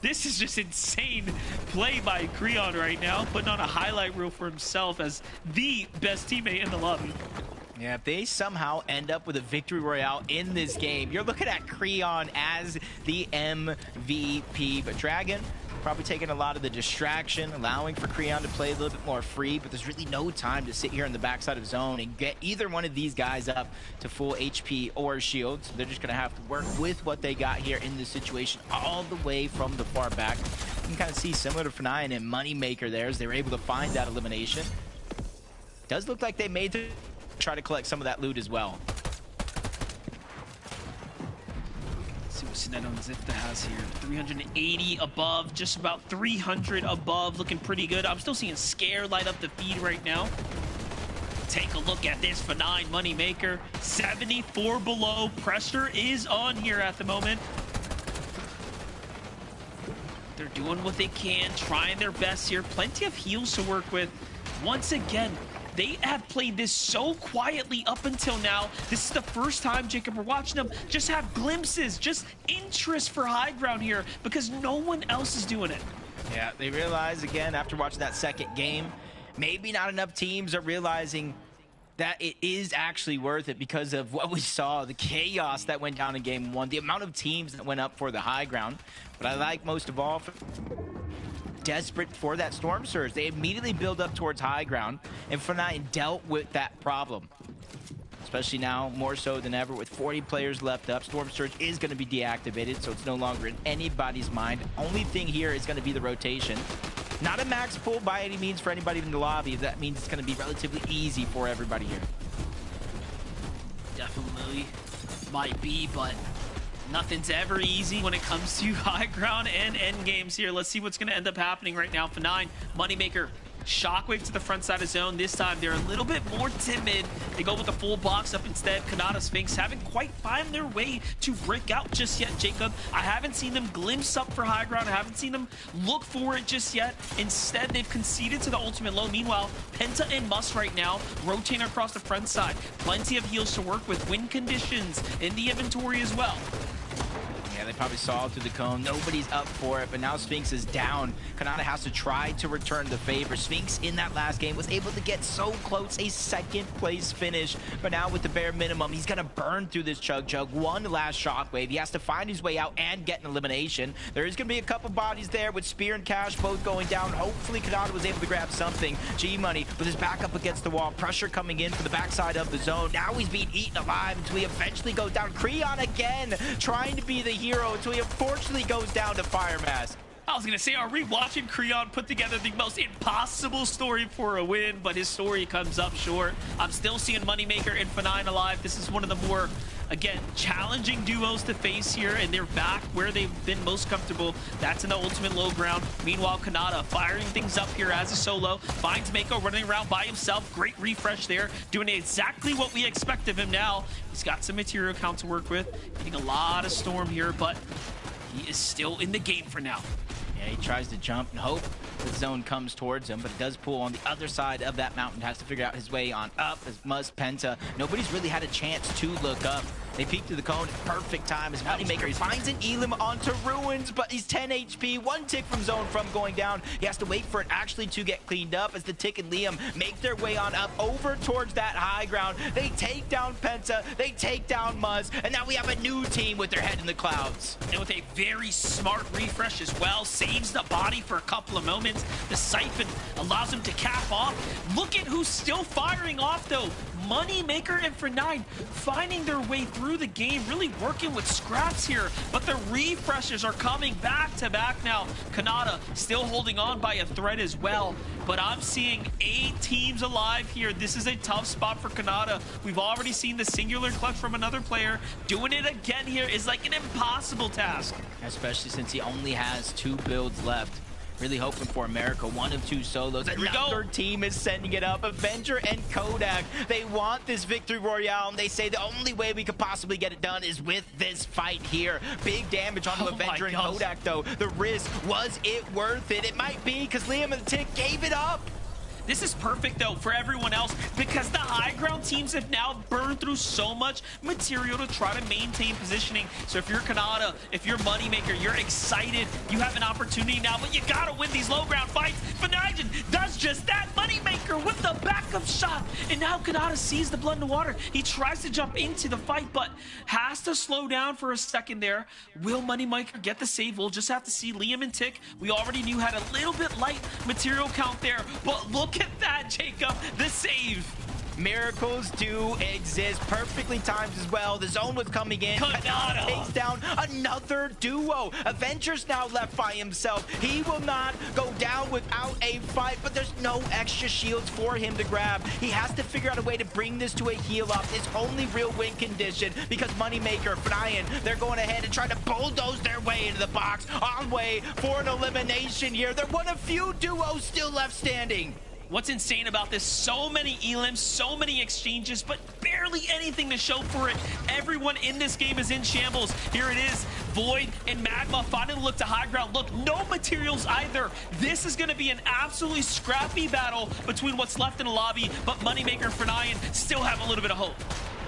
This is just insane play by Creon right now, putting on a highlight reel for himself as the best teammate in the lobby. Yeah, if they somehow end up with a victory royale in this game, you're looking at Creon as the MVP. But Dragon probably taking a lot of the distraction, allowing for Creon to play a little bit more free, but there's really no time to sit here in the backside of zone and get either one of these guys up to full HP or shield. So they're just going to have to work with what they got here in this situation all the way from the far back. You can kind of see similar to F9 and Moneymaker there as they were able to find that elimination. Does look like they made the try to collect some of that loot as well. See what Sinead on Zifta has here. 380 above, just about 300 above, looking pretty good. I'm still seeing Scare light up the feed right now. Take a look at this for 9 Moneymaker. 74 below. Pressure is on here at the moment. They're doing what they can, trying their best here. Plenty of heals to work with. Once again, they have played this so quietly up until now. This is the first time, Jacob, we're watching them just have glimpses, just interest for high ground here because no one else is doing it. Yeah, they realize again after watching that second game, maybe not enough teams are realizing that it is actually worth it because of what we saw, the chaos that went down in game 1, the amount of teams that went up for the high ground. But I like most of all, desperate for that storm surge. They immediately build up towards high ground, and Fortnite dealt with that problem. Especially now, more so than ever, with 40 players left up. Storm Surge is going to be deactivated, so it's no longer in anybody's mind. Only thing here is going to be the rotation. Not a max pull by any means for anybody in the lobby. That means it's going to be relatively easy for everybody here. Definitely might be, but nothing's ever easy when it comes to high ground and end games here. Let's see what's going to end up happening right now. For 9, Moneymaker. Shockwave to the front side of zone. This time they're a little bit more timid. They go with the full box up instead. Kanata Sphinx haven't quite found their way to break out just yet, Jacob. I haven't seen them glimpse up for high ground. I haven't seen them look for it just yet. Instead, they've conceded to the ultimate low. Meanwhile, Penta and Must right now rotating across the front side. Plenty of heals to work with. Win conditions in the inventory as well. Yeah, they probably saw it through the cone. Nobody's up for it, but now Sphinx is down. Kanata has to try to return the favor. Sphinx in that last game was able to get so close, a second place finish. But now with the bare minimum, he's gonna burn through this Chug Chug. One last shockwave. He has to find his way out and get an elimination. There is gonna be a couple bodies there with Spear and Cash both going down. Hopefully Kanata was able to grab something. G-Money with his back up against the wall. Pressure coming in from the backside of the zone. Now he's being eaten alive until he eventually goes down. Creon again, trying to be the hero until he unfortunately goes down to Fire Mask. I was going to say, are we watching Creon put together the most impossible story for a win, but his story comes up short. I'm still seeing Moneymaker and F9 alive. This is one of the more, again, challenging duos to face here, and they're back where they've been most comfortable. That's in the ultimate low ground. Meanwhile, Kanata firing things up here as a solo. Finds Mako running around by himself. Great refresh there, doing exactly what we expect of him now. He's got some material count to work with. Getting a lot of storm here, but he is still in the game for now. Yeah, he tries to jump and hope the zone comes towards him, but it does pull on the other side of that mountain. Has to figure out his way on up as Must Penta. Nobody's really had a chance to look up. They peek to the cone at perfect time as Moneymaker finds an Elim onto Ruins, but he's 10 HP, 1 tick from zone from going down. He has to wait for it actually to get cleaned up as the Tick and Liam make their way on up over towards that high ground. They take down Penta, they take down Muzz, and now we have a new team with their head in the clouds. And with a very smart refresh as well, saves the body for a couple of moments. The Siphon allows him to cap off. Look at who's still firing off though. Moneymaker and F9 finding their way through the game, really working with scraps here, but the refreshes are coming back to back now. Kanata still holding on by a thread as well, but I'm seeing 8 teams alive here. This is a tough spot for Kanata. We've already seen the singular clutch from another player. Doing it again here is like an impossible task. Especially since he only has 2 builds left. Really hoping for America, 1 of 2 solos. Another team is sending it up. Avenger and Kodak. They want this victory royale, and they say the only way we could possibly get it done is with this fight here. Big damage on the Avenger and Kodak, though. The risk, was it worth it? It might be, because Liam and the Tick gave it up. This is perfect, though, for everyone else because the high ground teams have now burned through so much material to try to maintain positioning. So if you're Kanata, if you're Moneymaker, you're excited. You have an opportunity now, but you gotta win these low ground fights. F9 does just that. Moneymaker with the backup shot. And now Kanata sees the blood in the water. He tries to jump into the fight, but has to slow down for a second there. Will Moneymaker get the save? We'll just have to see. Liam and Tick, we already knew had a little bit light material count there, but look at that, Jacob, the save. Miracles do exist. Perfectly timed as well. The zone was coming in. Kanata takes down another duo. Avengers now left by himself. He will not go down without a fight, but there's no extra shields for him to grab. He has to figure out a way to bring this to a heal up. It's only real win condition because Moneymaker, Brian, they're going ahead and trying to bulldoze their way into the box on way for an elimination here. They're one of few duos still left standing. What's insane about this, so many elims, so many exchanges, but barely anything to show for it. Everyone in this game is in shambles. Here it is, Void and Magma finally look to high ground. Look, no materials either. This is going to be an absolutely scrappy battle between what's left in the lobby, but Moneymaker and Fernian still have a little bit of hope.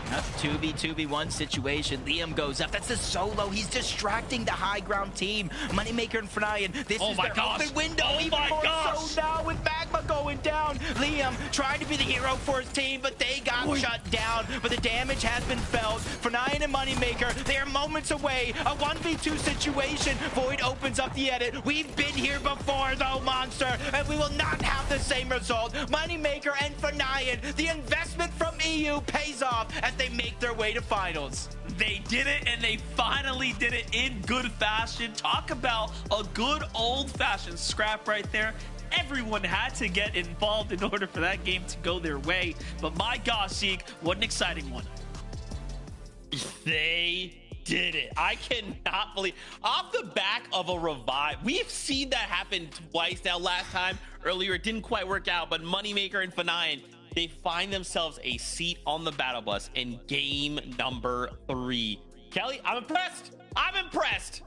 That's 2v1 situation. Liam goes up. That's the solo. He's distracting the high ground team. Moneymaker and Fernian. This is their open window. Even more so now with Magma going down. Liam trying to be the hero for his team, but they got shut down. But the damage has been felt. Fernian and Moneymaker, they are moments away. A 1v2 situation. Void opens up the edit. We've been here before, though, Monster, and we will not have the same result. Moneymaker and Fernian, the investment from EU pays off as they make their way to finals. They did it, and they finally did it in good fashion. Talk about a good old-fashioned scrap right there. Everyone had to get involved in order for that game to go their way. But my gosh, Zeke, what an exciting one. They did it. I cannot believe, off the back of a revive, we've seen that happen twice now. Last time, earlier, it didn't quite work out, but Moneymaker and Fernian, they find themselves a seat on the battle bus in game number 3. Kelly, I'm impressed. I'm impressed.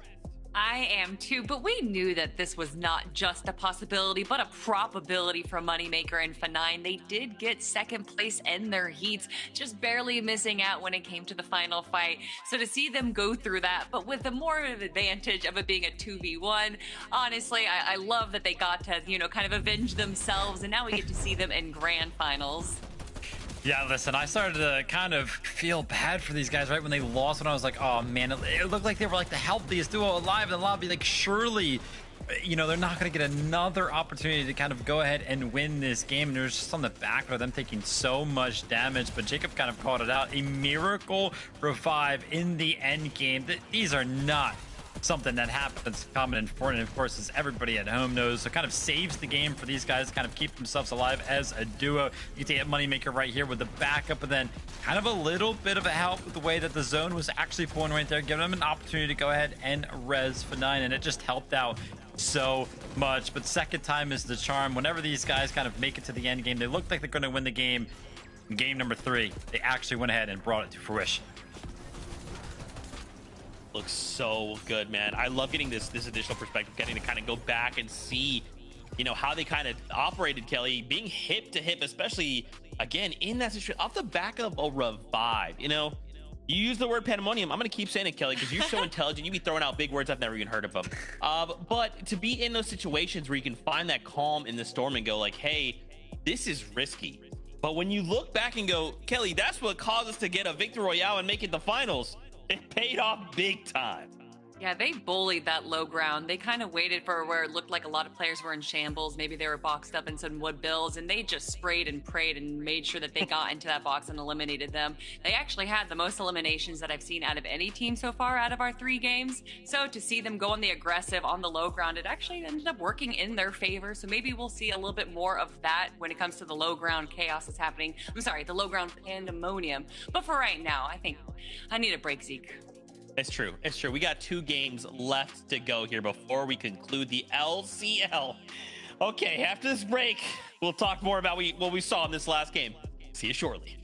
I am too, but we knew that this was not just a possibility, but a probability for Moneymaker and Fernian. They did get second place in their heats, just barely missing out when it came to the final fight. So to see them go through that, but with the more of an advantage of it being a 2v1, honestly, I love that they got to, kind of avenge themselves, and now we get to see them in grand finals. Yeah, listen, I started to kind of feel bad for these guys right when they lost, when I was like, oh man, it looked like they were like the healthiest duo alive in the lobby. Like, surely, they're not going to get another opportunity to kind of go ahead and win this game. And it was just on the back of them taking so much damage, but Jacob kind of called it out. A miracle revive in the end game. These are not something that happens common in Fortnite, of course, as everybody at home knows. So kind of saves the game for these guys to kind of keep themselves alive as a duo. You can get Moneymaker right here with the backup, and then kind of a little bit of a help with the way that the zone was actually pulling right there, giving them an opportunity to go ahead and res Fernian, and it just helped out so much. But second time is the charm. Whenever these guys kind of make it to the end game, they look like they're going to win the game. In game number 3, they actually went ahead and brought it to fruition. Looks so good, man. I love getting this additional perspective, getting to kind of go back and see, how they kind of operated, Kelly, being hip to hip, especially, again, in that situation, off the back of a revive. You use the word pandemonium. I'm going to keep saying it, Kelly, because you're so intelligent. You be throwing out big words I've never even heard of them. But to be in those situations where you can find that calm in the storm and go like, hey, this is risky. But when you look back and go, Kelly, that's what caused us to get a Victory Royale and make it the finals. It paid off big time. Yeah, they bullied that low ground. They kind of waited for where it looked like a lot of players were in shambles. Maybe they were boxed up in some wood bills, and they just sprayed and prayed and made sure that they got into that box and eliminated them. They actually had the most eliminations that I've seen out of any team so far out of our 3 games. So to see them go on the aggressive on the low ground, it actually ended up working in their favor. So maybe we'll see a little bit more of that when it comes to the low ground chaos that's happening. I'm sorry, the low ground pandemonium. But for right now, I think I need a break, Zeke. It's true. It's true. We got 2 games left to go here before we conclude the LCL. Okay, after this break, we'll talk more about what we saw in this last game. See you shortly.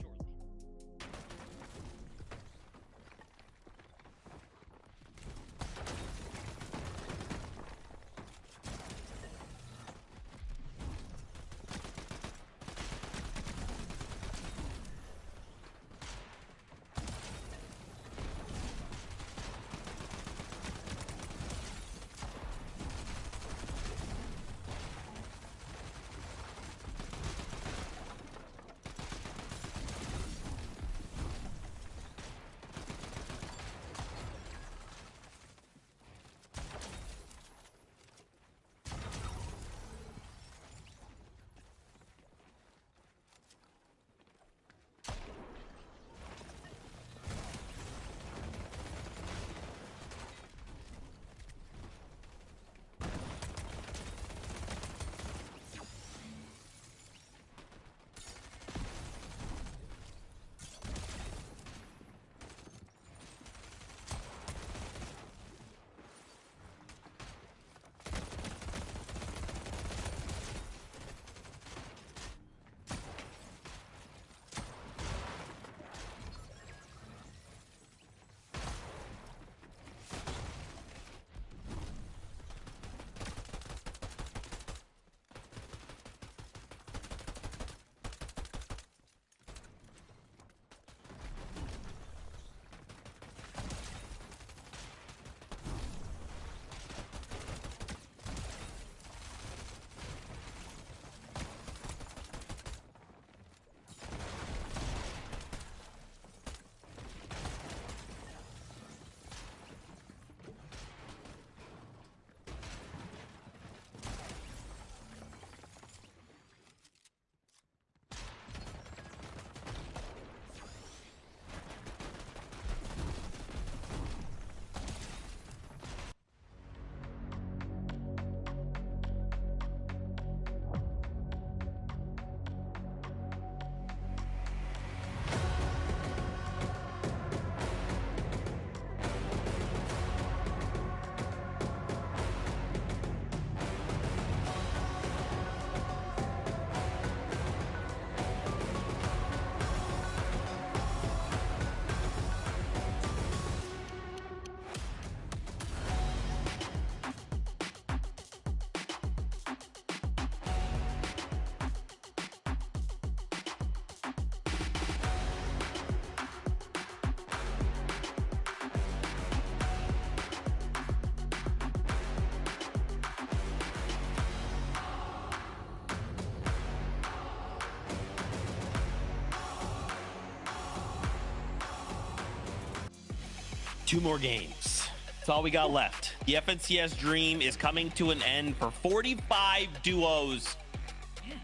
2 more games. That's all we got left. The FNCS dream is coming to an end for 45 duos.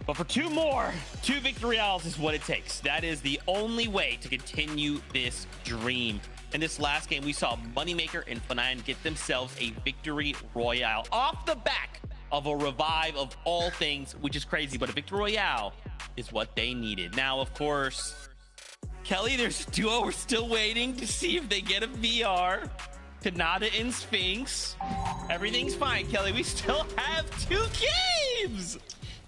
But for 2 more, 2 victory royales is what it takes. That is the only way to continue this dream. In this last game, we saw Moneymaker and F9 get themselves a victory royale off the back of a revive of all things, which is crazy, but a victory royale is what they needed. Now, of course, Kelly, there's a duo. We're still waiting to see if they get a VR. Kanata and Sphinx. Everything's fine, Kelly. We still have 2 games.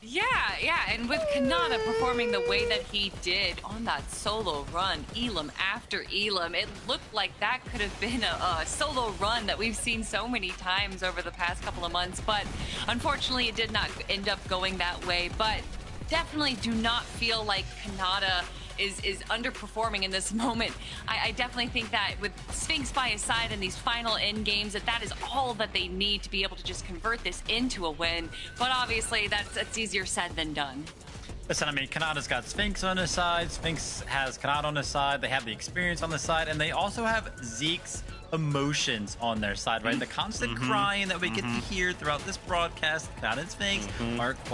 Yeah, and with Kanata performing the way that he did on that solo run, Elam after Elam, it looked like that could have been a solo run that we've seen so many times over the past couple of months, but unfortunately it did not end up going that way. But definitely do not feel like Kanata is underperforming in this moment. I definitely think that with Sphinx by his side in these final end games, that is all that they need to be able to just convert this into a win. But obviously that's easier said than done. Listen, I mean, Kanata's got Sphinx on his side. Sphinx has Kanata on his side. They have the experience on the side, and they also have Zeke's emotions on their side, right? The constant crying that we get to hear throughout this broadcast. Kanata and Sphinx aren't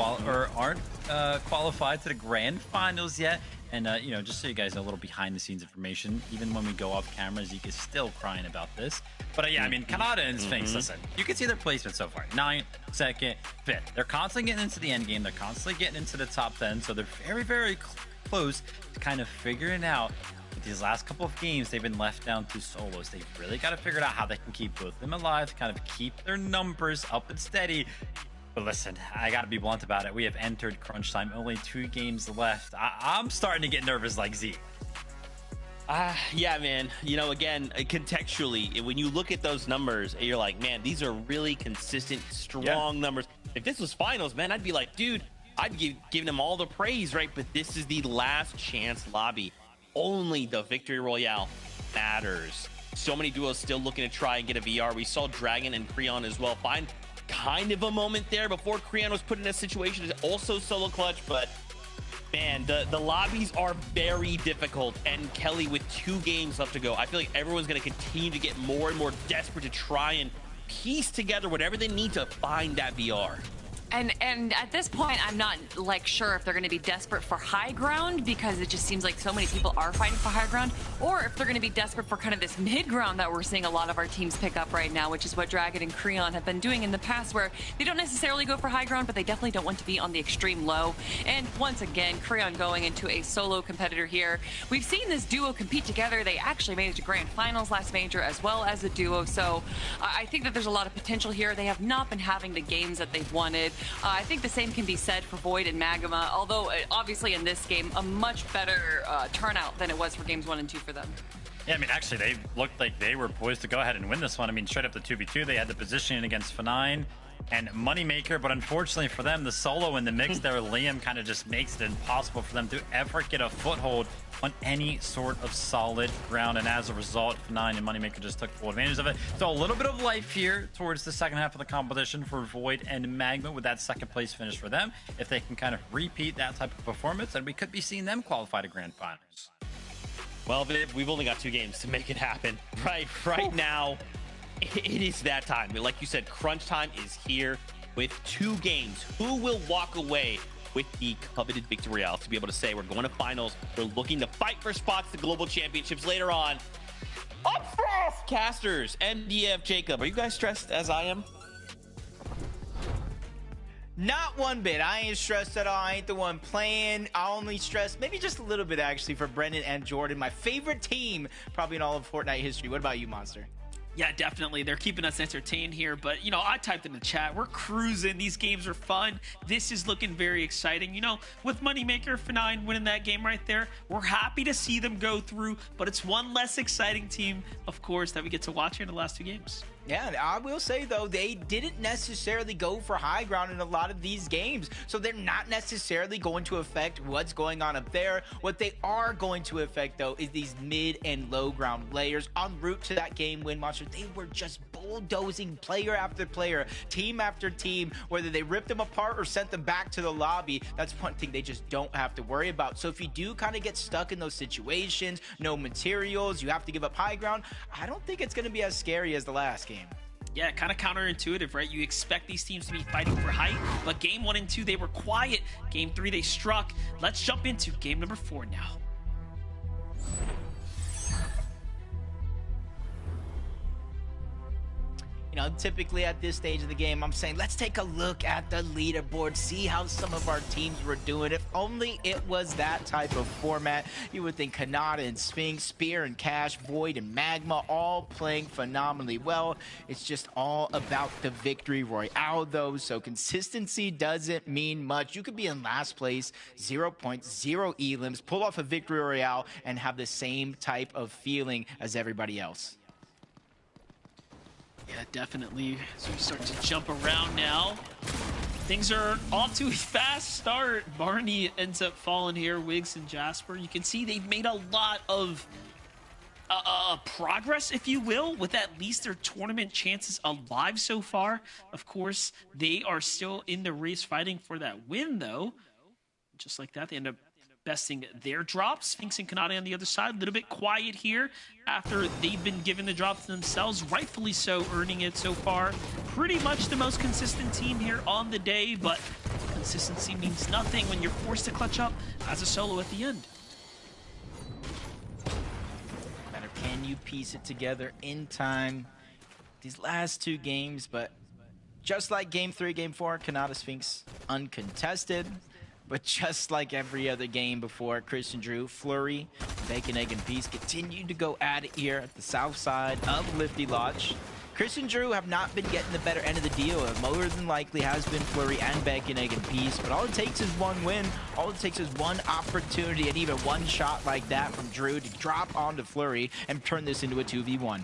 qualified to the grand finals yet. And, you know, just so you guys know, a little behind-the-scenes information, even when we go off camera, Zeke is still crying about this. But, yeah, I mean, Kanata and Sphinx, listen, you can see their placement so far. 9th, 2nd, 5th. They're constantly getting into the end game. They're constantly getting into the top 10. So they're very, very close to kind of figuring out. With these last couple of games, they've been left down to solos. They've really got to figure out how they can keep both of them alive, to kind of keep their numbers up and steady. But listen, I gotta be blunt about it. We have entered crunch time. Only 2 games left. I'm starting to get nervous like Z. Yeah, man. You know, again, contextually, when you look at those numbers, you're like, man, these are really consistent, strong numbers. If this was finals, man, I'd be like, dude, I'd give them all the praise, right? But this is the last chance lobby. Only the victory royale matters. So many duos still looking to try and get a VR. We saw Dragon and Creon as well find kind of a moment there before Creon was put in a situation to also solo clutch, but man, the lobbies are very difficult. And Kelly, with 2 games left to go, I feel like everyone's going to continue to get more and more desperate to try and piece together whatever they need to find that VR. And at this point, I'm not like sure if they're going to be desperate for high ground, because it just seems like so many people are fighting for high ground, or if they're going to be desperate for kind of this mid ground that we're seeing a lot of our teams pick up right now, which is what Dragon and Creon have been doing in the past, where they don't necessarily go for high ground, but they definitely don't want to be on the extreme low. And once again, Creon going into a solo competitor here. We've seen this duo compete together. They actually made it to grand finals last major as well as a duo. So I think that there's a lot of potential here. They have not been having the games that they've wanted. I think the same can be said for Void and Magma, although obviously in this game, a much better turnout than it was for games 1 and 2 for them. Yeah, I mean, actually, they looked like they were poised to go ahead and win this one. I mean, straight up the 2v2, they had the positioning against F9 and Moneymaker, but unfortunately for them, the solo in the mix there, Liam kind of just makes it impossible for them to ever get a foothold on any sort of solid ground, and as a result, F9 and Moneymaker just took full advantage of it. So a little bit of life here towards the second half of the competition for Void and Magma with that second place finish for them. If they can kind of repeat that type of performance, then we could be seeing them qualify to grand finals. Well, Viv, we've only got 2 games to make it happen. Right now, it is that time. Like you said, crunch time is here with 2 games. Who will walk away with the coveted victory royale to be able to say we're going to finals, we're looking to fight for spots to global championships later on? Up first, casters, MDF, Jacob, are you guys stressed as I am? Not one bit. I ain't stressed at all. I ain't the one playing. I only stress maybe just a little bit actually for Brendan and Jordan, my favorite team probably in all of Fortnite history. What about you, Monster? Yeah, definitely. They're keeping us entertained here. But, you know, I typed in the chat. We're cruising. These games are fun. This is looking very exciting. You know, with Moneymaker F9 winning that game right there, we're happy to see them go through. But it's one less exciting team, of course, that we get to watch here in the last 2 games. Yeah, I will say, though, they didn't necessarily go for high ground in a lot of these games. So they're not necessarily going to affect what's going on up there. What they are going to affect, though, is these mid and low ground layers en route to that game win. Monster, roster, they were just bulldozing player after player, team after team, whether they ripped them apart or sent them back to the lobby. That's one thing they just don't have to worry about. So if you do kind of get stuck in those situations, no materials, you have to give up high ground, I don't think it's going to be as scary as the last game. Yeah, kind of counterintuitive, right? You expect these teams to be fighting for height, but game 1 and 2, they were quiet. Game 3, they struck. Let's jump into game number 4 now. You know, typically at this stage of the game, I'm saying, let's take a look at the leaderboard, see how some of our teams were doing. If only it was that type of format, you would think Kanata and Sphinx, Spear and Cash, Void and Magma, all playing phenomenally well. It's just all about the victory royale, though, so consistency doesn't mean much. You could be in last place, 0 points, 0 elims, pull off a victory royale, and have the same type of feeling as everybody else. Yeah, definitely. So we start to jump around now. Things are off to a fast start. Barney ends up falling here. Wiggs and Jasper. You can see they've made a lot of progress, if you will, with at least their tournament chances alive so far. Of course, they are still in the race fighting for that win, though. Just like that, they end up besting their drops. Sphinx and Kanata on the other side, a little bit quiet here after they've been given the drops themselves, rightfully so, earning it so far. Pretty much the most consistent team here on the day, but consistency means nothing when you're forced to clutch up as a solo at the end. Matter, can you piece it together in time these last 2 games? But just like game 3, game 4, Kanata Sphinx uncontested. But just like every other game before, Christian Drew, Flurry, Bacon, Egg, and Peace continued to go at it here at the south side of Lifty Lodge. Christian Drew have not been getting the better end of the deal. More than likely has been Flurry and Bacon, Egg, and Peace. But all it takes is one win. All it takes is one opportunity and even one shot like that from Drew to drop onto Flurry and turn this into a 2v1.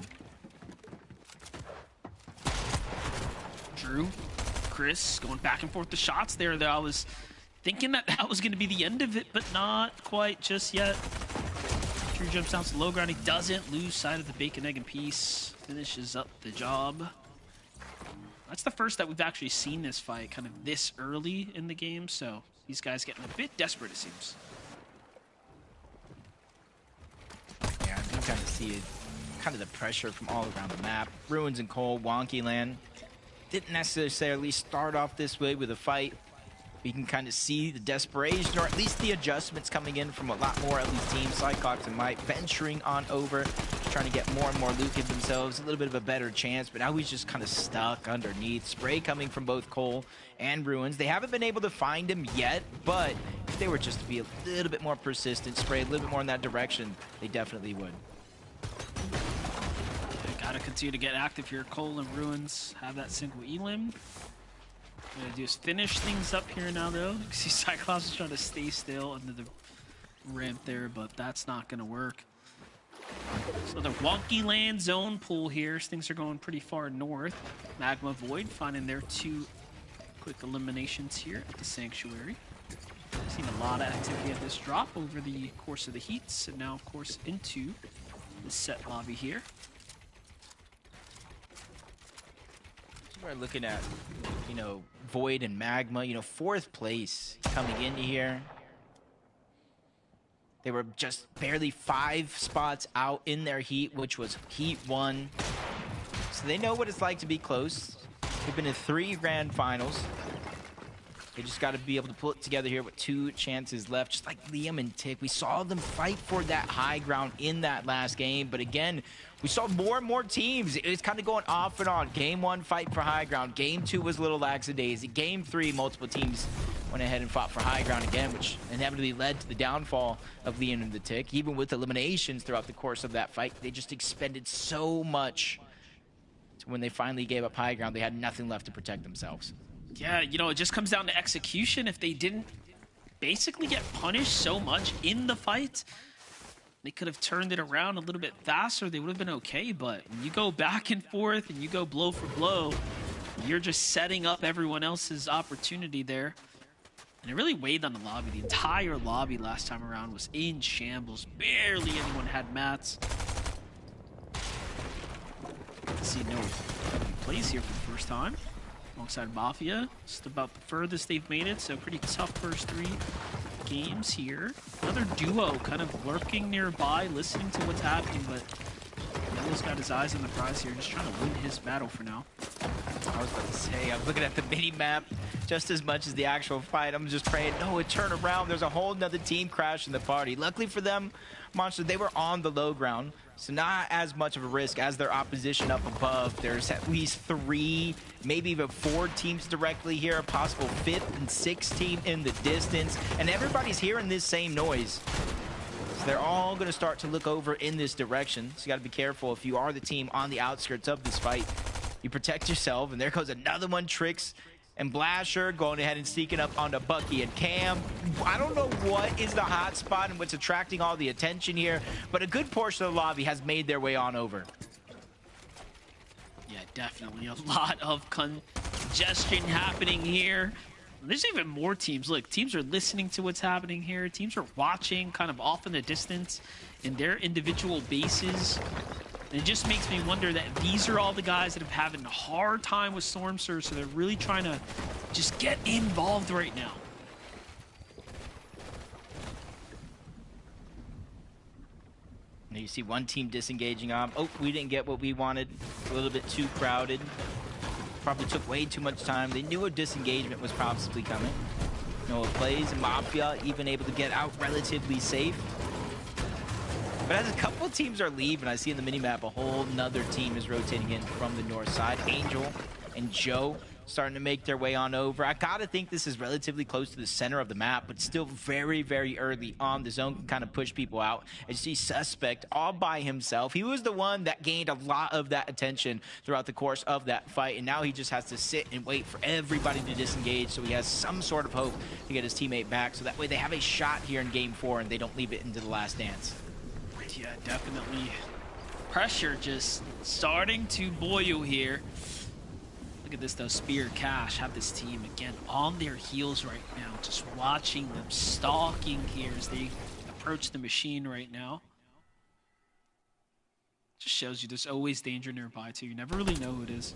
Drew, Chris going back and forth the shots there. That I was thinking that was going to be the end of it, but not quite just yet. Drew jumps down to low ground. He doesn't lose sight of the Bacon, Egg, and Peace. Finishes up the job. That's the first that we've actually seen this fight kind of this early in the game, so these guys getting a bit desperate, it seems. Yeah, I can kind of see it, kind of the pressure from all around the map. Ruins and Cole, Wonky Land. Didn't necessarily start off this way with a fight. You can kind of see the desperation, or at least the adjustments coming in from a lot more of these teams. Cyclops and Mike venturing on over, trying to get more and more loot, give themselves a little bit of a better chance, but now he's just kind of stuck underneath. Spray coming from both Cole and Ruins. They haven't been able to find him yet, but if they were just to be a little bit more persistent, Spray a little bit more in that direction, they definitely would. Gotta continue to get active here. Cole and Ruins have that single elim. What I'm gonna do is finish things up here now, though. You can see Cyclops is trying to stay still under the ramp there, but that's not gonna work. So the Wonky Land zone pull here. Things are going pretty far north. Magma Void finding their 2 quick eliminations here at the Sanctuary. Seen a lot of activity at this drop over the course of the heats, and now, of course, into the set lobby here. We're looking at, you know, Void and Magma, you know, 4th place coming into here. They were just barely 5 spots out in their heat, which was heat 1. So they know what it's like to be close. They've been in 3 grand finals. They just got to be able to pull it together here with 2 chances left, just like Liam and Tick. We saw them fight for that high ground in that last game, but again, we saw more and more teams. It's kind of going off and on. Game 1, fight for high ground. Game 2 was a little lackadaisy. Game 3, multiple teams went ahead and fought for high ground again, which inevitably led to the downfall of Liam and the Tick. Even with eliminations throughout the course of that fight, they just expended so much. So when they finally gave up high ground, they had nothing left to protect themselves. Yeah, you know, it just comes down to execution. If they didn't basically get punished so much in the fight, they could have turned it around a little bit faster. They would have been okay, but when you go back and forth and you go blow for blow, you're just setting up everyone else's opportunity there. And it really weighed on the lobby. The entire lobby last time around was in shambles. Barely anyone had mats. see no plays here for the first time. Alongside Mafia, just about the furthest they've made it, so pretty tough first 3 games here. Another duo kind of lurking nearby, listening to what's happening, but Yellow's got his eyes on the prize here, just trying to win his battle for now. I was about to say, I'm looking at the mini-map just as much as the actual fight. I'm just praying, no, it turn around. There's a whole nother team crashing the party. Luckily for them, Monster, they were on the low ground, so not as much of a risk as their opposition up above. There's at least 3, maybe even 4 teams directly here, a possible 5th and 6th team in the distance, and everybody's hearing this same noise. So they're all going to start to look over in this direction, so you got to be careful if you are the team on the outskirts of this fight. You protect yourself, and there goes another one, Tricks and Blasher going ahead and sneaking up onto Bucky and Cam. I don't know what is the hot spot and what's attracting all the attention here, but a good portion of the lobby has made their way on over. Yeah, definitely a lot of congestion happening here. There's even more teams. Look, teams are listening to what's happening here. Teams are watching kind of off in the distance in their individual bases. And it just makes me wonder that these are all the guys that have having a hard time with Storm Surge, so they're really trying to just get involved right now. Now you see one team disengaging on. Oh, we didn't get what we wanted. A little bit too crowded. Probably took way too much time. They knew a disengagement was possibly coming. Noah plays, and Mafia even able to get out relatively safe. But as a couple teams are leaving, I see in the minimap a whole nother team is rotating in from the north side. Angel and Joe starting to make their way on over. I gotta think this is relatively close to the center of the map, but still very, very early on. The zone can kind of push people out. And you see Suspect all by himself. He was the one that gained a lot of that attention throughout the course of that fight, and now he just has to sit and wait for everybody to disengage so he has some sort of hope to get his teammate back, so that way they have a shot here in game 4 and they don't leave it into the last dance. Yeah, definitely. Pressure just starting to boil here. Look at this, though. Spear, Cash have this team, again, on their heels right now. Just watching them stalking here as they approach the machine right now. Just shows you there's always danger nearby, too. You never really know who it is.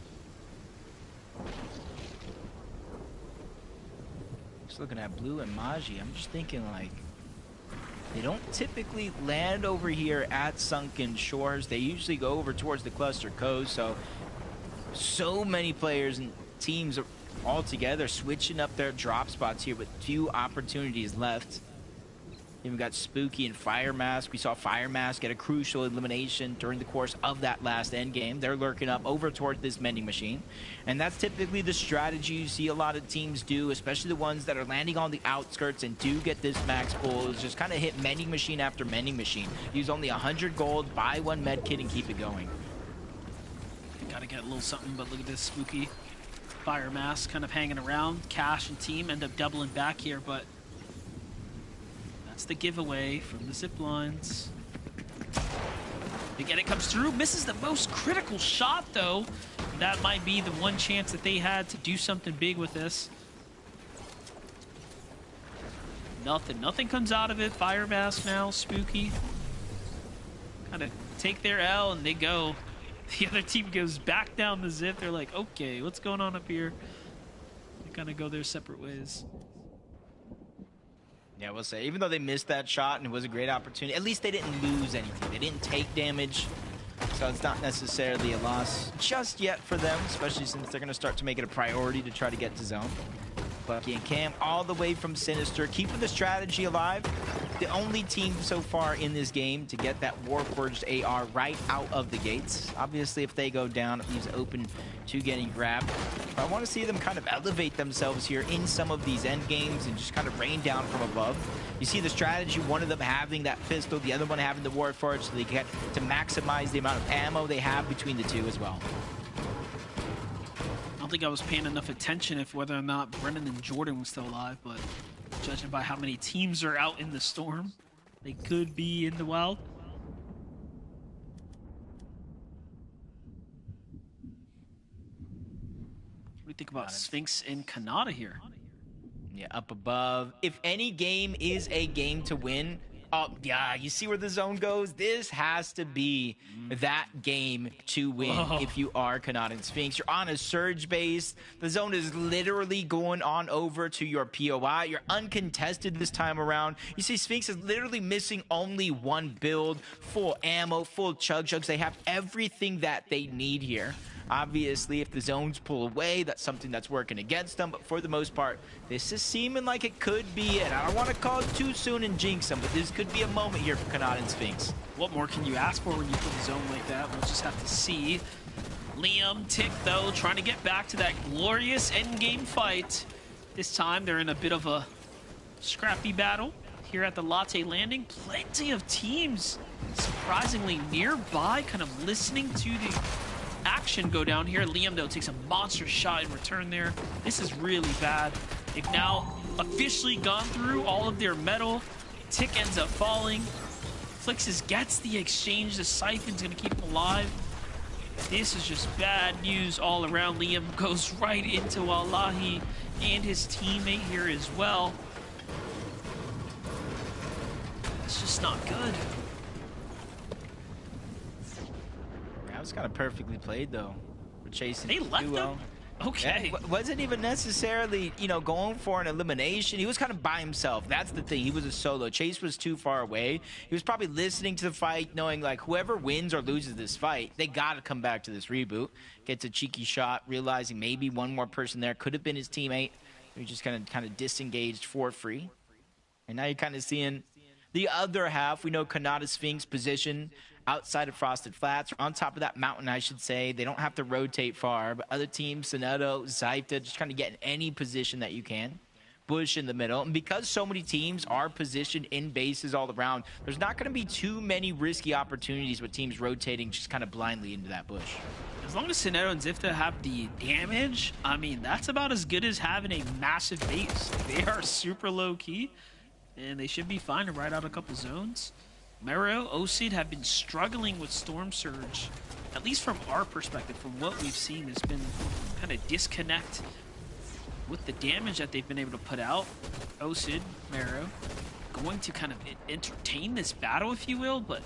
Just looking at Blue and Maji, I'm just thinking, like, they don't typically land over here at Sunken Shores. They usually go over towards the Cluster Coast, so many players and teams are all together switching up their drop spots here with few opportunities left. Even got Spooky and Fire Mask. We saw Fire Mask get a crucial elimination during the course of that last end game. They're lurking up over towards this mending machine. And that's typically the strategy you see a lot of teams do, especially the ones that are landing on the outskirts and do get this max pull, is just kind of hit mending machine after mending machine. Use only 100 gold, buy one med kit, and keep it going. Gotta get a little something, but look at this Spooky. Fire Mask kind of hanging around. Cash and team end up doubling back here, but that's the giveaway from the zip lines. Again, it comes through, misses the most critical shot, though. That might be the one chance that they had to do something big with this. Nothing comes out of it. Fire Mask now, Spooky. Kind of take their L and they go. The other team goes back down the zip. They're like, okay, what's going on up here? They kind of go their separate ways. Yeah, we'll say, even though they missed that shot and it was a great opportunity, at least they didn't lose anything. They didn't take damage, so it's not necessarily a loss just yet for them, especially since they're going to start to make it a priority to try to get to zone. Bucky and Cam all the way from Sinister, keeping the strategy alive. The only team so far in this game to get that Warforged AR right out of the gates. Obviously, if they go down, it leaves open to getting grabbed. But I want to see them kind of elevate themselves here in some of these end games and just kind of rain down from above. You see the strategy, one of them having that pistol, the other one having the Warforged, so they get to maximize the amount of ammo they have between the two as well. I don't think I was paying enough attention if whether or not Brennan and Jordan was still alive, but judging by how many teams are out in the storm, they could be in the wild. What do you think about Sphinx and Kanata here? Yeah, up above. If any game is a game to win, Oh, yeah, you see where the zone goes? This has to be that game to win if you are Kanata and Sphinx. You're on a surge base. The zone is literally going on over to your POI. You're uncontested this time around. You see Sphinx is literally missing only one build, full ammo, full chug-chugs. They have everything that they need here. Obviously, if the zones pull away, that's something that's working against them. But for the most part, this is seeming like it could be it. I don't want to call it too soon and jinx them, but this could be a moment here for Kanata and Sphinx. What more can you ask for when you put the zone like that? We'll just have to see. Liam, Tick, though, trying to get back to that glorious endgame fight. This time, they're in a bit of a scrappy battle here at the Latte Landing. Plenty of teams surprisingly nearby, kind of listening to the action go down here. Liam, though, takes a monster shot in return there. This is really bad. They've now officially gone through all of their metal. Tick ends up falling. Flixes gets the exchange. The Siphon's going to keep him alive. This is just bad news all around. Liam goes right into Wallahi and his teammate here as well. It's just not good. That was kind of perfectly played, though. We're chasing They left duo. him? Okay. Yeah, wasn't even necessarily, you know, going for an elimination. He was kind of by himself. That's the thing. He was a solo. Chase was too far away. He was probably listening to the fight, knowing, like, whoever wins or loses this fight, they got to come back to this reboot. Gets a cheeky shot, realizing maybe one more person there could have been his teammate. He just kind of disengaged for free. And now you're kind of seeing the other half. We know Kanata Sphinx position outside of Frosted Flats, on top of that mountain, I should say. They don't have to rotate far, but other teams, Soneto, Zypta, just kind of get in any position that you can. Bush in the middle. And because so many teams are positioned in bases all around, there's not going to be too many risky opportunities with teams rotating just kind of blindly into that bush. As long as Soneto and Zypta have the damage, I mean, that's about as good as having a massive base. They are super low-key, and they should be fine to ride out a couple zones. Mero, Osid have been struggling with Storm Surge, at least from our perspective. From what we've seen, there's been kind of disconnect with the damage that they've been able to put out. Osid, Mero, going to kind of entertain this battle, if you will, but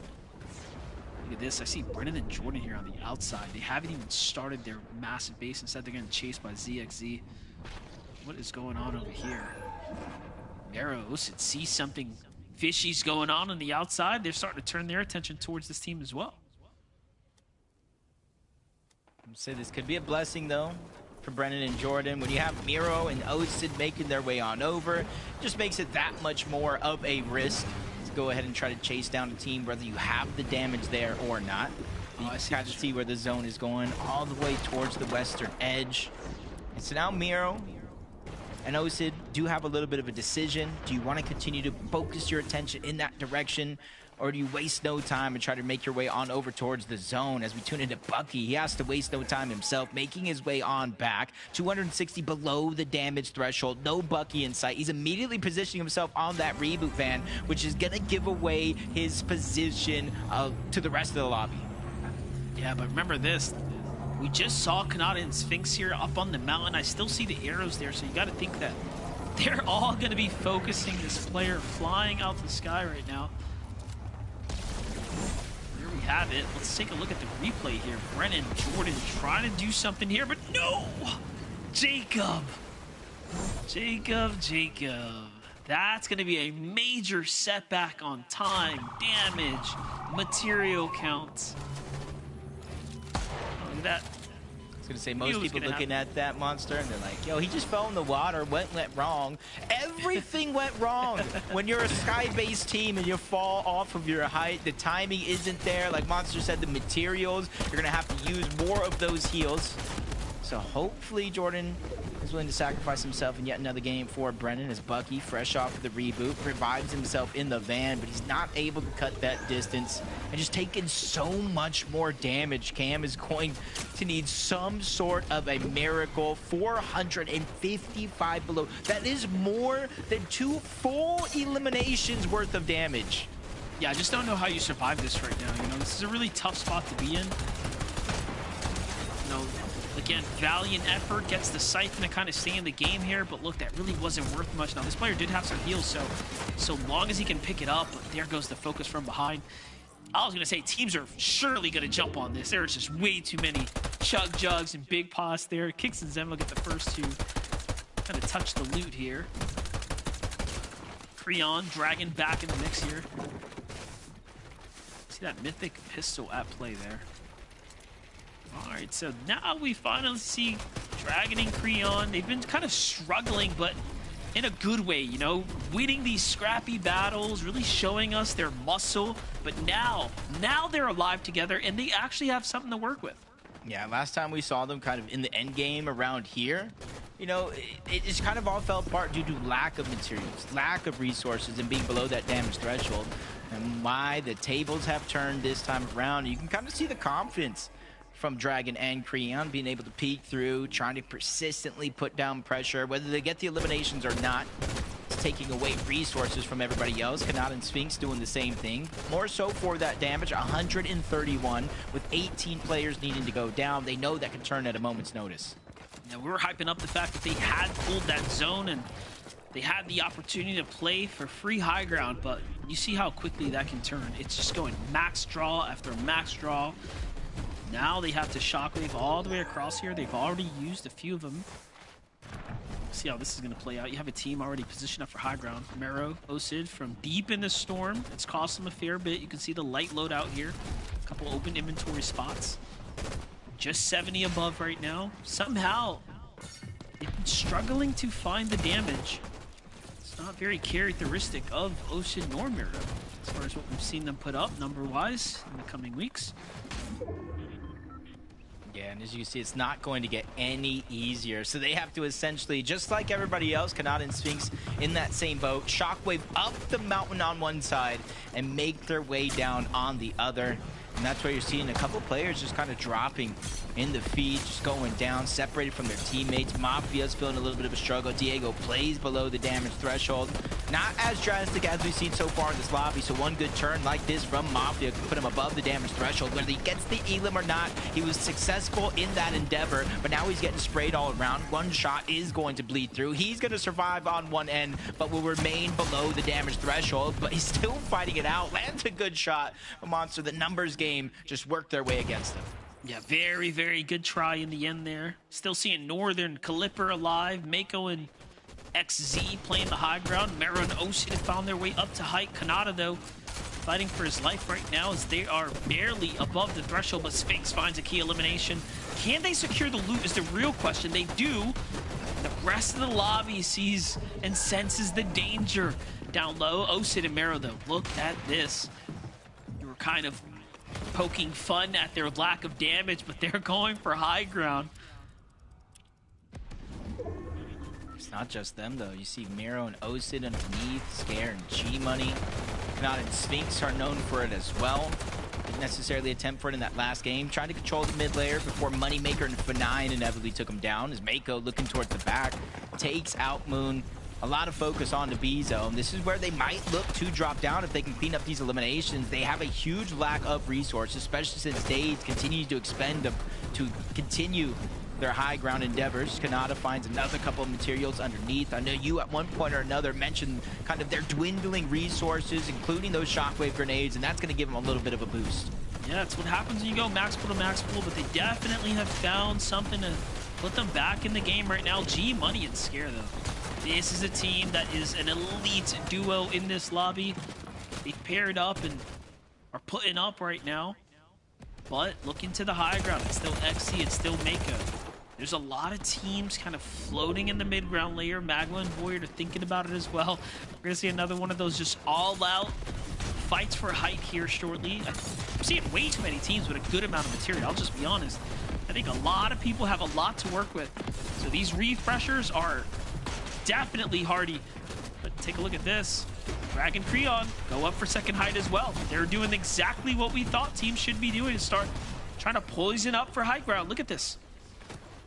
look at this. I see Brennan and Jordan here on the outside. They haven't even started their massive base. Instead, they're getting chased by ZXZ. What is going on over here? Mero, Osid see something fishy's going on the outside. They're starting to turn their attention towards this team as well. I'd say this could be a blessing, though, for Brennan and Jordan. When you have Miro and Osid making their way on over, it just makes it that much more of a risk to go ahead and try to chase down a team, whether you have the damage there or not. You kind of see where the zone is going, all the way towards the western edge. And so now Miro and Osid do have a little bit of a decision. Do you want to continue to focus your attention in that direction, or do you waste no time and try to make your way on over towards the zone? As we tune into Bucky, he has to waste no time himself, making his way on back. 260 below the damage threshold, no Bucky in sight. He's immediately positioning himself on that reboot van, which is going to give away his position to the rest of the lobby. Yeah, but remember this. We just saw Kanata and Sphinx here up on the mountain. I still see the arrows there, so you got to think that they're all going to be focusing this player flying out the sky right now. There we have it. Let's take a look at the replay here. Brennan, Jordan trying to do something here, but no! Jacob. That's going to be a major setback on time, damage, material counts. That. I was going to say, most people looking at that monster and they're like, yo, he just fell in the water. What went wrong? Everything went wrong. When you're a sky-based team and you fall off of your height, the timing isn't there. Like Monster said, the materials, you're going to have to use more of those heals. So hopefully Jordan is willing to sacrifice himself in yet another game for Brennan, as Bucky, fresh off of the reboot, revives himself in the van, but he's not able to cut that distance and just taking so much more damage. Cam is going to need some sort of a miracle. 455 below. That is more than 2 full eliminations worth of damage. Yeah, I just don't know how you survive this right now. You know, this is a really tough spot to be in. You know, again, valiant effort gets the Siphon to kind of stay in the game here, but look, that really wasn't worth much. Now, this player did have some heals, so long as he can pick it up, but there goes the focus from behind. I was going to say, teams are surely going to jump on this. There's just way too many chug jugs and big pots there. Kicks and Zen will get the first two. Kind of touch the loot here. Creon, Dragon back in the mix here. See that mythic pistol at play there. Alright, so now we finally see Dragon and Creon. They've been kind of struggling, but in a good way, you know, winning these scrappy battles, really showing us their muscle. But now they're alive together, and they actually have something to work with. Yeah, last time we saw them kind of in the end game around here, you know, it just kind of all fell apart due to lack of materials, lack of resources, and being below that damage threshold. And why the tables have turned this time around, you can kind of see the confidence from Dragon and Creon being able to peek through, trying to persistently put down pressure, whether they get the eliminations or not. It's taking away resources from everybody else. Kanata and Sphinx doing the same thing. More so for that damage, 131 with 18 players needing to go down. They know that can turn at a moment's notice. Now, we were hyping up the fact that they had pulled that zone and they had the opportunity to play for free high ground, but you see how quickly that can turn. It's just going max draw after max draw. Now they have to shockwave all the way across here. They've already used a few of them. See how this is going to play out. You have a team already positioned up for high ground. Mero, Osid from deep in the storm. It's cost them a fair bit. You can see the light load out here. A couple open inventory spots. Just 70 above right now. Somehow, they've been struggling to find the damage. It's not very characteristic of Osid nor Mero as far as what we've seen them put up number-wise in the coming weeks. Yeah, and as you can see, it's not going to get any easier. So they have to essentially, just like everybody else, Kanata and Sphinx in that same boat, shockwave up the mountain on one side and make their way down on the other. And that's where you're seeing a couple players just kind of dropping in the feed, just going down, separated from their teammates. Mafia's feeling a little bit of a struggle. Diego plays below the damage threshold. Not as drastic as we've seen so far in this lobby, so one good turn like this from Mafia could put him above the damage threshold. Whether he gets the elim or not, he was successful in that endeavor, but now he's getting sprayed all around. One shot is going to bleed through. He's going to survive on one end, but will remain below the damage threshold, but he's still fighting it out. Lands a good shot. A monster. The numbers game just worked their way against him. Yeah, very, very good try in the end there. Still seeing Northern, Calipper alive, Mako and XZ playing the high ground. Mero and Osid have found their way up to height. Kanata, though, fighting for his life right now as they are barely above the threshold, but Sphinx finds a key elimination. Can they secure the loot is the real question. They do. The rest of the lobby sees and senses the danger down low. Osid and Mero, though, look at this. You were kind of poking fun at their lack of damage, but they're going for high ground. It's not just them, though. You see Mero and Osid underneath, Scare and G-Money. Kanata and Sphinx are known for it as well. Didn't necessarily attempt for it in that last game. Tried to control the mid layer before Moneymaker and F9 inevitably took him down. As Mako, looking towards the back, takes out Moon. A lot of focus on the B zone. This is where they might look to drop down if they can clean up these eliminations. They have a huge lack of resources, especially since Dades continue to expend them to continue their high ground endeavors. Kanata finds another couple of materials underneath. I know you at one point or another mentioned kind of their dwindling resources, including those shockwave grenades, and that's going to give them a little bit of a boost. Yeah, that's what happens when you go max pull to max pull, but they definitely have found something to put them back in the game right now. G Money and Scare, though. This is a team that is an elite duo in this lobby. They've paired up and are putting up right now. But look into the high ground. It's still XC, it's still Mako. There's a lot of teams kind of floating in the mid-ground layer. Magma and Void are thinking about it as well. We're going to see another one of those just all-out fights for height here shortly. I'm seeing way too many teams with a good amount of material. I'll just be honest. I think a lot of people have a lot to work with. So these refreshers are definitely hardy. But take a look at this. Dragon Creon go up for second height as well. They're doing exactly what we thought teams should be doing to start trying to poison up for high ground. Look at this.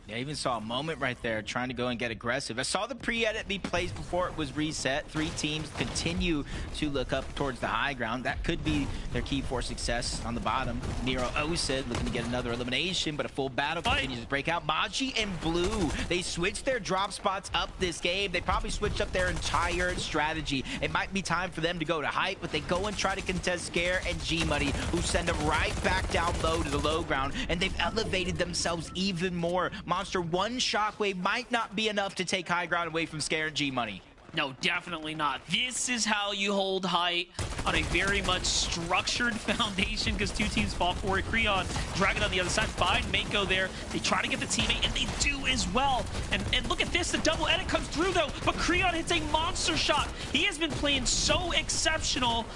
Yeah, I even saw a moment right there trying to go and get aggressive. I saw the pre-edit be placed before it was reset. 3 teams continue to look up towards the high ground. That could be their key for success on the bottom. Nero Osid looking to get another elimination, but a full battle continues to break out. Maji and Blue, they switched their drop spots up this game. They probably switched up their entire strategy. It might be time for them to go to hype, but they go and try to contest Scare and G-Money, who send them right back down low to the low ground, and they've elevated themselves even more. Monster, one shockwave might not be enough to take high ground away from Scare and G-Money. No, definitely not. This is how you hold height on a very much structured foundation, because 2 teams fall for it. Creon, Dragon on the other side, find Mako there. They try to get the teammate, and they do as well. And look at this, the double edit comes through though, but Creon hits a monster shot. He has been playing so exceptional.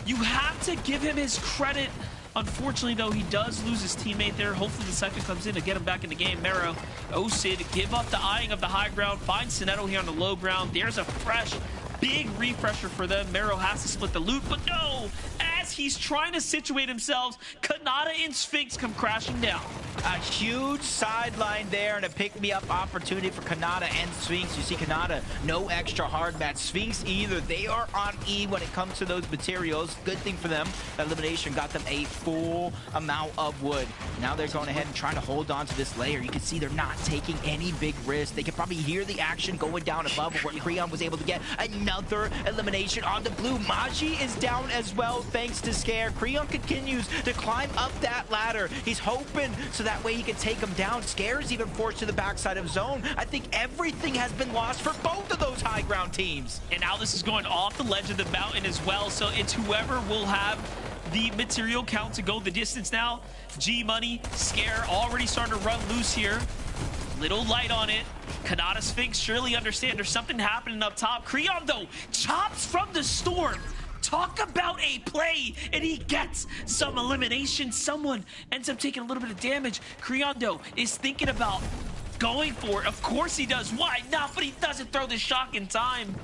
You have to give him his credit. Unfortunately, though, he does lose his teammate there. Hopefully, the second comes in to get him back in the game. Mero, Osid, give up the eyeing of the high ground. Find Sinetto here on the low ground. There's a fresh, big refresher for them. Mero has to split the loot, but no! As he's trying to situate himself, Kanata and Sphinx come crashing down. A huge sideline there and a pick-me-up opportunity for Kanata and Sphinx. You see Kanata, no extra hard match. Sphinx either. They are on E when it comes to those materials. Good thing for them. That elimination got them a full amount of wood. Now they're going ahead and trying to hold on to this layer. You can see they're not taking any big risks. They can probably hear the action going down above where Creon was able to get another elimination on the blue. Maji is down as well thanks to Scare. Creon continues to climb up that ladder. He's hoping so that way he can take him down. Scare is even forced to the backside of zone. I think everything has been lost for both of those high ground teams. And now this is going off the ledge of the mountain as well, so it's whoever will have the material count to go the distance now. G-Money, Scare already starting to run loose here. Little light on it. Kanata, Sphinx surely understand there's something happening up top. Creon, though, chops from the storm. Talk about a play, and he gets some elimination. Someone ends up taking a little bit of damage. Creondo is thinking about going for it. Of course he does. Why not? But he doesn't throw the shock in time.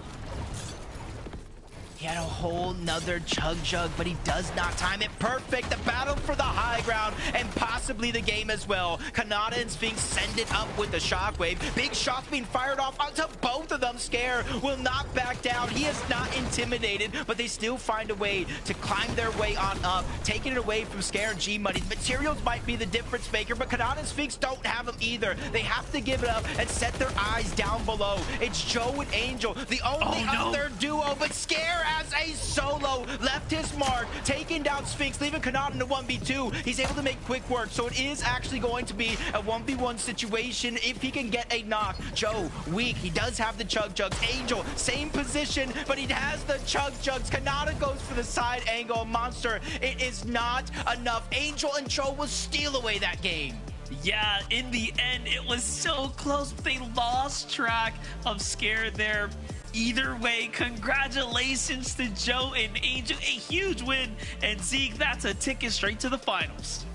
He had a whole nother chug jug, but he does not time it perfect. The battle for the high ground and possibly the game as well. Kanata and Sphinx send it up with the shockwave. Big shots being fired off onto both of them. Scare will not back down. He is not intimidated, but they still find a way to climb their way on up, taking it away from Scare and G-Money. Materials might be the difference maker, but Kanata and Sphinx don't have them either. They have to give it up and set their eyes down below. It's Joe and Angel, the only other duo, but Scare as a solo left his mark, taking down Sphinx, leaving Kanata in a 1v2. He's able to make quick work, so it is actually going to be a 1v1 situation if he can get a knock. Joe, weak. He does have the chug jugs. Angel, same position, but he has the chug jugs. Kanata goes for the side angle. Monster, it is not enough. Angel and Joe will steal away that game. Yeah, in the end, it was so close. They lost track of Scare there. Either way, congratulations to Joe and Angel. A huge win. And Zeke, that's a ticket straight to the finals.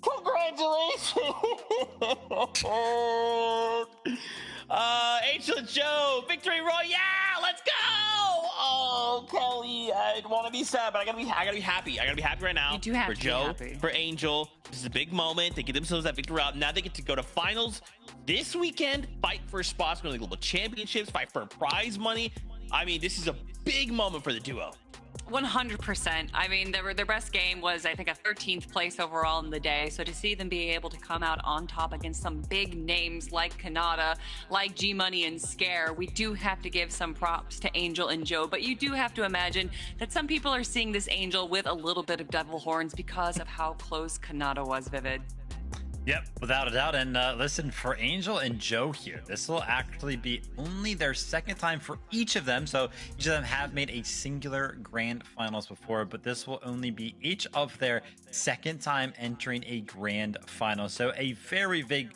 Congratulations! Angel and Joe, victory royale! Let's go! Oh, Kelly, I want to be sad, but I gotta be happy. I gotta be happy right now. You do have for to be Joe, happy. for Angel. This is a big moment. They get themselves that victory route. Now they get to go to finals this weekend, fight for spots, go to the global championships, fight for prize money. I mean, this is a big moment for the duo. 100%. I mean, their best game was, I think, a 13th place overall in the day. So to see them be able to come out on top against some big names like Kanata, like G-Money and Scare, we do have to give some props to Angel and Joe. But you do have to imagine that some people are seeing this Angel with a little bit of devil horns because of how close Kanata was, Vivid. Yep, without a doubt. And listen, for Angel and Joe here, this will actually be only their second time for each of them. So each of them have made a singular grand finals before, but this will only be each of their second time entering a grand final. So a very big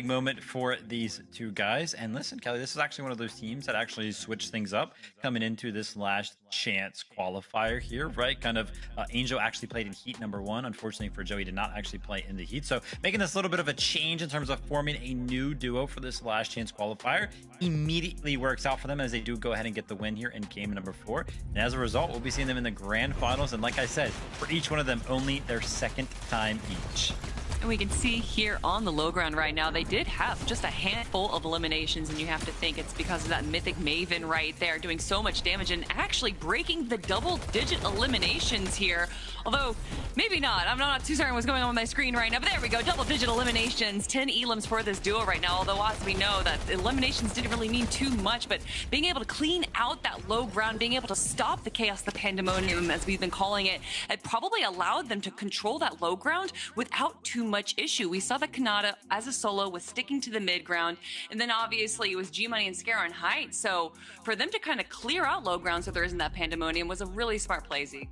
moment for these two guys. And listen, Kelly, this is actually one of those teams that actually switched things up coming into this last chance qualifier here, right? Kind of Angel actually played in heat number 1. Unfortunately for Joe, he did not actually play in the heat. So making this a little bit of a change in terms of forming a new duo for this last chance qualifier immediately works out for them as they do go ahead and get the win here in game number 4. And as a result, we'll be seeing them in the grand finals. And like I said, for each one of them, only their second time each. And we can see here on the low ground right now, they did have just a handful of eliminations, and you have to think it's because of that Mythic Maven right there doing so much damage and actually breaking the double-digit eliminations here. Although, maybe not. I'm not too certain what's going on my screen right now, but there we go. Double-digit eliminations, 10 elims for this duo right now, although as we know that eliminations didn't really mean too much, but being able to clean out that low ground, being able to stop the chaos, the pandemonium, as we've been calling it, it probably allowed them to control that low ground without too much issue. We saw that Kanata as a solo was sticking to the mid ground, and then obviously it was G-Money and Scare on height. So for them to kind of clear out low ground so there isn't that pandemonium was a really smart play, Zeke.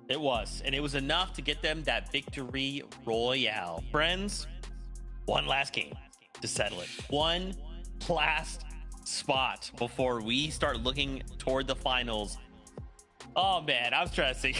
It was, and it was enough to get them that victory royale. Friends, one last game to settle it. One last spot before we start looking toward the finals. Oh man, I'm stressing.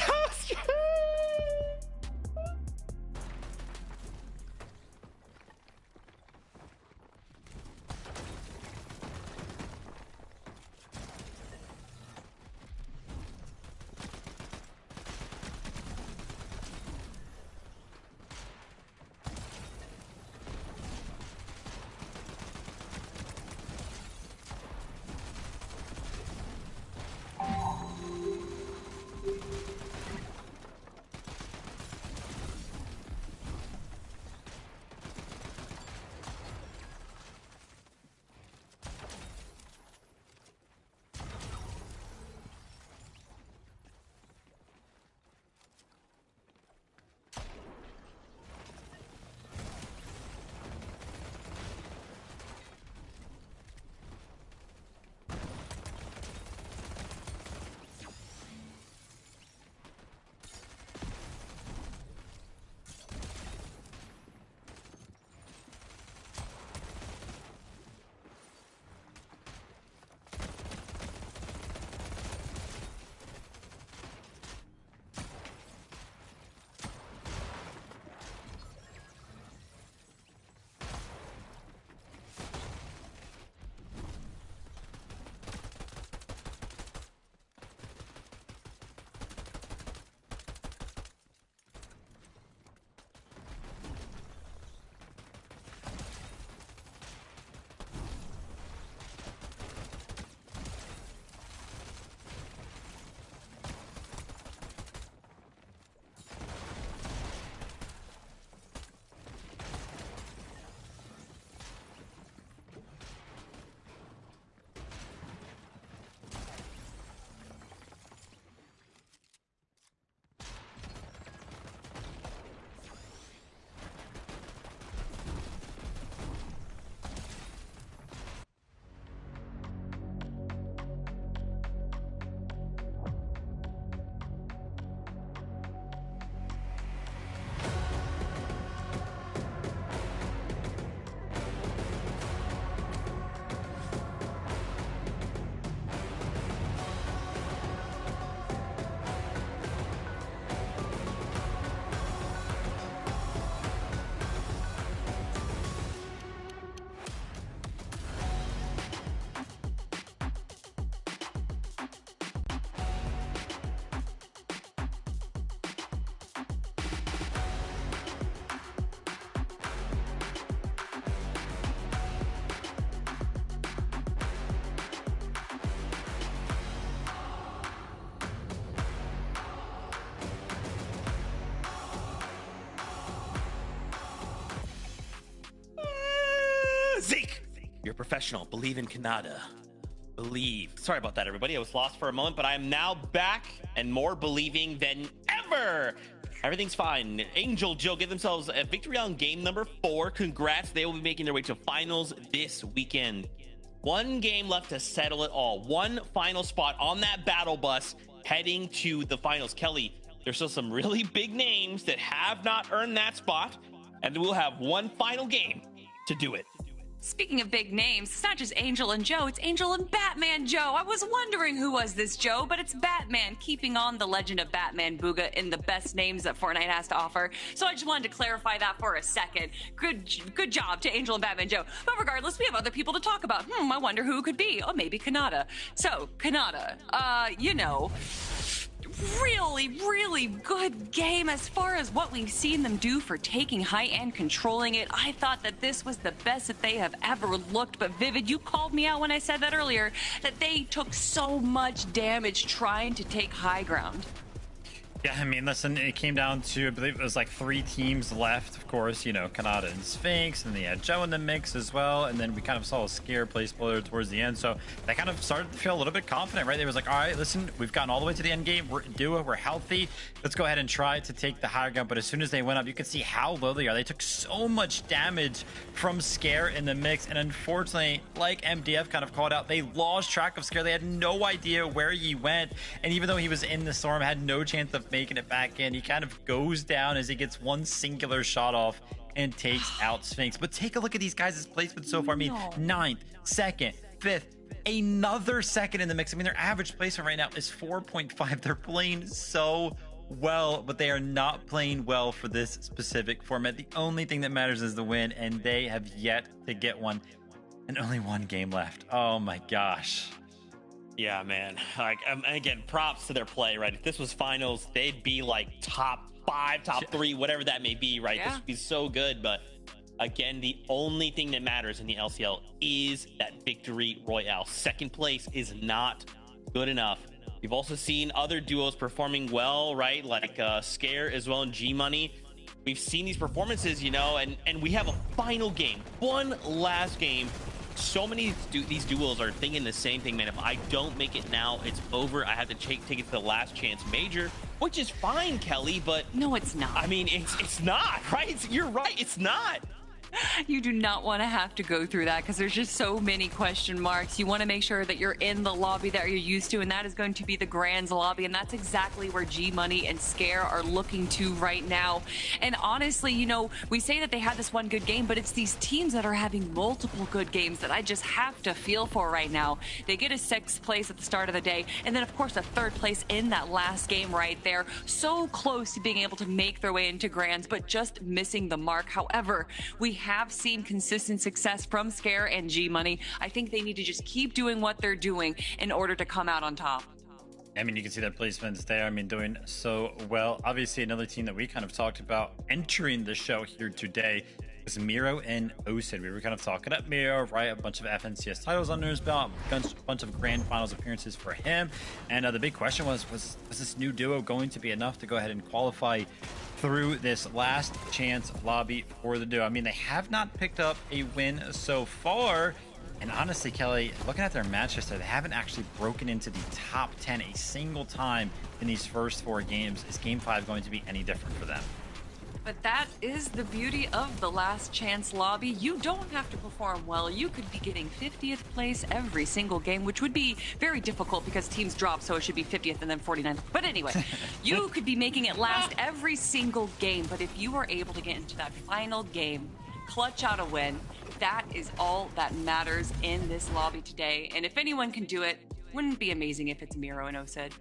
Zeke, you're a professional. Believe in Kanata. Believe. Sorry about that, everybody. I was lost for a moment, but I am now back and more believing than ever. Everything's fine. Angel Joe get themselves a victory on game number 4. Congrats. They will be making their way to finals this weekend. One game left to settle it all. One final spot on that battle bus heading to the finals. Kelly, there's still some really big names that have not earned that spot, and we'll have one final game to do it. Speaking of big names, it's not just Angel and Joe, it's Angel and Batman Joe. I was wondering who was this Joe, but it's Batman, keeping on the legend of Batman Booga in the best names that Fortnite has to offer. So I just wanted to clarify that for a second. Good job to Angel and Batman Joe. But regardless, we have other people to talk about. I wonder who it could be. Oh, maybe Kanata. So, Kanata, really good game as far as what we've seen them do for taking height and controlling it. I thought that this was the best that they have ever looked, but Vivid, you called me out when I said that earlier, that they took so much damage trying to take high ground. Yeah, I mean, listen, it came down to, I believe it was like 3 teams left. Of course, you know, Kanata and Sphinx, and they had Joe in the mix as well. And then we kind of saw a scare play spoiler towards the end. So they kind of started to feel a little bit confident, right? They was like, all right, listen, we've gotten all the way to the end game. We're duo, we're healthy. Let's go ahead and try to take the higher ground. But as soon as they went up, you could see how low they are. They took so much damage from Scare in the mix. And unfortunately, like MDF kind of called out, they lost track of Scare. They had no idea where he went. And even though he was in the storm, had no chance of making it back in. He kind of goes down as he gets one singular shot off and takes out Sphinx. But take a look at these guys' placement so far. I mean, 9th, 2nd, 5th, another 2nd in the mix. I mean, their average placement right now is 4.5. They're playing so well, but they are not playing well for this specific format. The only thing that matters is the win, and they have yet to get one, and only 1 game left. Oh my gosh. Yeah, man. Like, again, props to their play, right? If this was finals, they'd be like top 5, top 3, whatever that may be, right? This would be so good. But again, the only thing that matters in the LCL is that victory royale. 2nd place is not good enough. We've also seen other duos performing well, right? Like Scare as well and G Money. We've seen these performances, you know, and we have a final game, one last game. So many of these duels are thinking the same thing, man. If I don't make it now, it's over. I have to take it to the last chance major, which is fine, Kelly, but no, it's not. I mean, it's not, right? You're right, it's not. You do not want to have to go through that because there's just so many question marks. You want to make sure that you're in the lobby that you're used to, and that is going to be the Grands lobby, and that's exactly where G Money and Scare are looking to right now. And honestly, you know, we say that they had this one good game, but it's these teams that are having multiple good games that I just have to feel for right now. They get a 6th place at the start of the day, and then of course a 3rd place in that last game right there. So close to being able to make their way into Grands, but just missing the mark. However, we have seen consistent success from Scare and G Money. I think they need to just keep doing what they're doing in order to come out on top. I mean, you can see their placements there. I mean, doing so well. Obviously, another team that we kind of talked about entering the show here today was Miro and Osid. We were kind of talking up Miro, right? A bunch of FNCS titles under his belt, a bunch of grand finals appearances for him. And the big question was this new duo going to be enough to go ahead and qualify through this last chance lobby for the duo? I mean, they have not picked up a win so far. And honestly, Kelly, looking at their match history, they haven't actually broken into the top 10 a single time in these first 4 games. Is Game 5 going to be any different for them? But that is the beauty of the last chance lobby. You don't have to perform well. You could be getting 50th place every single game, which would be very difficult because teams drop, so it should be 50th and then 49th. But anyway, you could be making it last every single game. But if you are able to get into that final game, clutch out a win, that is all that matters in this lobby today. And if anyone can do it, wouldn't it be amazing if it's Miro and Osid?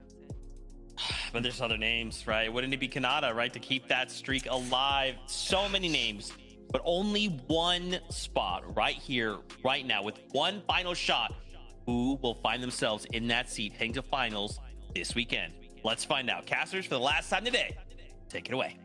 But there's other names, right? Wouldn't it be Kanata, right, to keep that streak alive? So many names, but only one spot right here, right now, with one final shot. Who will find themselves in that seat heading to finals this weekend? Let's find out. Casters, for the last time today, take it away.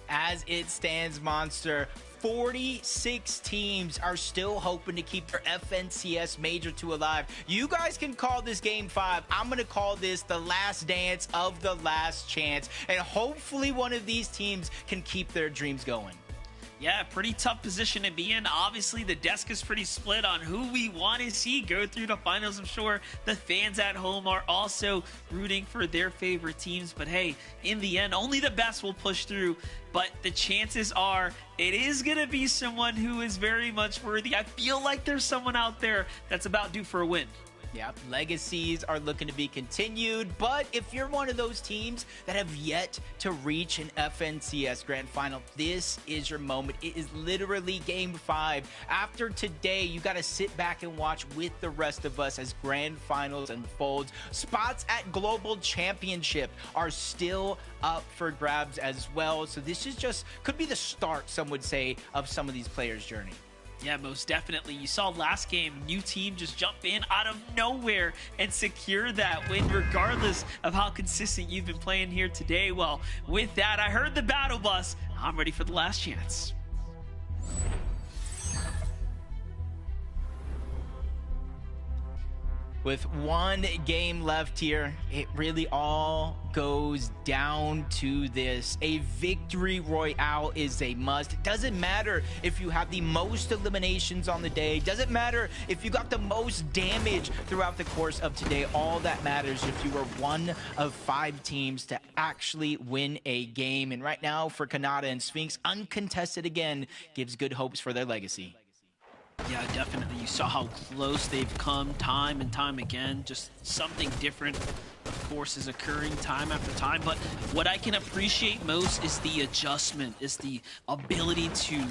As it stands, Monster, 46 teams are still hoping to keep their FNCS Major 2 alive. You guys can call this Game 5. I'm going to call this the last dance of the last chance. And hopefully one of these teams can keep their dreams going. Yeah, pretty tough position to be in. Obviously, the desk is pretty split on who we want to see go through the finals. I'm sure the fans at home are also rooting for their favorite teams. But hey, in the end, only the best will push through. But the chances are it is going to be someone who is very much worthy. I feel like there's someone out there that's about due for a win. Yeah, legacies are looking to be continued, but if you're one of those teams that have yet to reach an FNCS Grand Final, this is your moment. It is literally Game 5. After today, you got to sit back and watch with the rest of us as Grand Finals unfolds. Spots at Global Championship are still up for grabs as well, so this is just, could be the start, some would say, of some of these players' journey. Yeah, most definitely. You saw last game, new team just jump in out of nowhere and secure that win, regardless of how consistent you've been playing here today. Well, with that, I heard the battle bus. I'm ready for the last chance. With one game left here, it really all goes down to this. A victory royale is a must. It doesn't matter if you have the most eliminations on the day. It doesn't matter if you got the most damage throughout the course of today. All that matters if you are one of 5 teams to actually win a game. And right now for Kanata and Sphinx, uncontested again, gives good hopes for their legacy. Yeah, definitely. You saw how close they've come time and time again. Just something different, of course, is occurring time after time. But what I can appreciate most is the adjustment, is the ability to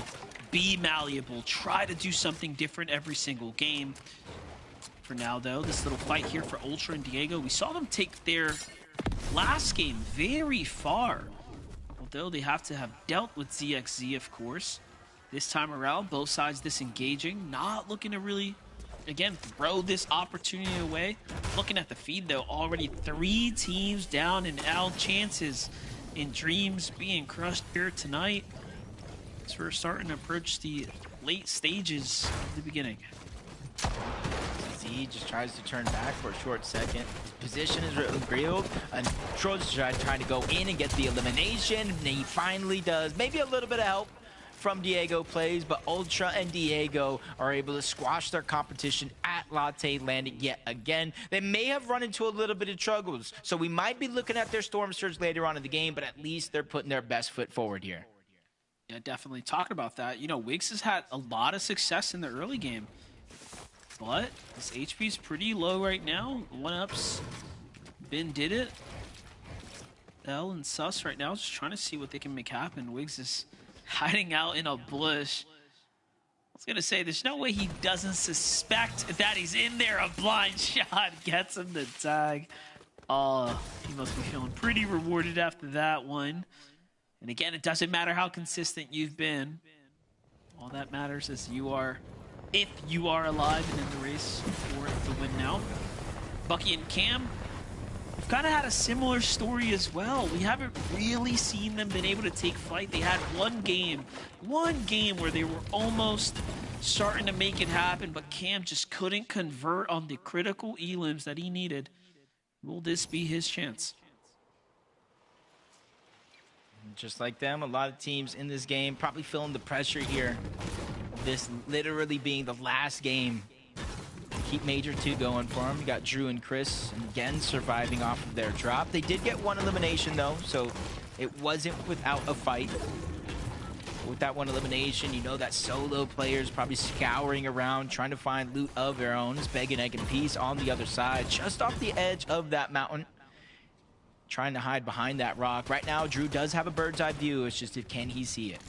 be malleable, try to do something different every single game. For now, though, this little fight here for Ultra and Diego, we saw them take their last game very far. Although they have to have dealt with ZXZ, of course. This time around, both sides disengaging, not looking to really, again, throw this opportunity away. Looking at the feed, though, already 3 teams down and out. Chances in Dreams being crushed here tonight. So we're starting to approach the late stages of the beginning. Z just tries to turn back for a short second. His position is revealed, and Troll's trying to go in and get the elimination, and he finally does. Maybe a little bit of help from Diego plays, but Ultra and Diego are able to squash their competition at Latte Landing yet again. They may have run into a little bit of struggles, so we might be looking at their Storm Surge later on in the game, but at least they're putting their best foot forward here. Yeah, definitely. Talking about that, you know, Wiggs has had a lot of success in the early game, but his HP is pretty low right now. 1-ups, Ben did it. L and Sus right now just trying to see what they can make happen. Wiggs is hiding out in a bush. I was gonna say, there's no way he doesn't suspect that he's in there. A blind shot gets him the tag. Oh, he must be feeling pretty rewarded after that one. And again, it doesn't matter how consistent you've been. All that matters is you are, if you are alive and in the race for the win now. Bucky and Cam kind of had a similar story as well. We haven't really seen them been able to take flight. They had one game where they were almost starting to make it happen, but Cam just couldn't convert on the critical elims that he needed. Will this be his chance? Just like them, a lot of teams in this game probably feeling the pressure here. This literally being the last game. Keep Major 2 going for him. You got Drew and Chris, and again, surviving off of their drop. They did get one elimination, though, so it wasn't without a fight. With that one elimination, you know that solo players probably scouring around, trying to find loot of their own. It's Beg and Egg and Peace on the other side, just off the edge of that mountain. Trying to hide behind that rock. Right now, Drew does have a bird's eye view. It's just, can he see it?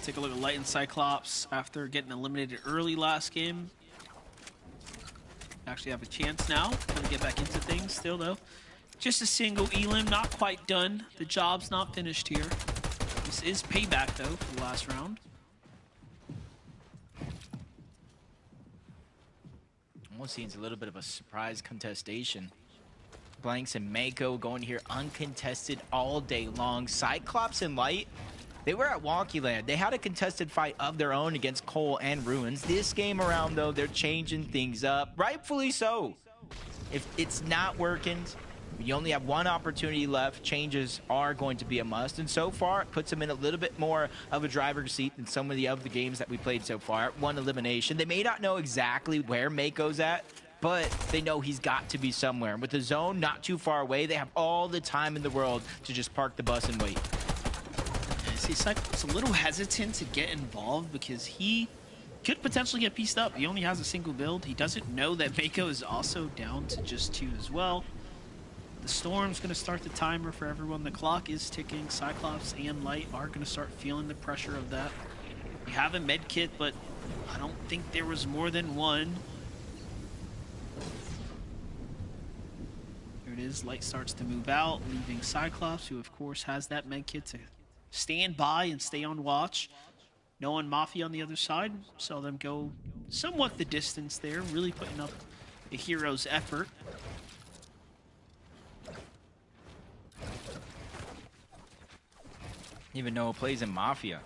Take a look at Light and Cyclops after getting eliminated early last game. Actually have a chance now. Gonna get back into things still, though. Just a single elim, not quite done. The job's not finished here. This is payback, though, for the last round. Almost seems a little bit of a surprise contestation. Blanks and Mako going here uncontested all day long. Cyclops and Light, they were at Wonky Land. They had a contested fight of their own against Cole and Ruins. This game around, though, they're changing things up. Rightfully so. If it's not working, you only have one opportunity left. Changes are going to be a must. And so far, it puts them in a little bit more of a driver's seat than some of the other games that we played so far. One elimination. They may not know exactly where Mako's at, but they know he's got to be somewhere. And with the zone not too far away, they have all the time in the world to just park the bus and wait. See, Cyclops a little hesitant to get involved because he could potentially get pieced up. He only has a single build. He doesn't know that Mako is also down to just 2 as well. The Storm's going to start the timer for everyone. The clock is ticking. Cyclops and Light are going to start feeling the pressure of that. We have a med kit, but I don't think there was more than one. Here it is. Light starts to move out, leaving Cyclops, who of course has that med kit to stand by and stay on watch. Knowing Mafia on the other side, saw them go somewhat the distance there, really putting up a hero's effort. Even Noah plays in Mafia.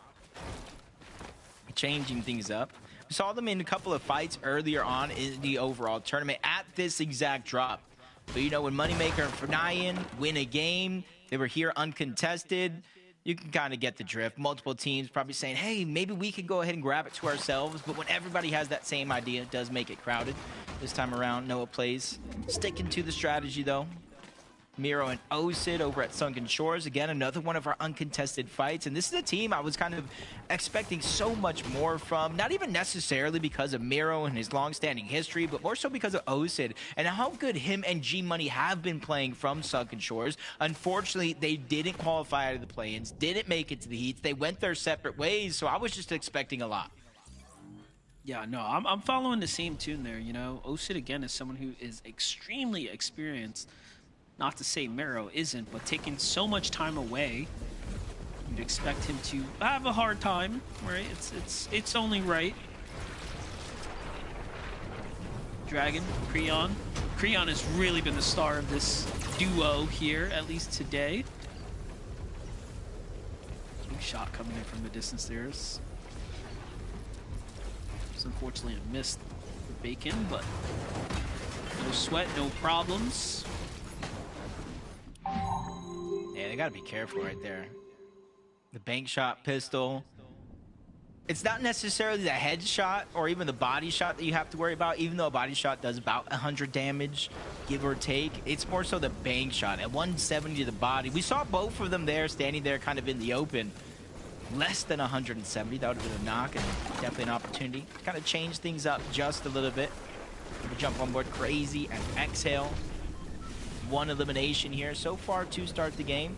Changing things up. We saw them in a couple of fights earlier on in the overall tournament at this exact drop. But you know, when Moneymaker and Fernayan win a game, they were here uncontested. You can kind of get the drift. Multiple teams probably saying, hey, maybe we can go ahead and grab it to ourselves. But when everybody has that same idea, it does make it crowded. This time around, Noah plays. Sticking to the strategy, though. Miro and Osid over at Sunken Shores. Again, another one of our uncontested fights. And this is a team I was kind of expecting so much more from. Not even necessarily because of Miro and his long-standing history, but more so because of Osid and how good him and G-Money have been playing from Sunken Shores. Unfortunately, they didn't qualify out of the play-ins, didn't make it to the heats. They went their separate ways, so I was just expecting a lot. Yeah, no, I'm following the same tune there. You know, Osid, again, is someone who is extremely experienced. Not to say Mero isn't, but taking so much time away, you'd expect him to have a hard time, right? It's only right. Dragon, Creon. Creon has really been the star of this duo here, at least today. Big shot coming in from the distance there. It's unfortunately a missed Bacon, but no sweat, no problems. Yeah, they gotta be careful right there. The bank shot pistol. It's not necessarily the headshot or even the body shot that you have to worry about, even though a body shot does about 100 damage, give or take. It's more so the bank shot at 170 to the body. We saw both of them there, standing there kind of in the open. Less than 170, that would have been a knock and definitely an opportunity to kind of change things up just a little bit. We jump on board Crazy and Exhale. One elimination here so far to start the game.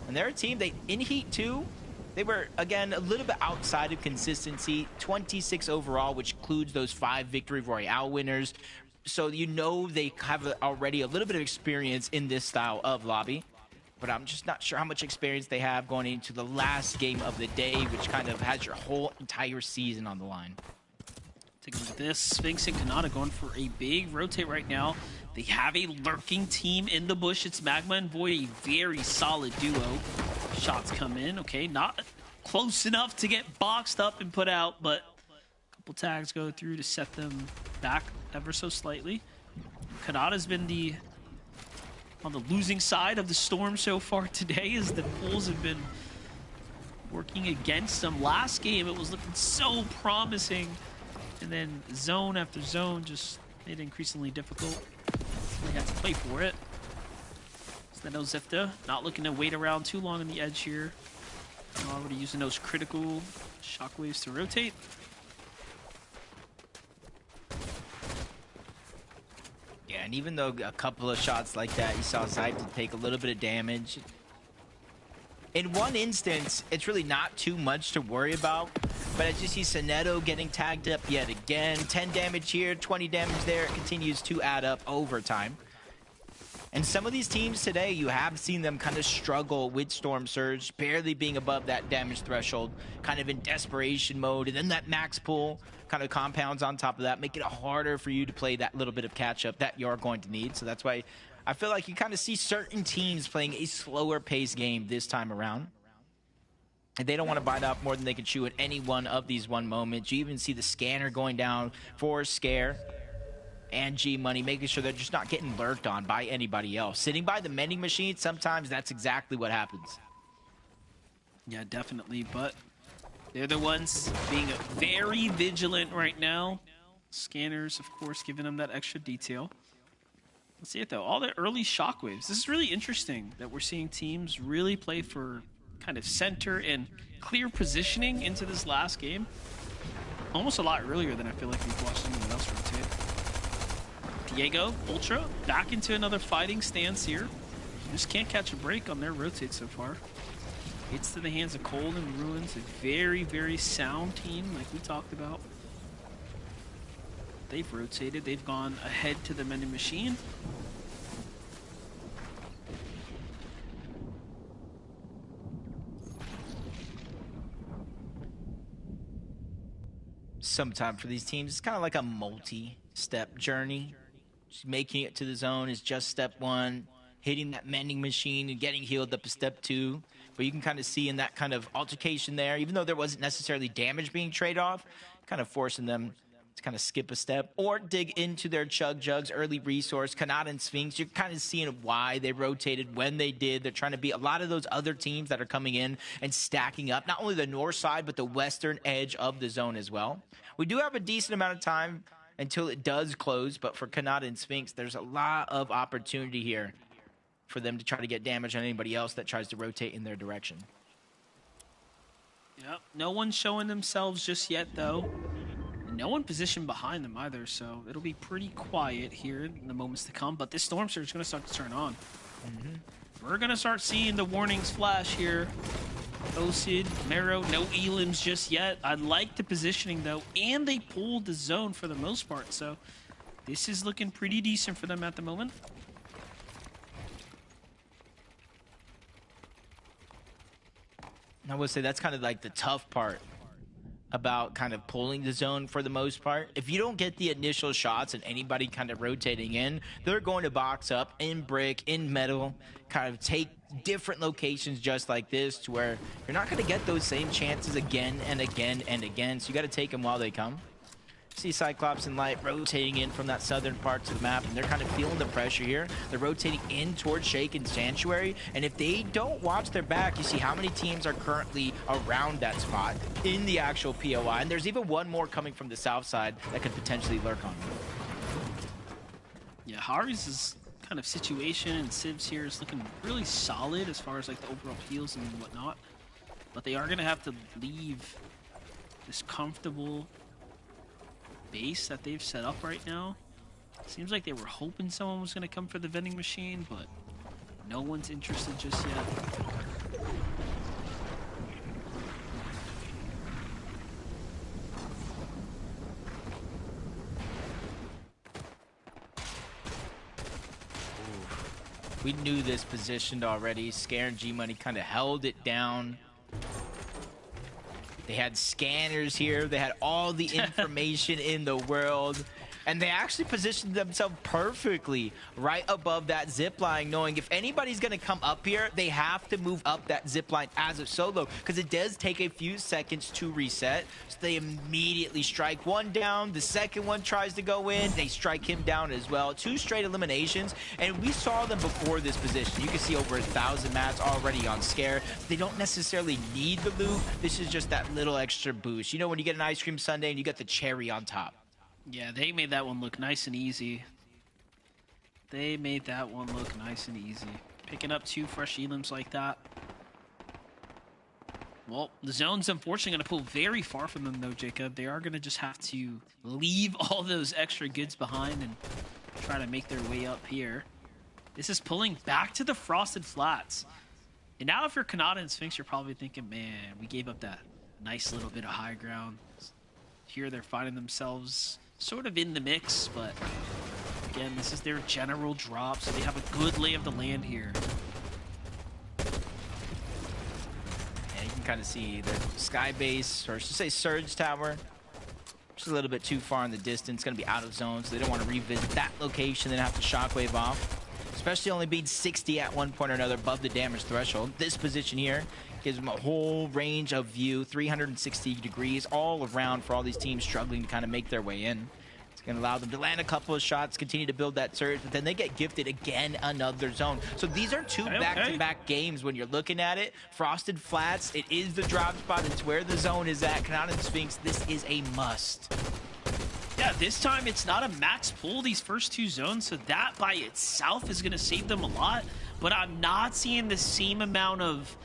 And they're a team, in Heat 2, they were, again, a little bit outside of consistency. 26 overall, which includes those 5 Victory Royale winners. So you know they have already a little bit of experience in this style of lobby. But I'm just not sure how much experience they have going into the last game of the day, which kind of has your whole entire season on the line. Take a look at this. Sphinx and Kanata going for a big rotate right now. They have a lurking team in the bush. It's Magma and Void, a very solid duo. Shots come in. Okay, not close enough to get boxed up and put out, but a couple tags go through to set them back ever so slightly. Kanata's been on the losing side of the storm so far today, as the pools have been working against them. Last game, it was looking so promising. And then zone after zone just made it increasingly difficult. They had to play for it. So then Ozifta not looking to wait around too long on the edge here. Already using those critical shockwaves to rotate. Yeah, and even though a couple of shots like that, you saw Zyte to take a little bit of damage. In one instance, it's really not too much to worry about. But as you see Soneto getting tagged up yet again. 10 damage here, 20 damage there. It continues to add up over time. And some of these teams today, you have seen them kind of struggle with Storm Surge, barely being above that damage threshold, kind of in desperation mode. And then that max pull kind of compounds on top of that, make it harder for you to play that little bit of catch-up that you're going to need. So that's why I feel like you kind of see certain teams playing a slower pace game this time around. And they don't want to bite off more than they can chew at any one of these one moments. You even see the scanner going down for Scare and G-Money, making sure they're just not getting lurked on by anybody else. Sitting by the mending machine, sometimes that's exactly what happens. Yeah, definitely, but they're the ones being very vigilant right now. Scanners, of course, giving them that extra detail. Let's see it, though. All the early shockwaves. This is really interesting that we're seeing teams really play for kind of center and clear positioning into this last game. Almost a lot earlier than I feel like we've watched anyone else rotate. Diego, Ultra, back into another fighting stance here. Just can't catch a break on their rotate so far. Hits to the hands of Cold and Ruins, a very, very sound team like we talked about. They've rotated, they've gone ahead to the mending machine. some time for these teams. It's kind of like a multi-step journey. Just making it to the zone is just step one. Hitting that mending machine and getting healed up is step two. But you can kind of see in that kind of altercation there, even though there wasn't necessarily damage being traded off, kind of forcing them to kind of skip a step or dig into their chug jugs, early resource, Kanata and Sphinx. You're kind of seeing why they rotated when they did. They're trying to beat a lot of those other teams that are coming in and stacking up, not only the north side, but the western edge of the zone as well. We do have a decent amount of time until it does close, but for Kanata and Sphinx, there's a lot of opportunity here for them to try to get damage on anybody else that tries to rotate in their direction. Yep, no one's showing themselves just yet, though. And no one positioned behind them either, so it'll be pretty quiet here in the moments to come. But this Storm Surge is going to start to turn on. We're going to start seeing the warnings flash here. Osid, Mero, no elims just yet. I like the positioning, though, and they pulled the zone for the most part, so this is looking pretty decent for them at the moment. I would say that's kind of like the tough part about kind of pulling the zone for the most part. If you don't get the initial shots and anybody kind of rotating in, they're going to box up in brick, in metal, kind of take different locations just like this to where you're not going to get those same chances again and again and again. So you got to take them while they come. See Cyclops and Light rotating in from that southern part of the map, and they're kind of feeling the pressure here. They're rotating in towards Shake and Sanctuary, and if they don't watch their back, you see how many teams are currently around that spot in the actual POI, and there's even one more coming from the south side that could potentially lurk on them. Yeah, Hari's kind of situation and Civs here is looking really solid as far as like the overall heals and whatnot, but they are going to have to leave this comfortable base that they've set up right now. Seems like they were hoping someone was going to come for the vending machine, but no one's interested just yet. We knew this positioned already. Scare and G-Money kind of held it down. They had scanners here. They had all the information in the world. And they actually positioned themselves perfectly right above that zip line, knowing if anybody's going to come up here, they have to move up that zip line as a solo, because it does take a few seconds to reset. So they immediately strike one down. The second one tries to go in. They strike him down as well. 2 straight eliminations. And we saw them before this position. You can see over 1,000 mats already on Scare. They don't necessarily need the loot. This is just that little extra boost. You know when you get an ice cream sundae and you get the cherry on top. Yeah, they made that one look nice and easy. They made that one look nice and easy. Picking up 2 fresh elims like that. Well, the zone's unfortunately going to pull very far from them, though, Jacob. They are going to just have to leave all those extra goods behind and try to make their way up here. This is pulling back to the Frosted Flats. And now if you're Kanata and Sphinx, you're probably thinking, man, we gave up that nice little bit of high ground. Here they're finding themselves sort of in the mix, but again, this is their general drop, so they have a good lay of the land here. And you can kind of see the Sky Base, or I should say Surge Tower, just a little bit too far in the distance, going to be out of zone, so they don't want to revisit that location, then have to shockwave off. Especially only being 60 at one point or another above the damage threshold. This position here gives them a whole range of view, 360 degrees all around for all these teams struggling to kind of make their way in. It's going to allow them to land a couple of shots, continue to build that surge, but then they get gifted again another zone. So these are 2 back-to-back games when you're looking at it. Frosted Flats, it is the drop spot. It's where the zone is at. Kanata and Sphinx, this is a must. Yeah, this time it's not a max pull, these first 2 zones, so that by itself is going to save them a lot, but I'm not seeing the same amount of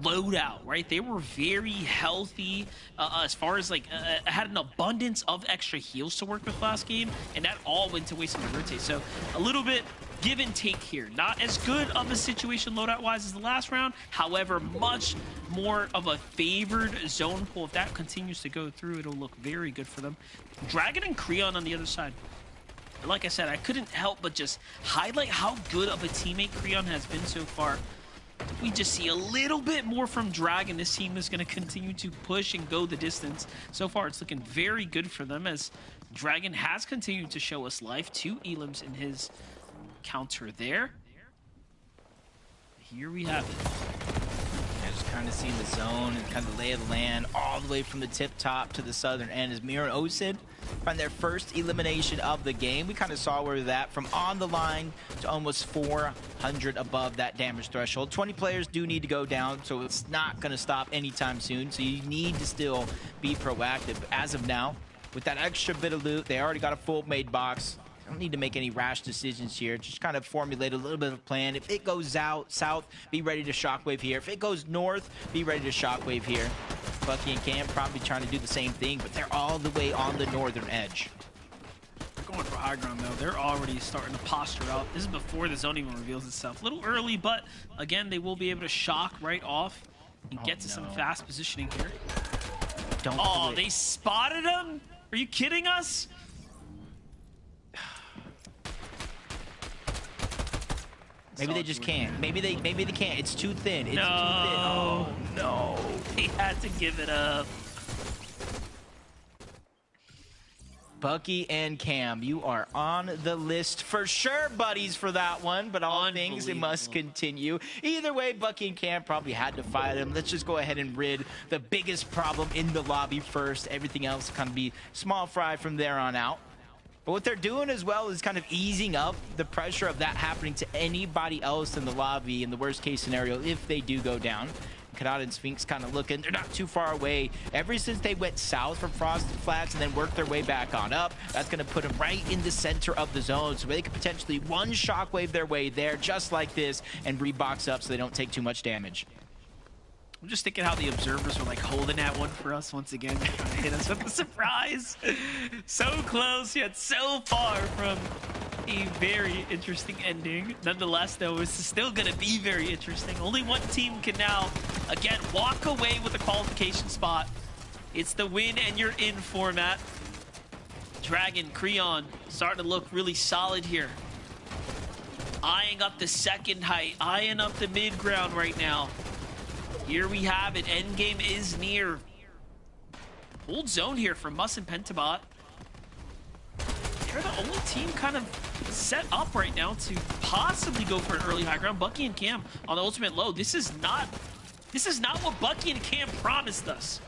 loadout, right? They were very healthy as far as like had an abundance of extra heals to work with last game, and that all went to waste on the rotate. So a little bit give and take here. Not as good of a situation loadout wise as the last round, however, much more of a favored zone pull. If that continues to go through, it'll look very good for them. Dragon and Creon on the other side. Like I said, I couldn't help but just highlight how good of a teammate Creon has been so far. We just see a little bit more from Dragon. This team is going to continue to push and go the distance. So far, it's looking very good for them as Dragon has continued to show us life. 2 elims in his counter there. Here we have it. Yeah, just kind of seeing the zone and kind of lay of the land all the way from the tip top to the southern end as Mira and Osid find their first elimination of the game. We kind of saw where that from on the line to almost 400 above that damage threshold. 20 players do need to go down, so it's not going to stop anytime soon. So you need to still be proactive. As of now, with that extra bit of loot, they already got a full made box. Don't need to make any rash decisions here. Just kind of formulate a little bit of a plan. If it goes out south, be ready to shockwave here. If it goes north, be ready to shockwave here. Bucky and Cam probably trying to do the same thing, but they're all the way on the northern edge. They're going for high ground, though. They're already starting to posture out. This is before the zone even reveals itself. A little early, but again, they will be able to shock right off and get to some fast positioning here. Don't they spotted him? Are you kidding us? Maybe they just can't. Maybe they can't. It's too thin. It's too thin. No. Oh no. He had to give it up. Bucky and Cam, you are on the list for sure, buddies, for that one. But all things, it must continue. Either way, Bucky and Cam probably had to fight him. Let's just go ahead and rid the biggest problem in the lobby first. Everything else kind of be small fry from there on out. But what they're doing as well is kind of easing up the pressure of that happening to anybody else in the lobby in the worst case scenario if they do go down. Kanata and Sphinx kind of looking, they're not too far away. Ever since they went south from Frosted Flats and then worked their way back on up, that's going to put them right in the center of the zone. So they could potentially one shockwave their way there just like this and rebox up so they don't take too much damage. I'm just thinking how the observers were like holding that one for us once again. Trying to hit us with a surprise. So close, yet so far from a very interesting ending. Nonetheless, though, it's still going to be very interesting. Only one team can now, again, walk away with a qualification spot. It's the win and you're in format. Dragon, Creon, starting to look really solid here. Eyeing up the second height, eyeing up the mid ground right now. Here we have it. Endgame is near. Hold zone here for Muss and Pentabot. They're the only team kind of set up right now to possibly go for an early high ground. Bucky and Cam on the ultimate low. This is not what Bucky and Cam promised us.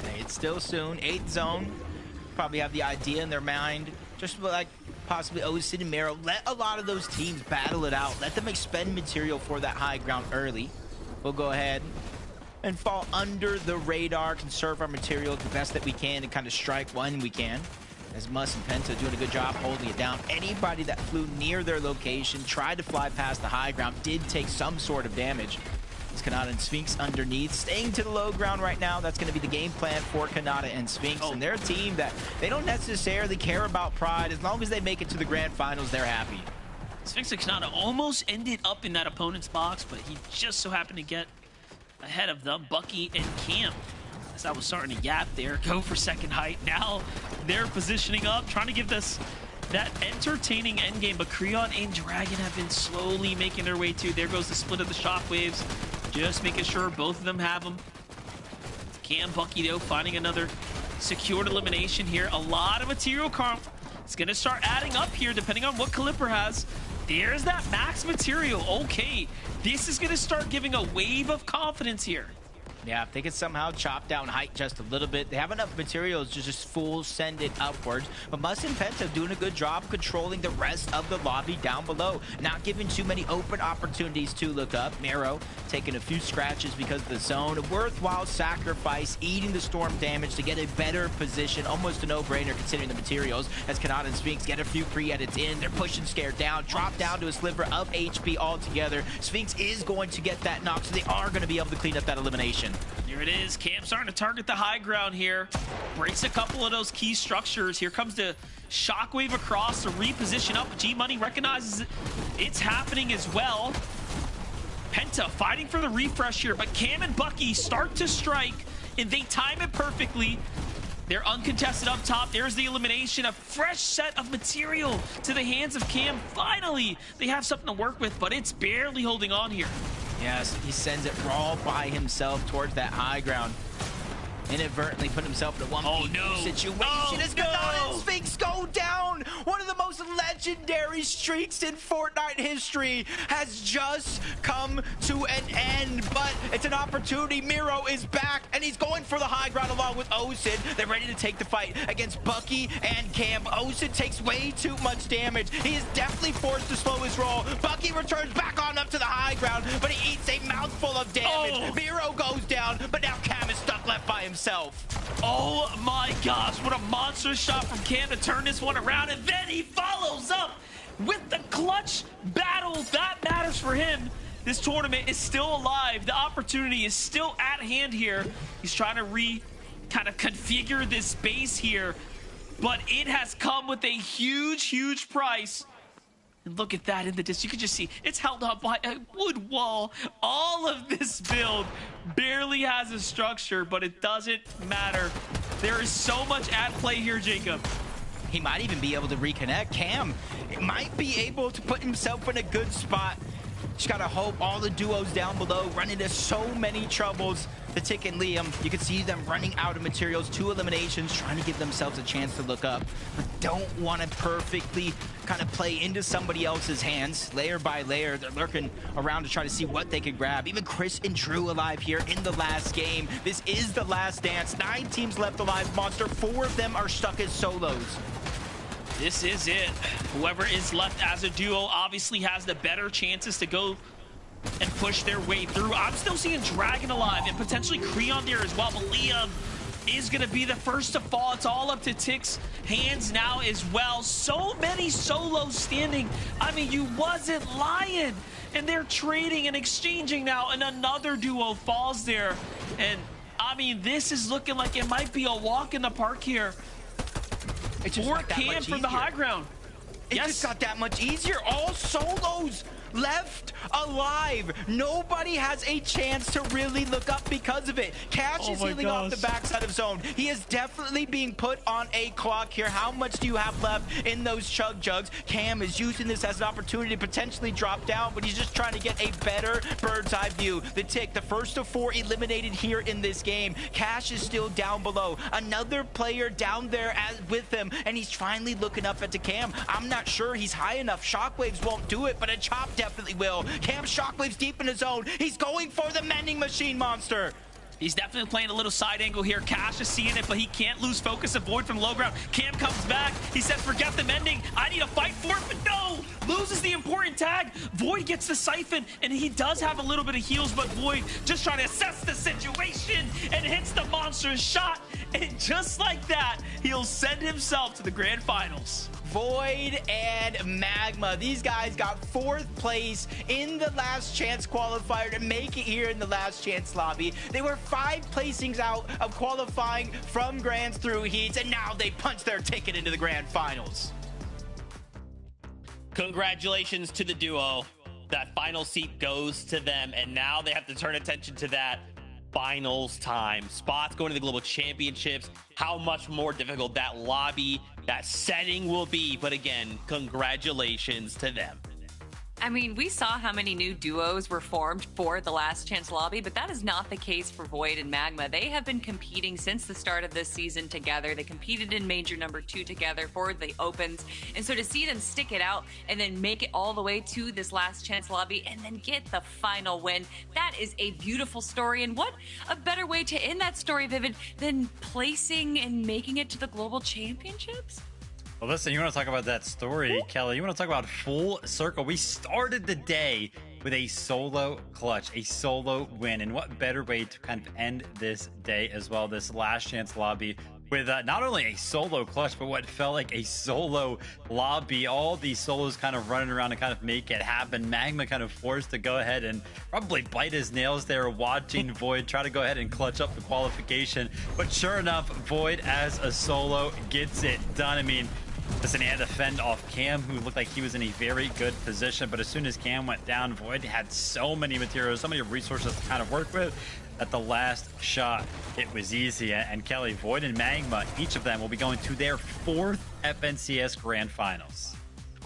Hey, it's still soon. 8th zone. Probably have the idea in their mind. Just like possibly Osid and Mero. Let a lot of those teams battle it out. Let them expend material for that high ground early. We'll go ahead and fall under the radar, conserve our material the best that we can, and kind of strike when we can. As Muss and Penta doing a good job holding it down. Anybody that flew near their location, tried to fly past the high ground, did take some sort of damage. It's Kanata and Sphinx underneath, staying to the low ground right now. That's going to be the game plan for Kanata and Sphinx. And they're a team that they don't necessarily care about pride. As long as they make it to the grand finals, they're happy. Sphinx and Kanata almost ended up in that opponent's box, but he just so happened to get ahead of them. Bucky and Cam, as I was starting to yap there, go for second height. Now they're positioning up, trying to give this that entertaining endgame, but Creon and Dragon have been slowly making their way too. There goes the split of the shockwaves, just making sure both of them have them. Cam, Bucky, though, finding another secured elimination here. A lot of material comp. It's going to start adding up here, depending on what Calipper has. There's that max material. Okay, this is going to start giving a wave of confidence here. Yeah, if they could somehow chop down height just a little bit. They have enough materials to just full send it upwards. But Muss and Penta doing a good job controlling the rest of the lobby down below. Not giving too many open opportunities to look up. Mero taking a few scratches because of the zone. A worthwhile sacrifice, eating the storm damage to get a better position. Almost a no-brainer considering the materials. As Kanata and Sphinx get a few pre-edits in. They're pushing Scared down. Drop down to a sliver of HP altogether. Sphinx is going to get that knock, so they are going to be able to clean up that elimination. Here it is. Cam starting to target the high ground here. Breaks a couple of those key structures. Here comes the shockwave across to reposition up. G-Money recognizes it. It's happening as well. Penta fighting for the refresh here, but Cam and Bucky start to strike, and they time it perfectly. They're uncontested up top. There's the elimination. A fresh set of material to the hands of Cam. Finally, they have something to work with, but it's barely holding on here. Yes, he sends it all by himself towards that high ground. Inadvertently put himself in a 1v2 situation. As Ghana and Sphinx go down, one of the most legendary streaks in Fortnite history has just come to an end, but it's an opportunity. Miro is back, and he's going for the high ground along with Osid. They're ready to take the fight against Bucky and Cam. Osid takes way too much damage. He is definitely forced to slow his roll. Bucky returns back on up to the high ground, but he eats a mouthful of damage. Miro goes down, but now Cam is stuck left by himself. Oh my gosh, what a monster shot from Cam to turn this one around, and then he follows up with the clutch battle. That matters for him. This tournament is still alive. The opportunity is still at hand here. He's trying to kind of configure this base here, but it has come with a huge price. And look at that in the distance. You can just see it's held up by a wood wall. All of this build barely has a structure, but it doesn't matter. There is so much at play here, Jacob. He might even be able to reconnect. Cam might be able to put himself in a good spot. Just gotta hope all the duos down below run into so many troubles. The Tick and Liam, you can see them running out of materials, 2 eliminations, trying to give themselves a chance to look up, but don't want to perfectly kind of play into somebody else's hands. Layer by layer, they're lurking around to try to see what they could grab. Even Chris and Drew alive here in the last game. This is the last dance. 9 teams left alive, Monster. 4 of them are stuck as solos. This is it. Whoever is left as a duo obviously has the better chances to go and push their way through. I'm still seeing Dragon alive and potentially Creon there as well, but Liam is going to be the first to fall. It's all up to Tick's hands now as well. So many solos standing. I mean, you wasn't lying. And they're trading and exchanging now, and another duo falls there. And, I mean, this is looking like it might be a walk in the park here. It's just or like Cam from the high ground. It just got that much easier. All solos left alive. Nobody has a chance to really look up because of it. Cash is healing off the backside of zone. He is definitely being put on a clock here. How much do you have left in those chug jugs? Cam is using this as an opportunity to potentially drop down, but he's just trying to get a better bird's eye view. The Tick, the first of 4 eliminated here in this game. Cash is still down below. Another player down there with him, and he's finally looking up at the Cam. I'm not sure he's high enough. Shockwaves won't do it, but a chop definitely will. Cam Shockwave's deep in his zone. He's going for the mending machine, Monster. He's definitely playing a little side angle here. Cash is seeing it, but he can't lose focus of Void from low ground. Cam comes back. He says, forget the mending. I need to fight for it, but no! Loses the important tag. Void gets the siphon, and he does have a little bit of heals, but Void just trying to assess the situation and hits the monster's shot. And just like that, he'll send himself to the grand finals. Void and Magma. These guys got 4th place in the last chance qualifier to make it here in the last chance lobby. They were 5 placings out of qualifying from grands through heats, and now they punch their ticket into the grand finals. Congratulations to the duo. That final seat goes to them, and now they have to turn attention to that finals time. Spots going to the global championships. How much more difficult that lobby, that setting will be. But again, congratulations to them. I mean, we saw how many new duos were formed for the Last Chance lobby, but that is not the case for Void and Magma. They have been competing since the start of this season together. They competed in Major number 2 together for the Opens. And so to see them stick it out and then make it all the way to this Last Chance lobby and then get the final win, that is a beautiful story. And what a better way to end that story, Vivid, than placing and making it to the Global Championships? Well, listen, you want to talk about that story, Kelly. You want to talk about full circle. We started the day with a solo clutch, a solo win. And what better way to kind of end this day as well, this last chance lobby with not only a solo clutch, but what felt like a solo lobby. All these solos kind of running around to kind of make it happen. Magma kind of forced to go ahead and probably bite his nails there, watching Void try to go ahead and clutch up the qualification. But sure enough, Void as a solo gets it done. I mean, listen, he had to fend off Cam, who looked like he was in a very good position. But as soon as Cam went down, Void had so many materials, so many resources to kind of work with. At the last shot, it was easy. And Kelly, Void and Magma, each of them will be going to their 4th FNCS Grand Finals.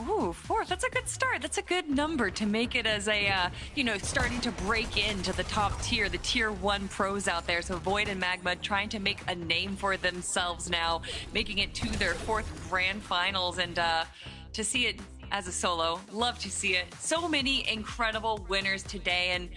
Ooh, fourth. That's a good start. That's a good number to make it as a, starting to break into the top tier, the tier 1 pros out there. So Void and Magma trying to make a name for themselves now, making it to their 4th grand finals. And to see it as a solo, love to see it. So many incredible winners today. And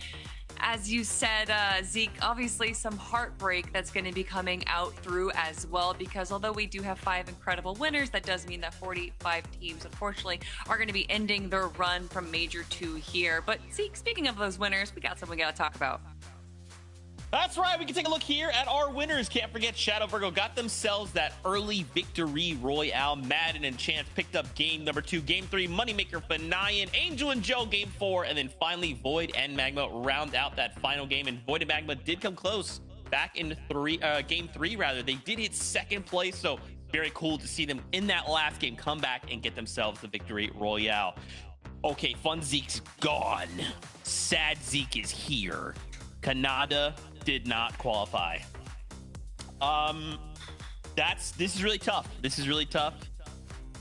as you said, Zeke, obviously some heartbreak that's going to be coming out through as well, because although we do have 5 incredible winners, that does mean that 45 teams, unfortunately, are going to be ending their run from Major 2 here. But Zeke, speaking of those winners, we got something we got to talk about. That's right. We can take a look here at our winners. Can't forget Shadow Virgo got themselves that early victory royale. Madden and Chance picked up game number 2. Game 3, Moneymaker, Fanayan, Angel and Joe, game 4. And then finally, Void and Magma round out that final game. And Void and Magma did come close back in game 3, rather. They did hit 2nd place. So very cool to see them in that last game come back and get themselves the victory royale. Okay, Fun Zeke's gone. Sad Zeke is here. Canada did not qualify. This is really tough.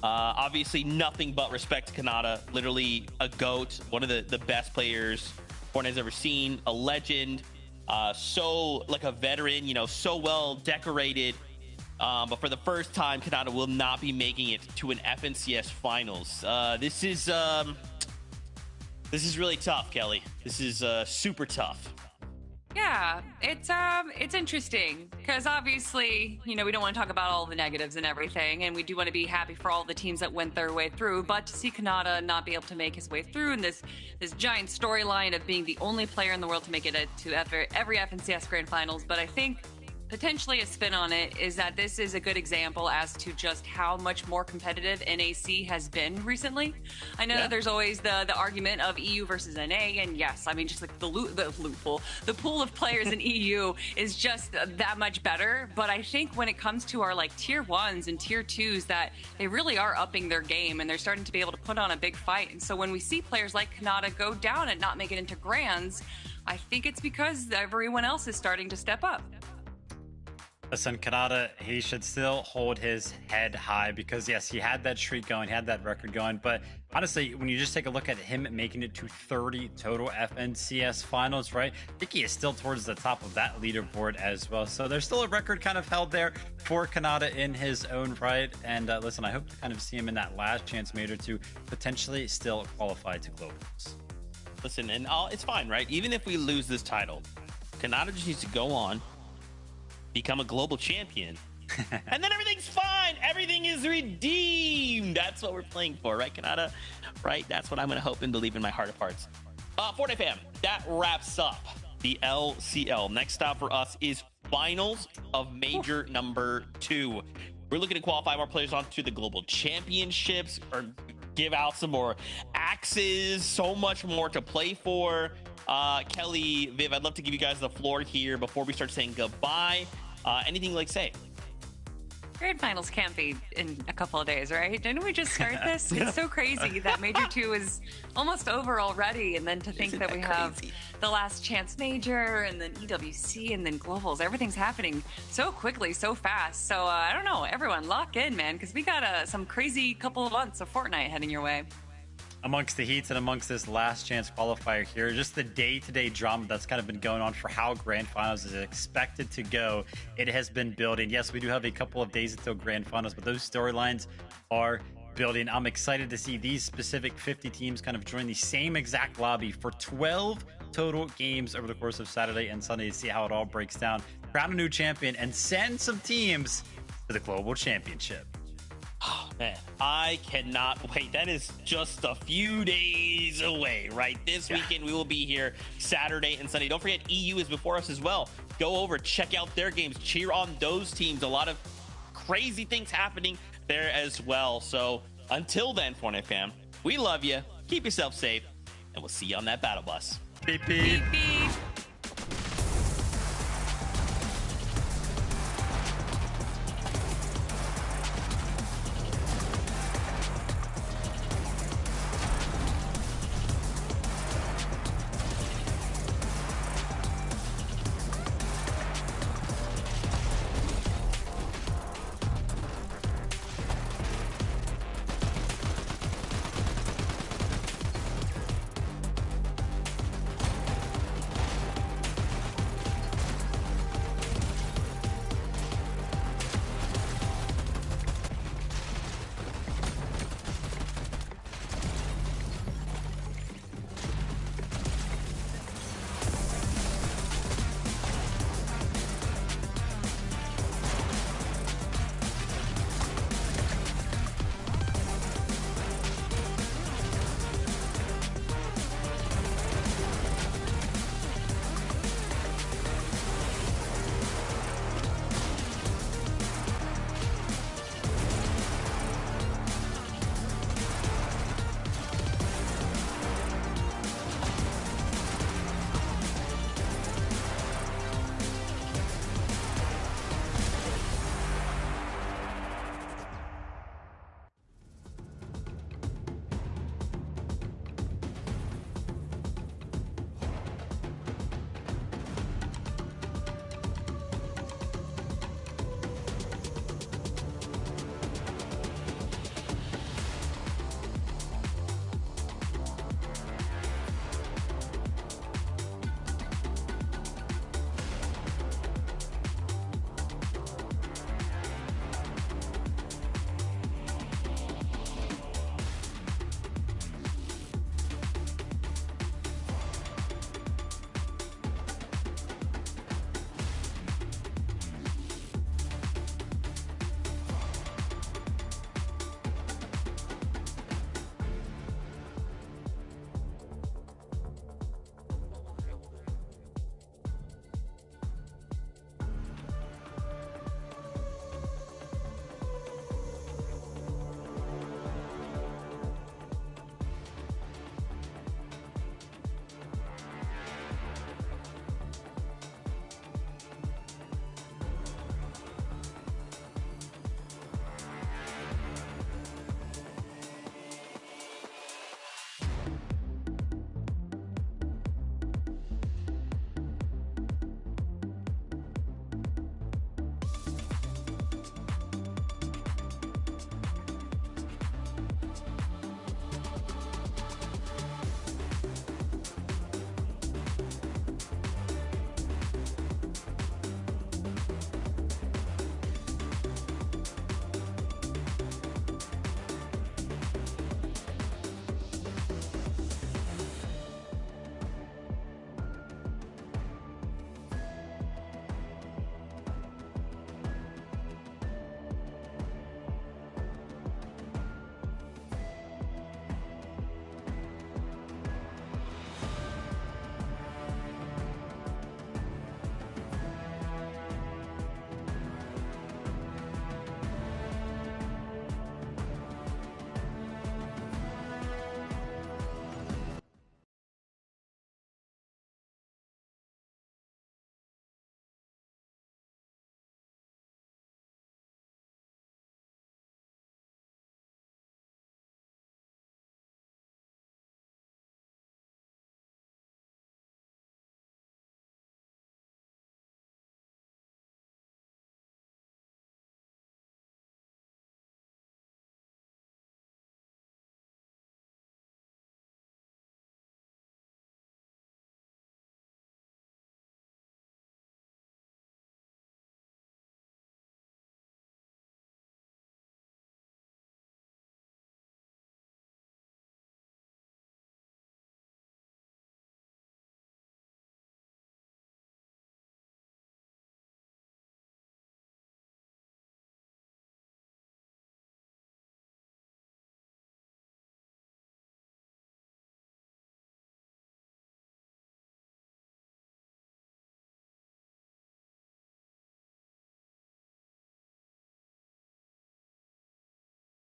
Obviously nothing but respect to Canada. Literally a GOAT, one of the best players Fortnite's ever seen, a legend, so like a veteran, so well decorated. But for the first time, Canada will not be making it to an FNCS finals. This is really tough, Kelly. This is super tough. Yeah, it's interesting because obviously, we don't want to talk about all the negatives and everything, and we do want to be happy for all the teams that went their way through, but to see Kanata not be able to make his way through in this giant storyline of being the only player in the world to make it to every FNCS Grand Finals, but I think potentially a spin on it is that this is a good example as to just how much more competitive NAC has been recently. I know that there's always the argument of EU versus NA, and yes, I mean, just like the pool of players in EU is just that much better. But I think when it comes to our like tier 1s and tier 2s, that they really are upping their game and they're starting to be able to put on a big fight. And so when we see players like Kanata go down and not make it into grands, I think it's because everyone else is starting to step up. Listen, Kanata, he should still hold his head high because, yes, he had that streak going, he had that record going. But honestly, when you just take a look at him making it to 30 total FNCS finals, right? I think he is still towards the top of that leaderboard as well. So there's still a record kind of held there for Kanata in his own right. And listen, I hope to kind of see him in that last chance major to potentially still qualify to globals. Listen, and it's fine, right? Even if we lose this title, Kanata just needs to go on, become a global champion, and then everything's fine. Everything is redeemed. That's what we're playing for, right, Kanata? Right? That's what I'm going to hope and believe in my heart of hearts. Fortnite fam, that wraps up the LCL. Next stop for us is finals of Major number 2. We're looking to qualify more players onto the global championships or give out some more axes, so much more to play for. Kelly, Viv, I'd love to give you guys the floor here before we start saying goodbye. Anything like say? Grand Finals can't be in a couple of days, right? Didn't we just start this? It's so crazy that Major 2 is almost over already, and then to think that we have the last chance Major, and then EWC, and then Globals. Everything's happening so quickly, so fast. So I don't know, everyone lock in, man, because we got some crazy couple of months of Fortnite heading your way. Amongst the heats and amongst this last chance qualifier here, just the day-to-day drama that's kind of been going on for how Grand Finals is expected to go, it has been building. Yes, we do have a couple of days until Grand Finals, but those storylines are building. I'm excited to see these specific 50 teams kind of join the same exact lobby for 12 total games over the course of Saturday and Sunday to see how it all breaks down, crown a new champion, and send some teams to the Global Championship. Oh, man, I cannot wait. That is just a few days away, right? This weekend, we will be here Saturday and Sunday. Don't forget, EU is before us as well. Go over, check out their games, cheer on those teams. A lot of crazy things happening there as well. So until then, Fortnite fam, we love you. Keep yourself safe, and we'll see you on that battle bus. Beep, beep. Beep, beep.